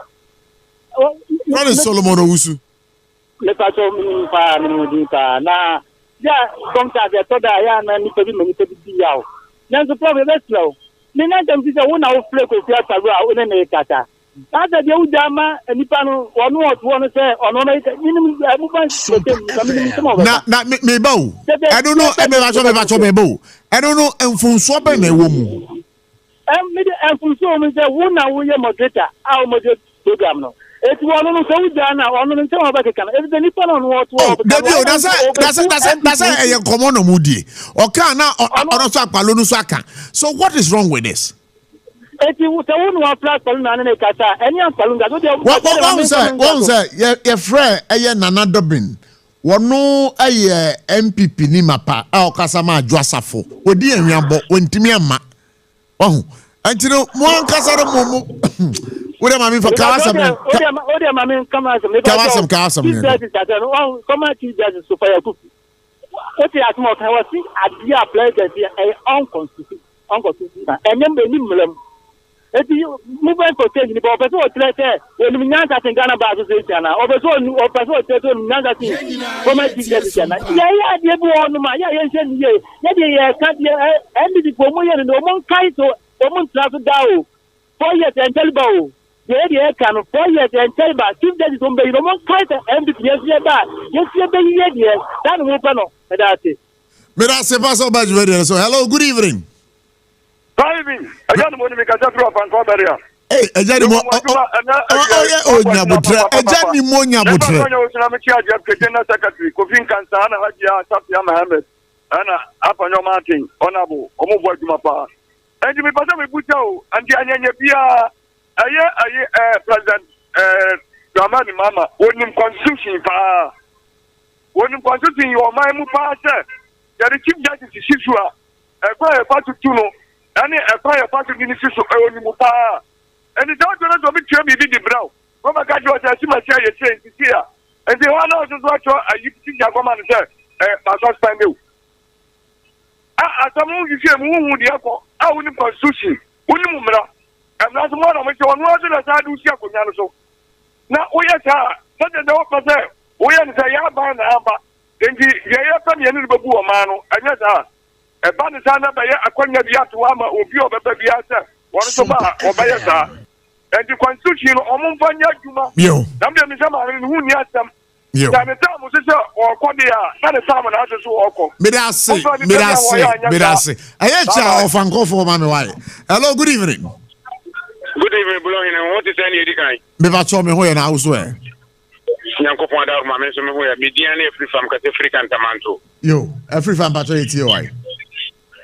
What is Solomon Usu? Le Pacho Minpa, na, yeah, sometimes I thought I am and Nippy Yao. Then the problem is slow. Nina dem say wona wo play ko tia taru a wona na kata. Na da de udama nipa no wono oto say ono na yinim abuban na me ba o I don't know me ba I don't know enfunso ba na ewo mu me de enfunso me say wona wo ye moderator a moderate program no eti wono no so udana ono no say wo ba keka na e de nipa no oto David that's a common no mudi o kan na ono so apalo no so aka so what is wrong with this eti wo se wonu wa plus palu na na kata eni ampalu nga one say your friend eye Nana Dobin wono eye MPP ni mapa a okasa ma adwasafo odi enwabo wontimi ama ohu antino mo ankasa ro mo Ode mami for kawasam. Ode mami kawasam. Come to judges so fire cook. What you ask more kawasi adia apply that unconstitutional. And then be nimlem. If you move for change the person or say when we know that in Ghana ba association or person say know that come to judges. Yeah, dey bo on ma. Yeah, yen ye. Yeah, can't end the promotion no mon kai to mon travel dawo. 4 years and tell bow. The can 4 years and tell back. If that is on the Roman Kaiser and the yes, that will panel. That's it. So, hello, good evening. Driving. I got the money because I drop and come area. Hey, a gentleman. Oh, Nyabutra. A gentleman, Nyabutra. I'm a charge of Kitana Secretary, Kofin Kansana, Hadia, Sapia Mohammed, Anna, Apano Martin, Honorable, Omo Mapa. And you may pass me Buto, and the Anya President Dramani Mama, wouldn't constitution pa. Wouldn't constitution your mind pastor. The Chief Justice is Sisua, a fire part to Tuno, and a fire part to Minister Mupa. And it's not going to be Chemi the brow. From a graduate, I see my chair, you're saying, here. And the one out of what you think you're going to say, my husband do. As a movie, you see a movie, I wouldn't constitution, wouldn't move. And that's one of my own words as I do see. Now, we are such a dog for them. We are the Yaban Amba. Then the Yapan Yanubu Mano, and yes, a Banisana by Aquania Biatuama or Bio Babiata, one so far, or Bayata. And the constitution of Montpanya Juma, you, Damian Sama, who near them. You, or Cordia, not a time and others who are called. Midasi. I had of Uncle for Mamma. Hello, good evening. Good evening, belonging and what is any kind? Never told me where and house where. Yanko point out my mention where Mediana free from African Tamanto. You, every fan battery to you.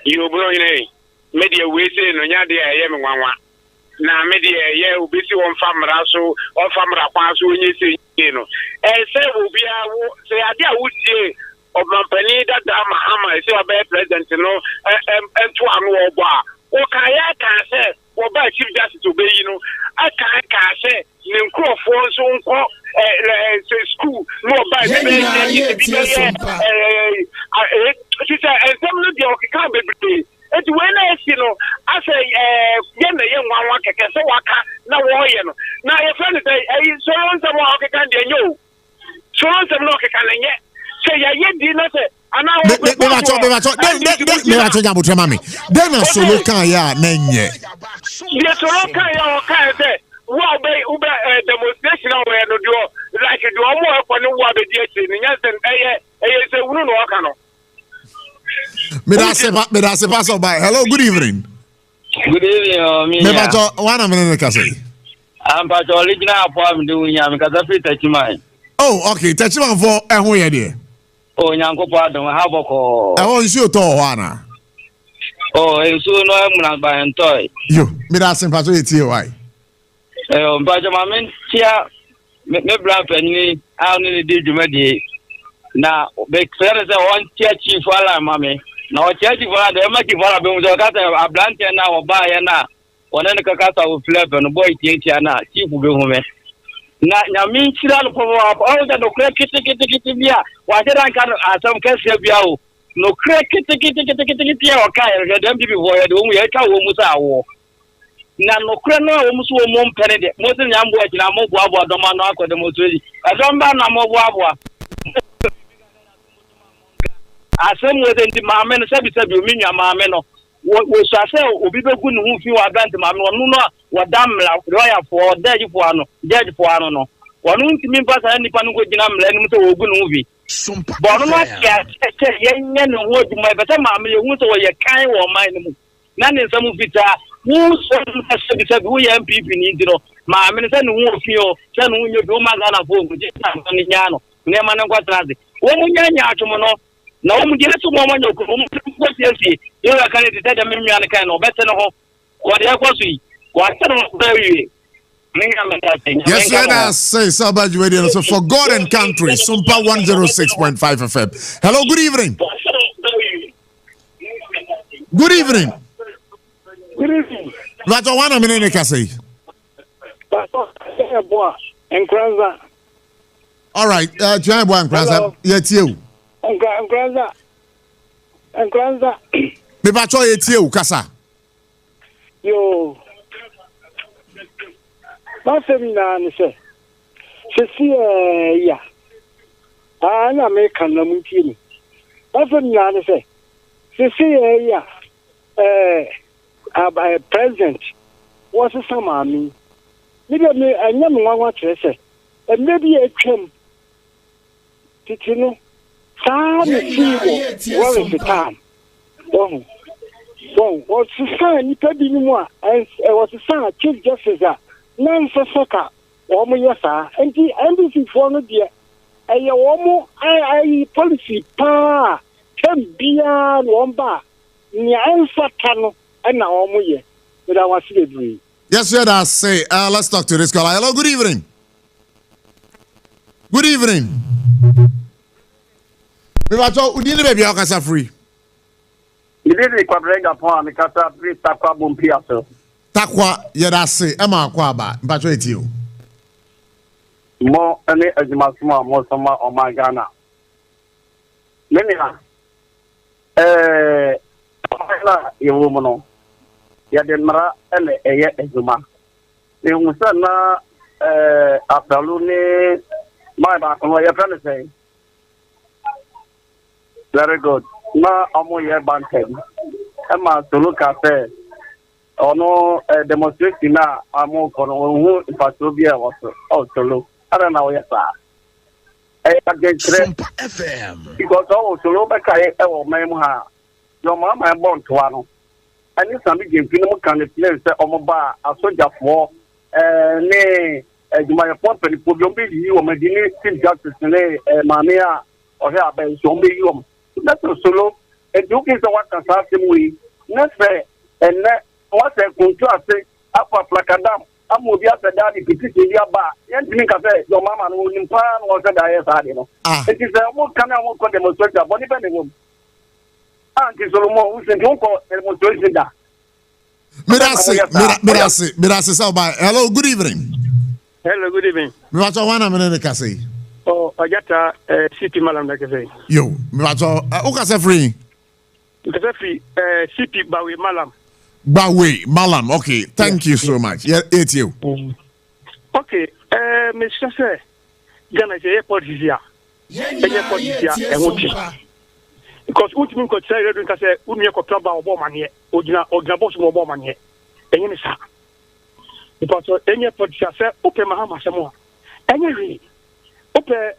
You belonging a media way say no yadia I am one. Now media yeah will be on farm raso or farm rapasso when you say you know. And say will be say idea would say of company that Mahama is your bad president, you know, and to a bar. Okay, I can say. Oba Chief Justice obey, you know, I can't say, Ninko for so school, no by the can't be. It's when I see, I say, young one can say, now, now, your friend is a so on some walk can you. So on some lock can yet say, I did not say. Then a solo can ya nenye. Yes, solo can ya say. Well, they demonstration where no do like you do more for no water in yes and a say no cano. Medase pass by. Hello, good evening. Good evening, me. One of them can say. I'm part of original problem doing yam because I feel touch mine. Oh, okay, touch man for a who idea. Oh, Yanko pardon, how about I want you to Wana. Oh, and soon I'm by and toy. You, Medase pass it here. Why? But my men, here, me black penny, I only did you mediate. Now, make sense one church for our mammy. Now, church for the Maki for a blank and now buy and now. One end of Kakata will flip and a boy teacher now, chief will be home. Now, mean, she don't follow up all the crack kitty. Why did I come at some case here? No crack kitty or kind, them before we had a woman. Now, no crano almost one penny. Most of them work in a mobile domano for the motor. I don't ban a mobile. As some within the mamma, Sabi, you mean your mamma. wo shase obi begu ne hu fi wa bent ma no no wa damla lawyer for judge for ano no wonu ntimi mpasa nipa no ko gina mla nim so ogu ne hu fi bo no ma ya yenye ne ho djuma be se ma me hu so ye kan wo man ne mu na ne nsam fita hu so se se hu ye MPP ni ndiro ma me se ne hu fi o se ne hu nyo do ma ga na fo ngu je na ne nya no ne ma ne kwatra de wo mu nya nya atwo no na wo mu dire so mo manyo ko mo ko tiesi yo ya kan de da me nwa ne kan no bete no ho wo de akwaso yi wa tano bawi. Yes, yeah, say Sabaj so for God and country, Sompa 106.5 FM. Hello, good evening. Good evening. Good evening. What one minute can say? All right, Jambua and Kranza, yet you. And Kranza. Me pacho yet you, Kasa. Yo. My family say, yeah. I'm American, no Mutini. My family say, yeah. President was a summer me. Maybe I never want to say, and maybe a trim. Did you know? What is the time? Oh, what's the sign? You can't be more. And was the sign, Chief Justice. Nansa Soka, Woman Yasa, and the embassy for no dear. A woman, I policy pa, 10 beer, 1 bar. Near answer canoe, and now Omoye, but I was slavery. Yes, sir, I say, let's talk to this caller. Hello, good evening. Good evening. We were talking, we didn't be able free. You didn't quadrega upon the Casa Takwa Bumpiaso. Takwa, yeah, say, Emma Quaba, but wait you. More any Ajimasma, more summer or my Ghana. Many you woman, Yademara, and a Zuma. The Musana after Lune, my back on what you're trying to say. Very good. Now I'm on your banking. Emma to look at it. Or no demonstration now, I'm on who if I should be able to look. I don't know, yes, sir. Sompa FM. Because also look back at Memoha. Your mamma and born to one. And it's something you can place on my bar, a soldier for nay, my appointment for you or my dinner, justice, Mamia, or her by zombie you. That's a solo. And you can say what can happen with. Not fair. And what a contrast up a placadam. I'm with the other daddy, petition your bar. And drink a bed. Your mamma will in plan was a diet, you know. It is a more kind of demonstration, but depending. Auntie Solomon, who said, don't call demonstration that. Mirasi, hello, good evening. Hello, good evening. Mirato, 1 minute, Cassie. Oh, I got a city malam like I say. Yo, Mirato, Ukasa free. Ukasa free, city Bawi Malam. Bawi Malam, okay, thank you so much. Yeah, it's you. Okay, Mr. Say, Ghana, the airport is here. Airport is here, and what because ultimate could say, Unia Cotraba or Boman here, or Boss or Boman here. And you say, because any airport said, Open Mahama some more. Any Open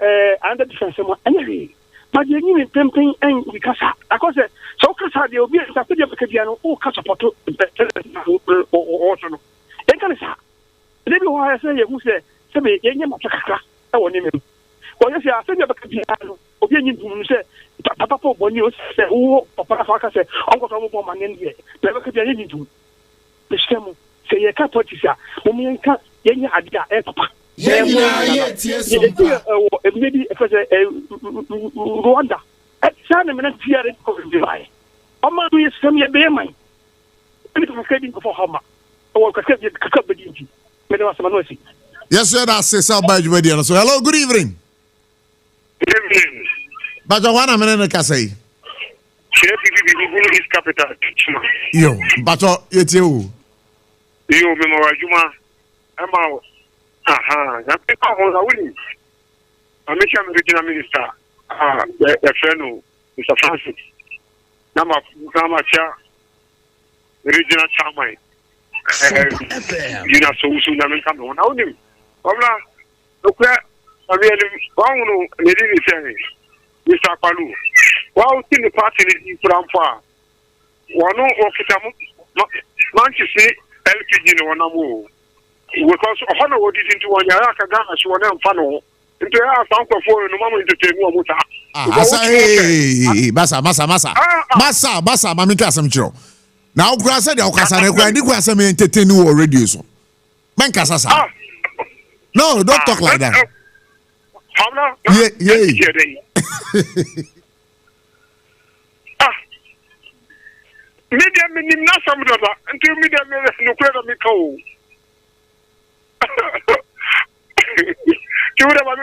under defense some more. Any but you need tempting and because I cause it so Casa, the obvious after the Cadiano or Casapoto or also. They can say, maybe why I say, who said, Sabi, Yamaka, I want him. Well, yes, I think Cadiano, opinion to say, Papa, when you say, oh, Papa, say, Uncle Woman in here, never could be any to the stem. Say, a couple of women can't, Yanya Adia, and Papa. Maybe it was a Rwanda. At some minute here in July. Amma is from your bearman. And it was craving for Hama. Or Kakabadi. Yes, sir, I say Sabaj. So, hello, good evening. Good evening. But I want a minute, Cassie. Is capital. Yo, but it's you. You, Memorajuma. I'm out. Aha, that people are winning. I'm a regional minister. The friend, Mr. Francis. Nama Chair. regional chairman. You know, so we should have come on. Now, look at I mean, lady saying, Mr. Palu, while in the party from far, one of Manchester LPG no one more. Because Honor what is into one Yaraka Ghana, she was not funnel. Into our sound for no moment to tell you Masa, Mamika some show. Now, Grassa, the Ocasa, the Grassa may entertain you already. So, Mancasa. No, don't talk like that. Media minim na some dada until media no credit me call. You would have my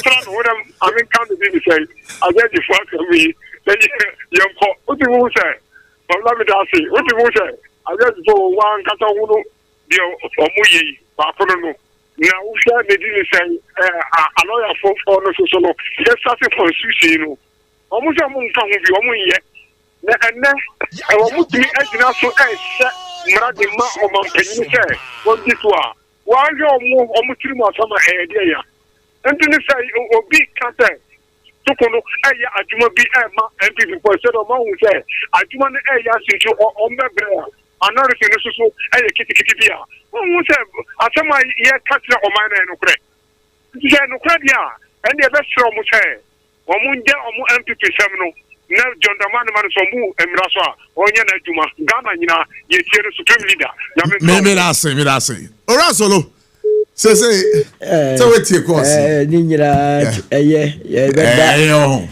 friend would have I mean count the say I get you fuck me then you what do you say? But let me say what do you say? I just go one kata uno dio omuyi ba kono no. Now we share the deal say a lawyer for no so no just starting constitution no. Omu say omu nka ho bi omu ye. And then I want to be as so as Maradima or Montpellier say, what this was. While you're more almost 3 months on my head, yeah. And then say, oh, big cancer. So, I do not be a MP for said among who say, I do not ask you on the bread. Another thing is so, I kitty beer. Who said, I tell my ear catcher or mine and no credit. You say no credit, and the best from which I, or Munja or MP seminal. Now, John Dramani Somu and Raswa, Onya Juma, Ghana, ye supreme leader. Maybe that's it. Orasolo. Say, so it's your course. Ninja,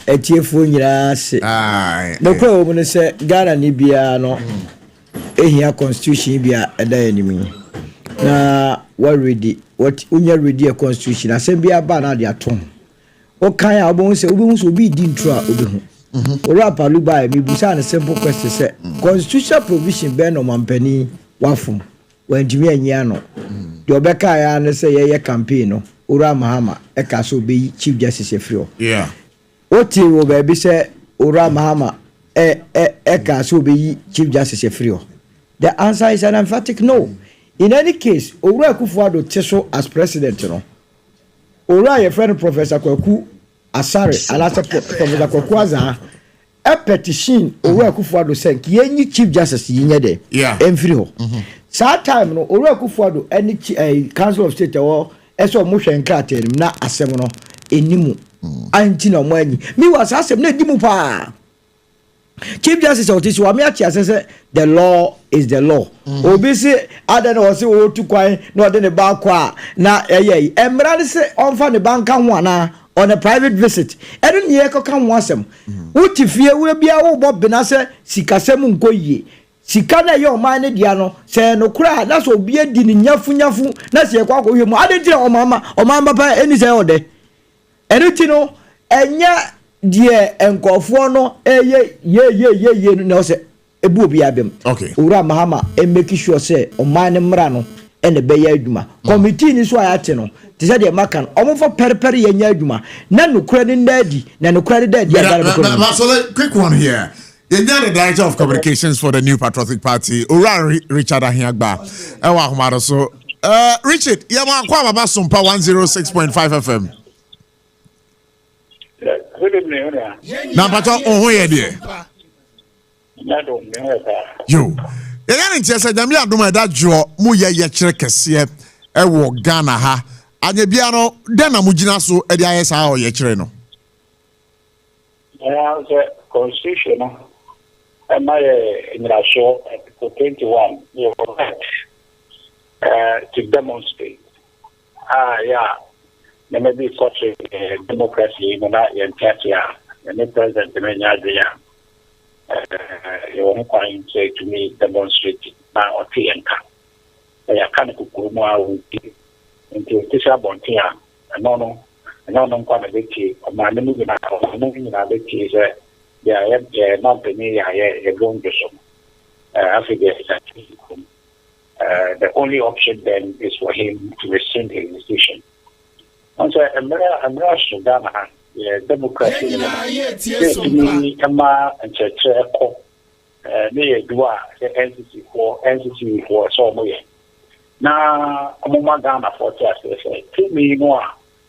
a tearful, no problem. Say, Ghana Nibiano, a constitution be a day enemy. Now, what ready? What unya ready a constitution? I say, be a banner their tongue. What kind of bones will be dintra? Ora paluba mi busa a simple question say constitutional provision be no mampani wafum wanjimi anya no de obeka ya na say ye campaign no ora mahama e ka so be chief justice efrio yeah oti wo be bi say ora mahama e ka so be chief justice efrio. The answer is an emphatic no. In any case ora Akufo-Addo teso as president no ora your friend Professor Kwaku Asare alasa Professor Kwakwaza a petition Owura Akufo-Addo say yenyi chief justice yinye de emfiri ho sa time no Owura Akufo-Addo any council of state or eso mo hwe nkratem na asem no enimu anti na mo anyi mi was asem na edimu pa chief justice otis wa me achi say the law is the law obi say adan o say o tu kwan na ode ne ba kwa na emra say onfa ne banka ho ana on a private visit. I don't hear come once. What if you will be a Bob Benassa, Sikasem Goye? Sikana your mind, Diano, say no cry, that's what be a din in Yafu, that's your quack. I didn't tell Mama or Mamma any say all day. And you know, and ya dear and Kofono, ye, no, say a booby abim. Okay, Ura Mahama, and make sure say, on mine and Mrano, and the Bayaduma. Committee is why I tell. Tisa de makan omo for periperi yenya adwuma na no credit daddy na no credit daddy so quick one here. The director of communications for the New Patriotic Party Ura Richard Ahiagba ewa ahomado so Richard yama kwa baba Sompa 106.5 FM na pato ohun ye de yo yana ntia say jam ya adoma da jo mu ye kire kese ewo Ghana ha anya bia no den na mugina so e dia yesa o ye kire no the constitution and my show article 21 you to demonstrate there may be such a democracy in the Katia and the president you want to say to me demonstrate now or Tianka I can't go into Tisha Bontia, and no, quite a big key. My moving out of moving a big key is not the me, I going to some. I figure the only option then is for him to rescind his decision. And so I'm rushed to Ghana, democracy, me, Emma, and near Dua, NCC for so much. Now, among Ghana for just to me more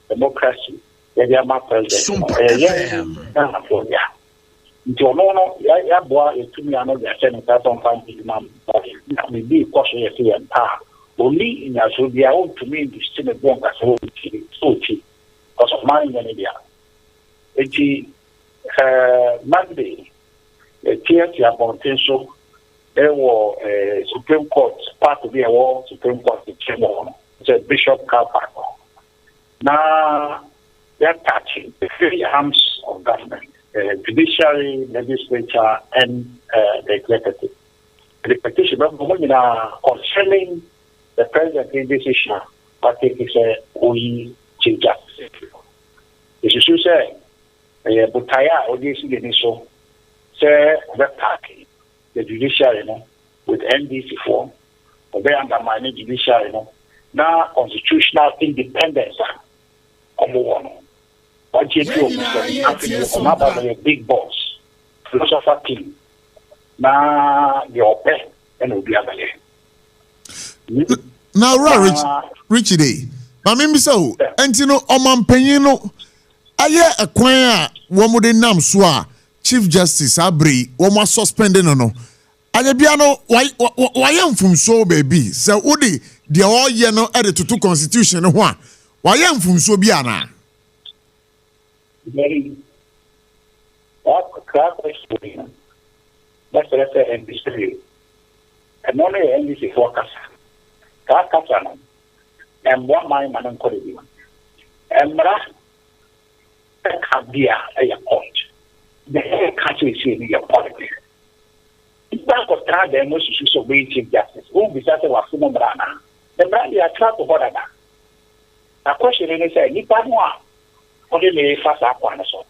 democracy, they are my president. Ghana for ya. Into no, ya boy, to me, I know the Senator on family, but maybe cautious and power. Only in a should be own to me to still a bomb as so cheap. Because of money in India. It's Monday, a theatre potential. There was a Supreme Court, part of the war, Supreme Court in Chemon. It's a Bishop car park. Now, they're touching the three arms of government, judiciary, legislature, and the executive. The petition concerning the president decision, I think it's a we chief justice. This is say, Butaya, or this initial, say, the party, the judiciary, with NDC form, or they undermine the judiciary, now constitutional independence. One. What you do, a big boss, philosopher team. Now, your pen, and will be other. Now, Richie Day, I mean, so, and you know, Oman Penino, I a choir, one would name Swa, Chief Justice Abri, one was suspended no. Ayabiano, why am from so baby? So, Woody, the all year no added to 2 constitution, why am from so biana? Very question. That's what I say in this video. And only NBC focus. Kakasano. And one mind man and Korea. And Mara Kabia a point. The whole country is in your politics. If I could try the most issues of Chief Justice, who besides was Sumo Brana, the brand they are trying to hold that. A question is say, Nipa Noa, only may fast up one so.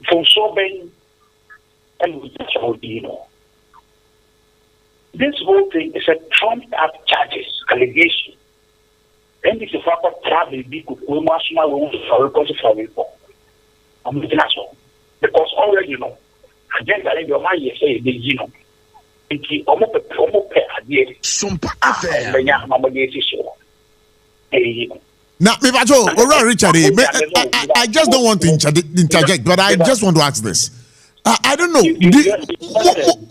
From so being and this whole thing is a trumped up charges, allegation. And this is what trouble be good. We must not want to for people. I'm international. Because already agenda in your mind, you say, you know, it's almost a idea. Sompa FM. Now, Richard, I just don't want to interject, but I just want to ask this. I don't know.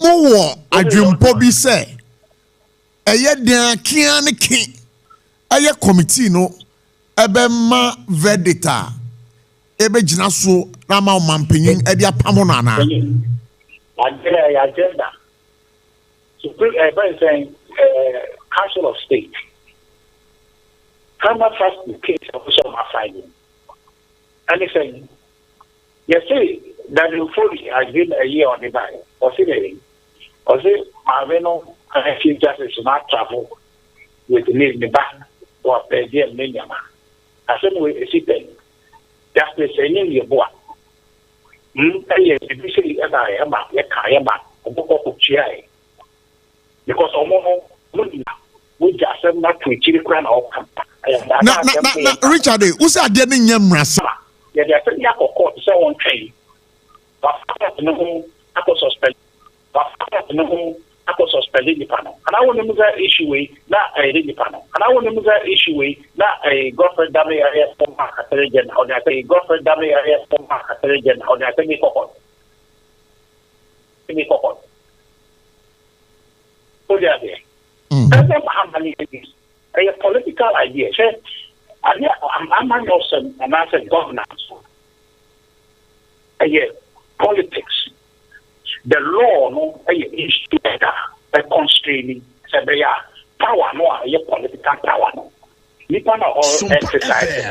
More I dream Bobby say. A year there can a committee no ebema vedita ebe jina so rama mampinyin e dia pamonana. Agenda. Supreme saying Council of State. Come first the case of some finding. Anything. You see, that you fully has been a year on the back, or say, Marveno and Chief Justice not travel with the back or a dear Minyama. As soon as we see them, Justice in your boy. Because we just have not to achieve grand outcome. Richard, who's a getting Yamrasa? Yeah, they are saying that court so on train. But I know I could suspend. But I know I could suspend the panel. And I want to move that issue way, not a the panel. And I want to move that issue way, not a Godfrey dummy area for my Catholic, or that a Godfrey dummy area for my Catholic, or that a cohort. Any cohort. So they are there. That's a political idea. I'm also and I said governance. Politics. The law no is together by constraining power no political power no. Nipa na all exercise.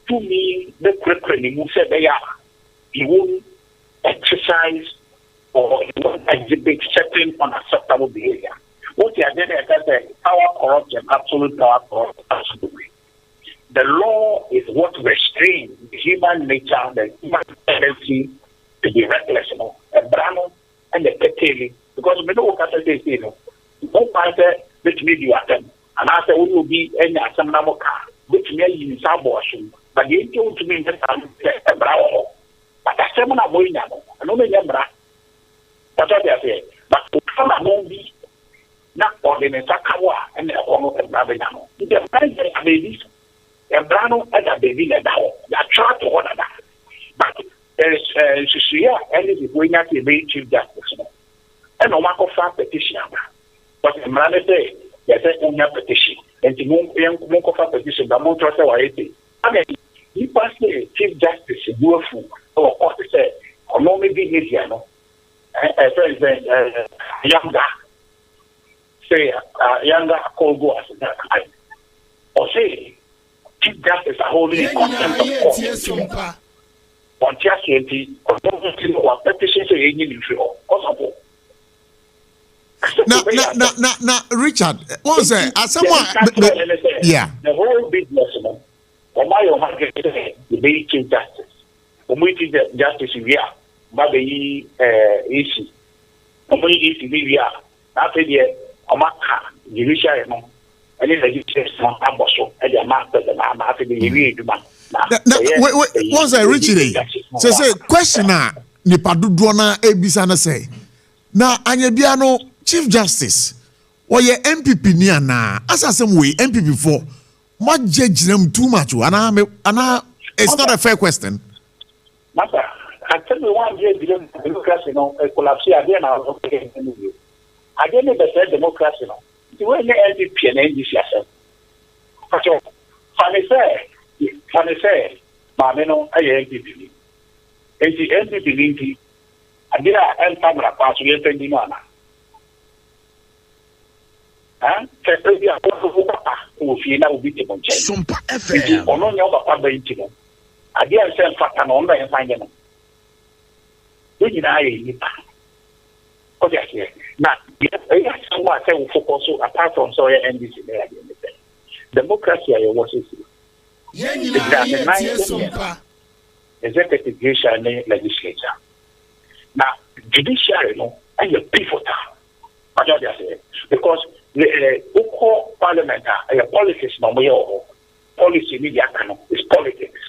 To me, the curriculum said he won't exercise or he won't exhibit certain unacceptable behavior. What you are doing is power corrupt and absolute power corrupt absolutely. The law is what restrains human nature, the human tendency to be reckless, a brano and a petty. Because we know what I say, don't find which may you attend. And I say, we will be any assembly car, which may you in abortion, but you don't to me that I'm a bravo. But I say, I'm not going now. I know me, Yambra. That's what they say. But to come among these, not ordinance Akawa and the Homo and Babinano. The man a baby, a brano and a baby at the that try to order that. But there is Shishia and it is going at the Chief Justice. And no Marco Farm petition. But the man say, there's only a petition. And the Monko petition, the Montrose or 80. I mean, he passed the Chief Justice in UFO or what to say, or no maybe here, no. President Younger say Younger call go as that or say Chief Justice are holding a contempt of court. On Tiasi or petition say any possible. Now, Richard, what was that? Yeah. The whole business, the big Chief Justice. We the justice we are, but the issue. We issue we are. After the judiciary, and then the judiciary Abochie, and the master the after the review. What's that, Richard? Say question nipa dodoɔ ebisa na say. Na anyabiano Chief Justice, oye MPP ni ana asasem we MPP for. What judge them too much? Ana, it's not a fair question. Master, I tell you one day, democracy, a collapse again. I didn't say democracy. The way the LDP and NDC are funny say, Mameno, I LDP. And the LDP, I did a camera pass with the Sompa FM. Ono nyoba pamba intino. Adi anse mfata na onda enfanye no. Yini na aye nipa. Ko dia se. Na ya someone say we focus apart from so NDC na ya dey. Democracy ayo wo sisi. Yini na aye Sompa. Executive, judicial and legislature. Now, judiciary no aye pivotal. Because the local parliament are politics no more policy media is politics.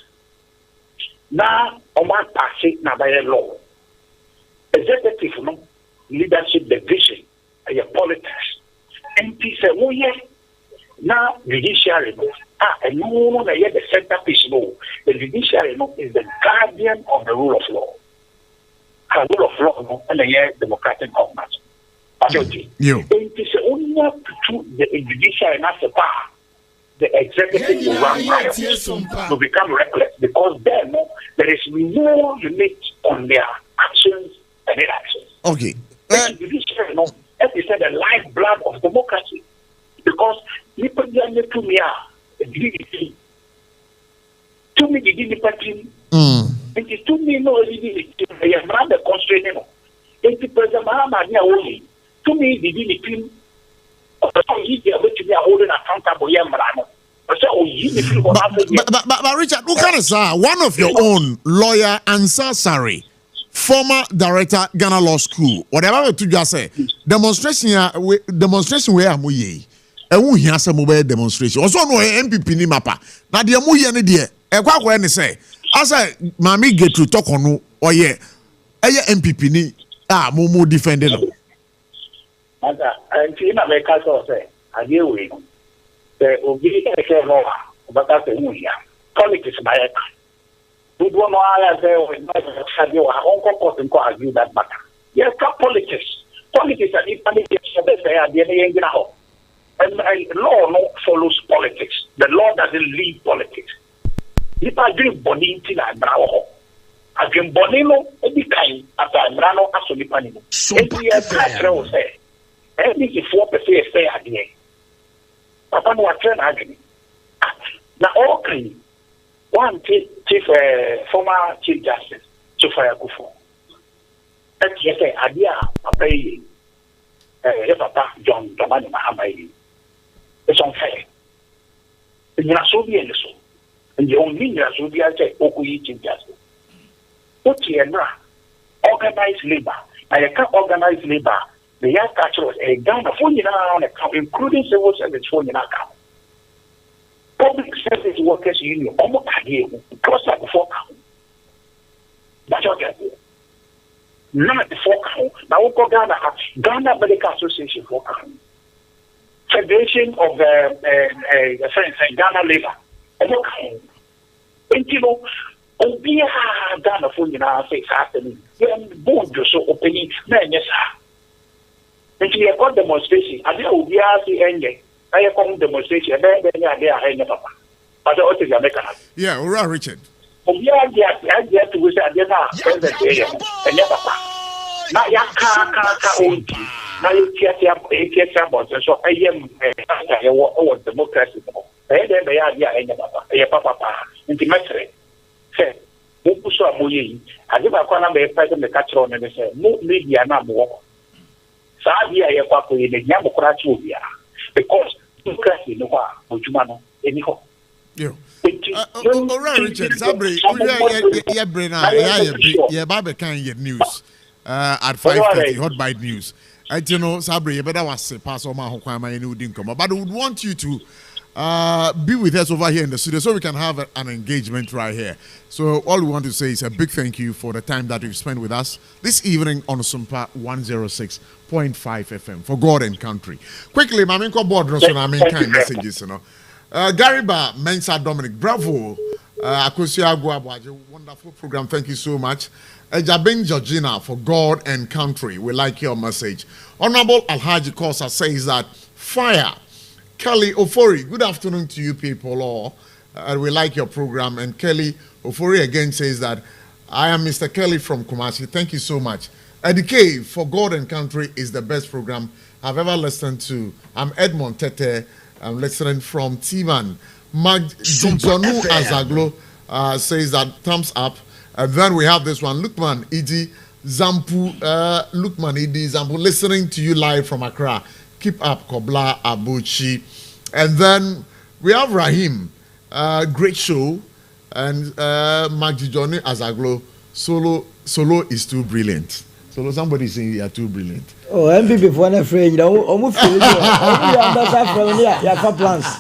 Now on my passing na by law. Executive no leadership division are politics. MP say oh yeah. Now judiciary no and no the centerpiece no. The judiciary no is the guardian of the rule of law. The rule of law no and the democratic government. It is only to the judiciary and not the power. The executive will run riot to become reckless because then there is no limit on their actions and inactions. Okay. The judiciary, as you said, the lifeblood of democracy. Because people don't to me to me the liberty. It is to me no they are not the constraining. It is President Mahama only. To me, the DDP, they are going to be holding accountable. But Richard, look at us, one of your own lawyer, Ansar Sari, former director, Ghana Law School, whatever to just say, demonstration where am we? And we hear some mobile demonstration. Also, no MPP ni mapa. Now, the amu here ni dear. Ekwa any say. As I, Mami get to talk on or yeah, MPP ni mumu defending. And in America, so say, I deal with the Obi law, but that's a new year. Politics, my head. We don't know how I say, we have your own court and argue that matter. Yes, politics. Politics are the now. And law no follows politics. The law doesn't lead politics. If I drink Boniti and Bravo, I drink Bonino, any kind after Brano, absolutely panimo. And say. And this is 4% say again. Papa no attend again. Now, okay. One chief, former Chief Justice, Sofia Kufo. And he said, idea, pay Papa John Dramani Mahama. It's unfair. And you're so be in the soul. And the only thing will be, I say, Okuyi Chief Justice. What you are organized labor. I can't organize labor. The young culture was a Ghana phone on account, including civil service phone in account. Public service workers union, almost a year, plus like 4 count. That's what I do. not the focal. Now, we call Ghana Medical Association focal. Federation of Friends and Ghana Labor. And you know, Obia Ghana for you now say happening. Then board so opening, man, yes, and you got demonstration. I know we are the end. I have come demonstration, and then they are hanging up. But the other American. Yeah, all right, Richard. We are there to wish I did not present here. And never. Now, ya can't now you get about so I am democracy. And then they are there, papa, intimately. Say, Mukuso Amoye, I give a corner by president the catcher on and say, no media now more. Sadia Yapaku in the Yamokratia because democracy no more, Jumano, anyhow. All right, Richard, Sabri, yeah, Baba can get news at 5:30, Hot Bite News. I you know, Sabri, you better was pass on my Hokama and didn't come. But I would want you to be with us over here in the studio so we can have an engagement right here. So all we want to say is a big thank you for the time that you've spent with us this evening on Sompa 106.5 FM for God and country. Quickly, Mamin ko board no so na main kind messages, you know. Gariba Mensa Dominic, bravo. Akosia Aguabaje, wonderful program. Thank you so much. Ejabin Georgina for God and country. We like your message. Honorable Alhaji Kosa says that fire. Kelly Ofori, good afternoon to you people all. We like your program. And Kelly Ofori again says that I am Mr. Kelly from Kumasi. Thank you so much. Edike for God and country is the best program I've ever listened to. I'm Edmond Tete. I'm listening from Timan. Jonu Azaglo says that thumbs up. And then we have this one, Lukman Idi Zampu. Lukman Idi Zampu, listening to you live from Accra. Keep up, Kobla Abochie. And then we have Rahim. Great show. And Jonu Azaglo. Solo is too brilliant. Solo, somebody is saying you are too brilliant. Oh, MPP for an afraid, you know, almost feel it. Only under that from here, plans.